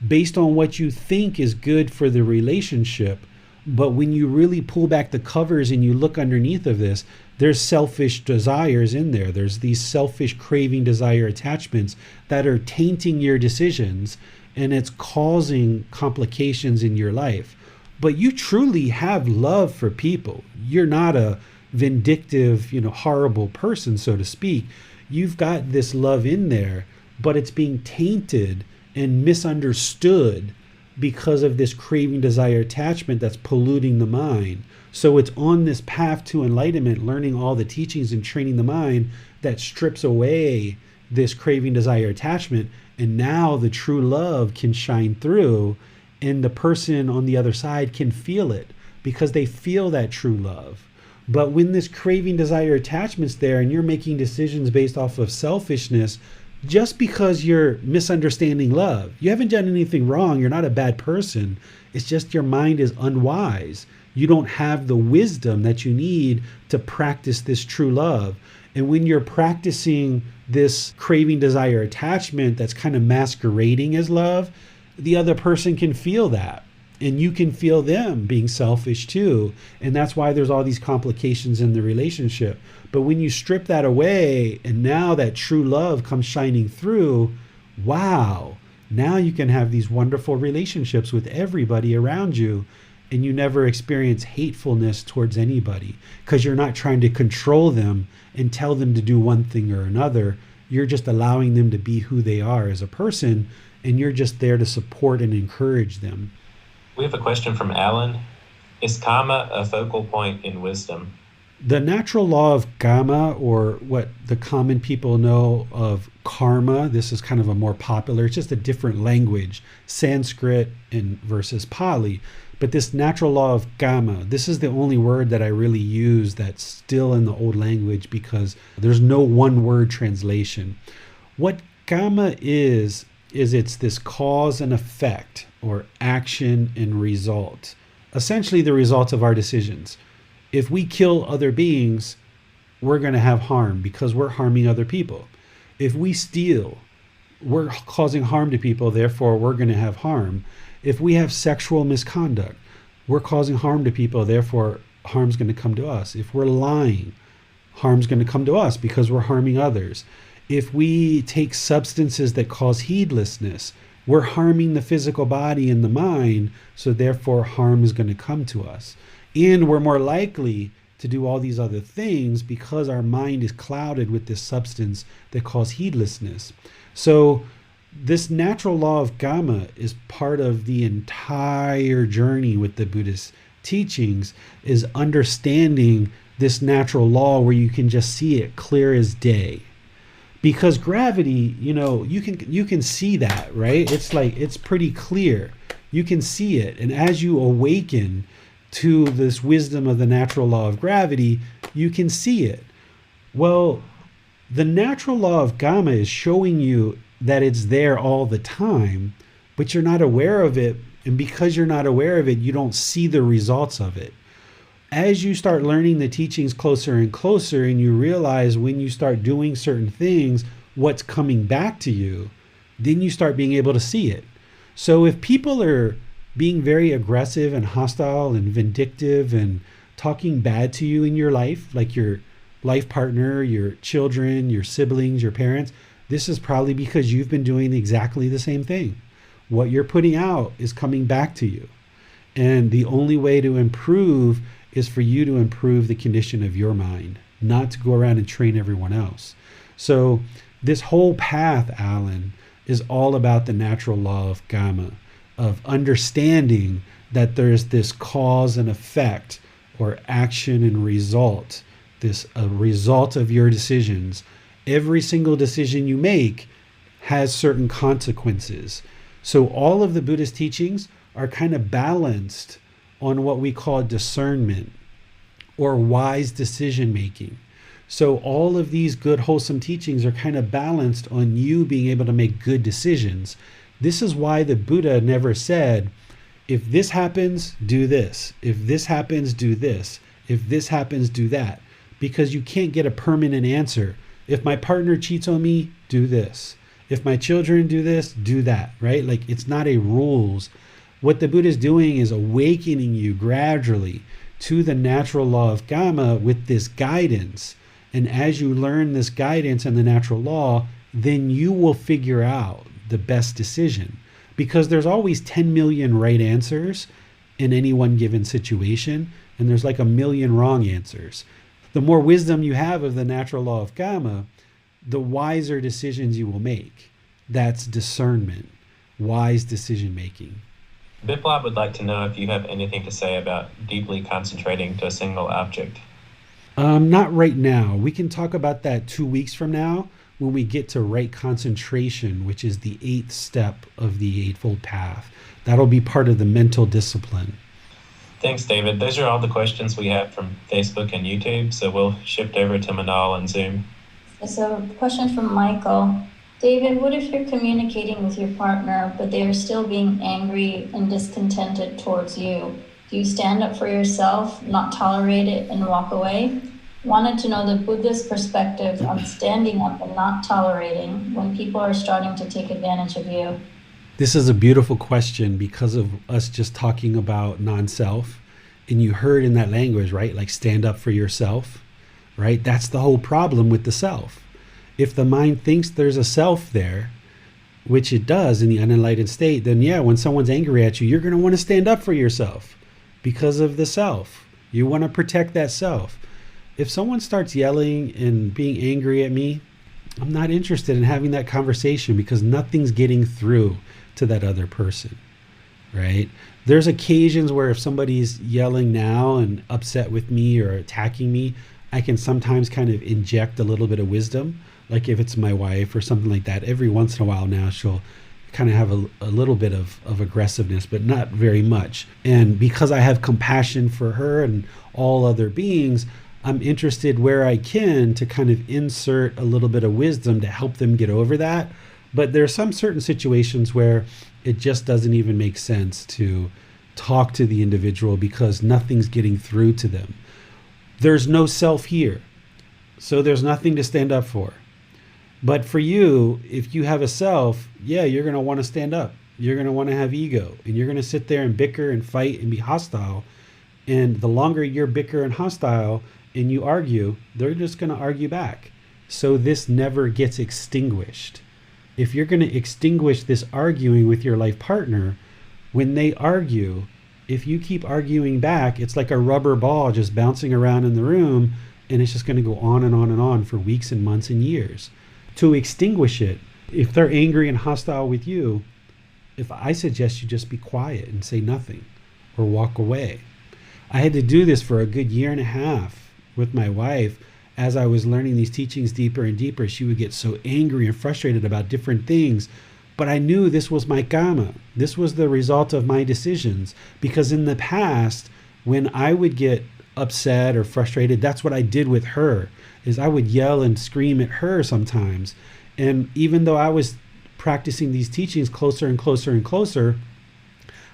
based on what you think is good for the relationship. But when you really pull back the covers and you look underneath of this, there's selfish desires in there. There's these selfish craving, desire, attachments that are tainting your decisions, and it's causing complications in your life. But you truly have love for people. You're not a vindictive, horrible person, so to speak. You've got this love in there, but it's being tainted and misunderstood because of this craving, desire, attachment that's polluting the mind. So it's on this path to enlightenment, learning all the teachings and training the mind, that strips away this craving, desire, attachment. And now the true love can shine through, and the person on the other side can feel it because they feel that true love. But when this craving, desire, attachment's there and you're making decisions based off of selfishness, just because you're misunderstanding love, you haven't done anything wrong. You're not a bad person. It's just your mind is unwise. You don't have the wisdom that you need to practice this true love. And when you're practicing this craving, desire, attachment that's kind of masquerading as love, the other person can feel that, and you can feel them being selfish too. And that's why there's all these complications in the relationship. But when you strip that away and now that true love comes shining through, wow, now you can have these wonderful relationships with everybody around you, and you never experience hatefulness towards anybody because you're not trying to control them and tell them to do one thing or another. You're just allowing them to be who they are as a person, and you're just there to support and encourage them. We have a question from Alan. Is karma a focal point in wisdom? The natural law of karma, or what the common people know of karma, this is kind of a more popular, it's just a different language, Sanskrit and versus Pali. But this natural law of karma, this is the only word that I really use that's still in the old language because there's no one word translation. What karma is is it's this cause and effect, or action and result. Essentially the result of our decisions. If we kill other beings, we're going to have harm because we're harming other people. If we steal, we're causing harm to people, therefore we're going to have harm. If we have sexual misconduct, we're causing harm to people, therefore harm's going to come to us. If we're lying, harm's going to come to us because we're harming others. If we take substances that cause heedlessness, we're harming the physical body and the mind, so therefore harm is going to come to us. And we're more likely to do all these other things because our mind is clouded with this substance that cause heedlessness. So this natural law of Gama is part of the entire journey with the Buddhist teachings, is understanding this natural law where you can just see it clear as day. Because gravity, you can see that, right? It's like, it's pretty clear. You can see it. And as you awaken to this wisdom of the natural law of gravity, you can see it. Well, the natural law of Gama is showing you that it's there all the time, but you're not aware of it. And because you're not aware of it, you don't see the results of it. As you start learning the teachings closer and closer, and you realize when you start doing certain things, what's coming back to you, then you start being able to see it. So if people are being very aggressive and hostile and vindictive and talking bad to you in your life, like your life partner, your children, your siblings, your parents, this is probably because you've been doing exactly the same thing. What you're putting out is coming back to you. And the only way to improve is for you to improve the condition of your mind, not to go around and train everyone else. So this whole path, Alan, is all about the natural law of Gama, of understanding that there's this cause and effect, or action and result, this a result of your decisions. Every single decision you make has certain consequences. So all of the Buddhist teachings are kind of balanced on what we call discernment, or wise decision making. So all of these good, wholesome teachings are kind of balanced on you being able to make good decisions. This is why the Buddha never said, if this happens, do this. If this happens, do this. If this happens, do that. Because you can't get a permanent answer. If my partner cheats on me, do this. If my children do this, do that, right? Like, it's not a rules. What the Buddha is doing is awakening you gradually to the natural law of Gama with this guidance. And as you learn this guidance and the natural law, then you will figure out the best decision. Because there's always 10 million right answers in any one given situation, and there's like a million wrong answers. The more wisdom you have of the natural law of Gama, the wiser decisions you will make. That's discernment, wise decision making. Biplab would like to know if you have anything to say about deeply concentrating to a single object. Not right now. We can talk about that 2 weeks from now when we get to right concentration, which is the 8th step of the Eightfold Path. That'll be part of the mental discipline. Thanks, David. Those are all the questions we have from Facebook and YouTube, so we'll shift over to Manal and Zoom. So, question from Michael. David, what if you're communicating with your partner, but they are still being angry and discontented towards you? Do you stand up for yourself, not tolerate it, and walk away? Wanted to know the Buddhist perspective on standing up and not tolerating when people are starting to take advantage of you. This is a beautiful question because of us just talking about non-self. And you heard in that language, right? Like, stand up for yourself, right? That's the whole problem with the self. If the mind thinks there's a self there, which it does in the unenlightened state, then yeah, when someone's angry at you, you're going to want to stand up for yourself because of the self. You want to protect that self. If someone starts yelling and being angry at me, I'm not interested in having that conversation because nothing's getting through to that other person, right? There's occasions where if somebody's yelling now and upset with me or attacking me, I can sometimes kind of inject a little bit of wisdom. Like if it's my wife or something like that, every once in a while now she'll kind of have a little bit of aggressiveness, but not very much. And because I have compassion for her and all other beings, I'm interested where I can to kind of insert a little bit of wisdom to help them get over that. But there are some certain situations where it just doesn't even make sense to talk to the individual because nothing's getting through to them. There's no self here, so there's nothing to stand up for. But for you, if you have a self, yeah, you're going to want to stand up. You're going to want to have ego, and you're going to sit there and bicker and fight and be hostile. And the longer you're bicker and hostile and you argue, they're just going to argue back. So this never gets extinguished. If you're going to extinguish this arguing with your life partner, when they argue, if you keep arguing back, it's like a rubber ball just bouncing around in the room, and it's just going to go on and on and on for weeks and months and years. To extinguish it, if they're angry and hostile with you, if I suggest you just be quiet and say nothing or walk away. I had to do this for a good year and a half with my wife. As I was learning these teachings deeper and deeper, she would get so angry and frustrated about different things. But I knew this was my karma. This was the result of my decisions. Because in the past, when I would get upset or frustrated, that's what I did with her, is I would yell and scream at her sometimes. And even though I was practicing these teachings closer and closer and closer,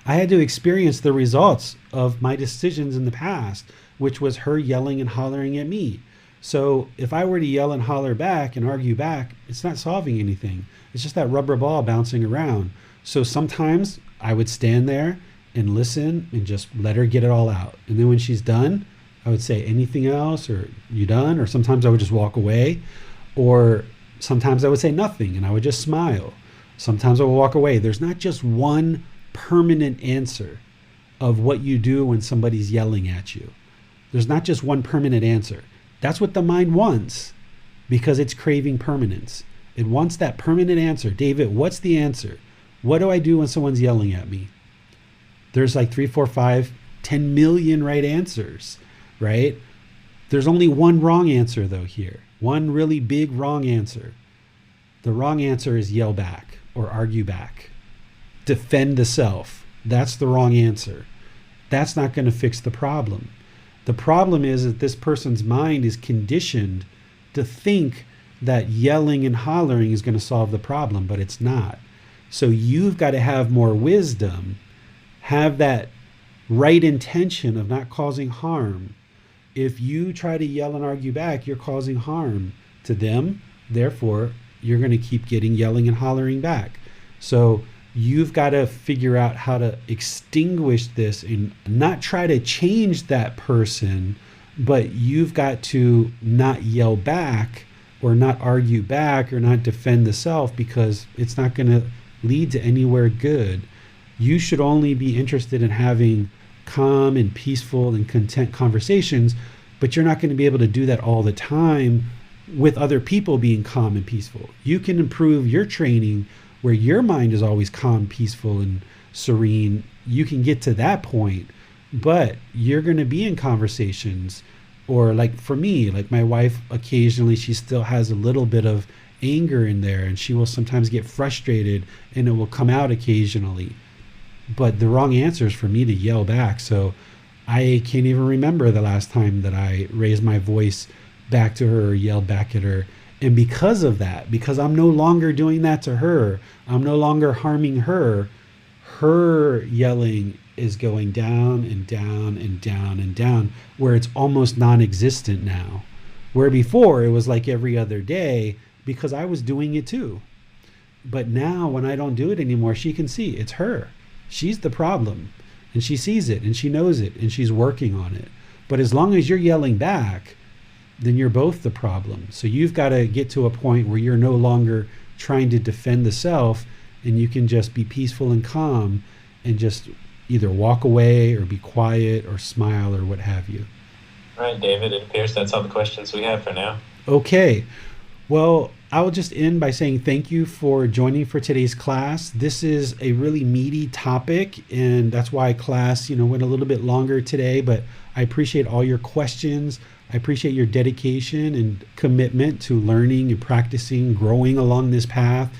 I had to experience the results of my decisions in the past, which was her yelling and hollering at me. So if I were to yell and holler back and argue back, it's not solving anything. It's just that rubber ball bouncing around. So sometimes I would stand there and listen and just let her get it all out. And then when she's done, I would say, anything else? Or you done? Or sometimes I would just walk away. Or sometimes I would say nothing and I would just smile. Sometimes I would walk away. There's not just one permanent answer of what you do when somebody's yelling at you. There's not just one permanent answer. That's what the mind wants, because it's craving permanence. It wants that permanent answer. David, what's the answer? What do I do when someone's yelling at me? There's like 3, 4, 5, 10 million right answers, right? There's only one wrong answer though here. One really big wrong answer. The wrong answer is yell back or argue back. Defend the self. That's the wrong answer. That's not going to fix the problem. The problem is that this person's mind is conditioned to think that yelling and hollering is going to solve the problem, but it's not. So you've got to have more wisdom, have that right intention of not causing harm. If you try to yell and argue back, you're causing harm to them. Therefore, you're going to keep getting yelling and hollering back. So you've got to figure out how to extinguish this and not try to change that person, but you've got to not yell back or not argue back or not defend the self, because it's not going to lead to anywhere good. You should only be interested in having calm and peaceful and content conversations, but you're not going to be able to do that all the time with other people being calm and peaceful. You can improve your training where your mind is always calm, peaceful, and serene. You can get to that point, but you're going to be in conversations, or like for me, like my wife, occasionally she still has a little bit of anger in there, and she will sometimes get frustrated and it will come out occasionally. But the wrong answer is for me to yell back. So I can't even remember the last time that I raised my voice back to her or yelled back at her. And because of that, because I'm no longer doing that to her, I'm no longer harming her, her yelling is going down and down and down and down, where it's almost non-existent now. Where before it was like every other day, because I was doing it too. But now when I don't do it anymore, she can see it's her. She's the problem, and she sees it and she knows it and she's working on it. But as long as you're yelling back, then you're both the problem. So you've got to get to a point where you're no longer trying to defend the self, and you can just be peaceful and calm and just either walk away or be quiet or smile or what have you. All right, David, it appears that's all the questions we have for now. Okay. Well, I will just end by saying thank you for joining for today's class. This is a really meaty topic, and that's why class, went a little bit longer today, but I appreciate all your questions. I appreciate your dedication and commitment to learning and practicing, growing along this path.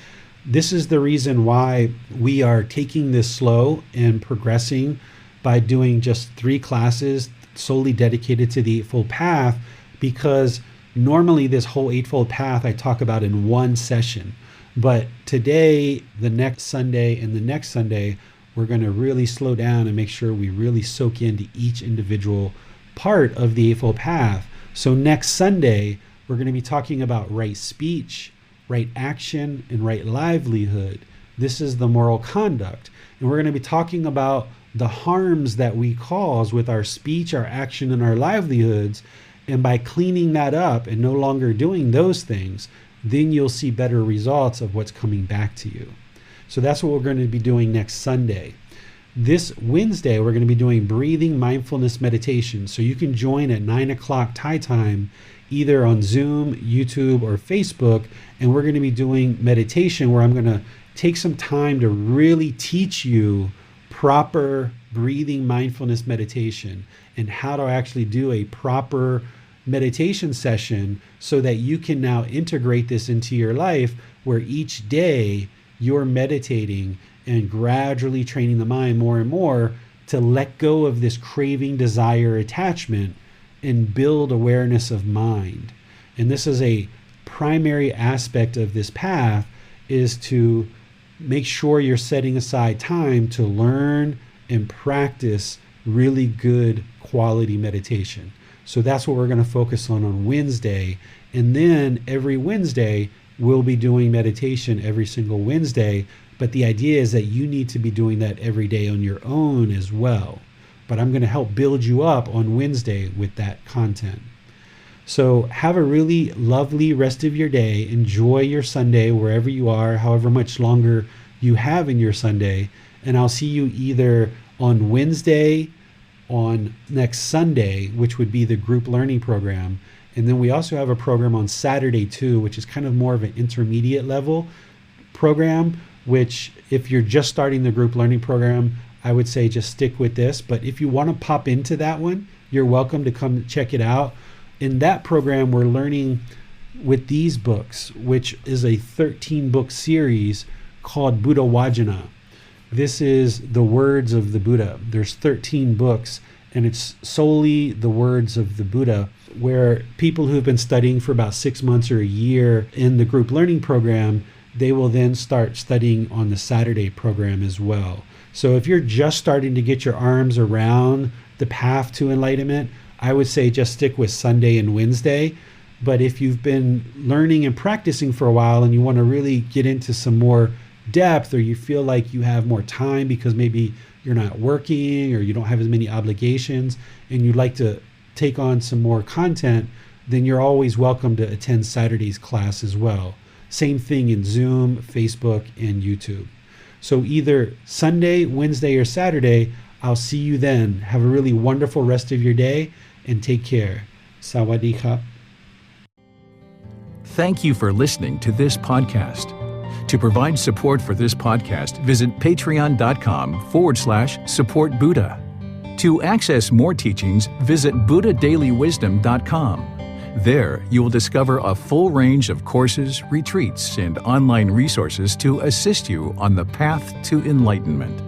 This is the reason why we are taking this slow and progressing by doing just 3 classes solely dedicated to the Eightfold Path, because normally this whole Eightfold Path I talk about in one session. But today, the next Sunday, and the next Sunday, we're going to really slow down and make sure we really soak into each individual part of the Eightfold Path. So next Sunday, we're going to be talking about right speech, right action, and right livelihood. This is the moral conduct. And we're going to be talking about the harms that we cause with our speech, our action, and our livelihoods. And by cleaning that up and no longer doing those things, then you'll see better results of what's coming back to you. So that's what we're going to be doing next Sunday. This Wednesday, we're going to be doing breathing mindfulness meditation. So you can join at 9 o'clock Thai time, either on Zoom, YouTube, or Facebook. And we're going to be doing meditation where I'm going to take some time to really teach you proper breathing mindfulness meditation and how to actually do a proper meditation session so that you can now integrate this into your life, where each day you're meditating and gradually training the mind more and more to let go of this craving, desire, attachment, and build awareness of mind. And this is a primary aspect of this path, is to make sure you're setting aside time to learn and practice really good quality meditation. So that's what we're going to focus on Wednesday. And then every Wednesday, we'll be doing meditation every single Wednesday. But the idea is that you need to be doing that every day on your own as well. But I'm going to help build you up on Wednesday with that content. So have a really lovely rest of your day. Enjoy your Sunday wherever you are, however much longer you have in your Sunday. And I'll see you either on Wednesday, on next Sunday, which would be the group learning program. And then we also have a program on Saturday too, which is kind of more of an intermediate level program, which if you're just starting the group learning program, I would say just stick with this. But if you want to pop into that one, you're welcome to come check it out. In that program, we're learning with these books, which is a 13-book series called Buddha Vajana. This is the words of the Buddha. There's 13 books, and it's solely the words of the Buddha, where people who've been studying for about 6 months or a year in the group learning program, they will then start studying on the Saturday program as well. So if you're just starting to get your arms around the path to enlightenment, I would say just stick with Sunday and Wednesday. But if you've been learning and practicing for a while and you want to really get into some more depth, or you feel like you have more time because maybe you're not working or you don't have as many obligations and you'd like to take on some more content, then you're always welcome to attend Saturday's class as well. Same thing in Zoom, Facebook, and YouTube. So either Sunday, Wednesday, or Saturday, I'll see you then. Have a really wonderful rest of your day and take care. Sawadee krap. Thank you for listening to this podcast. To provide support for this podcast, visit patreon.com/support Buddha. To access more teachings, visit buddhadailywisdom.com. There, you will discover a full range of courses, retreats, and online resources to assist you on the path to enlightenment.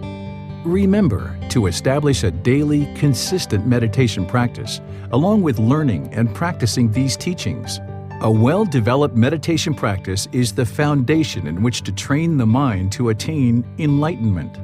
Remember to establish a daily, consistent meditation practice, along with learning and practicing these teachings. A well-developed meditation practice is the foundation in which to train the mind to attain enlightenment.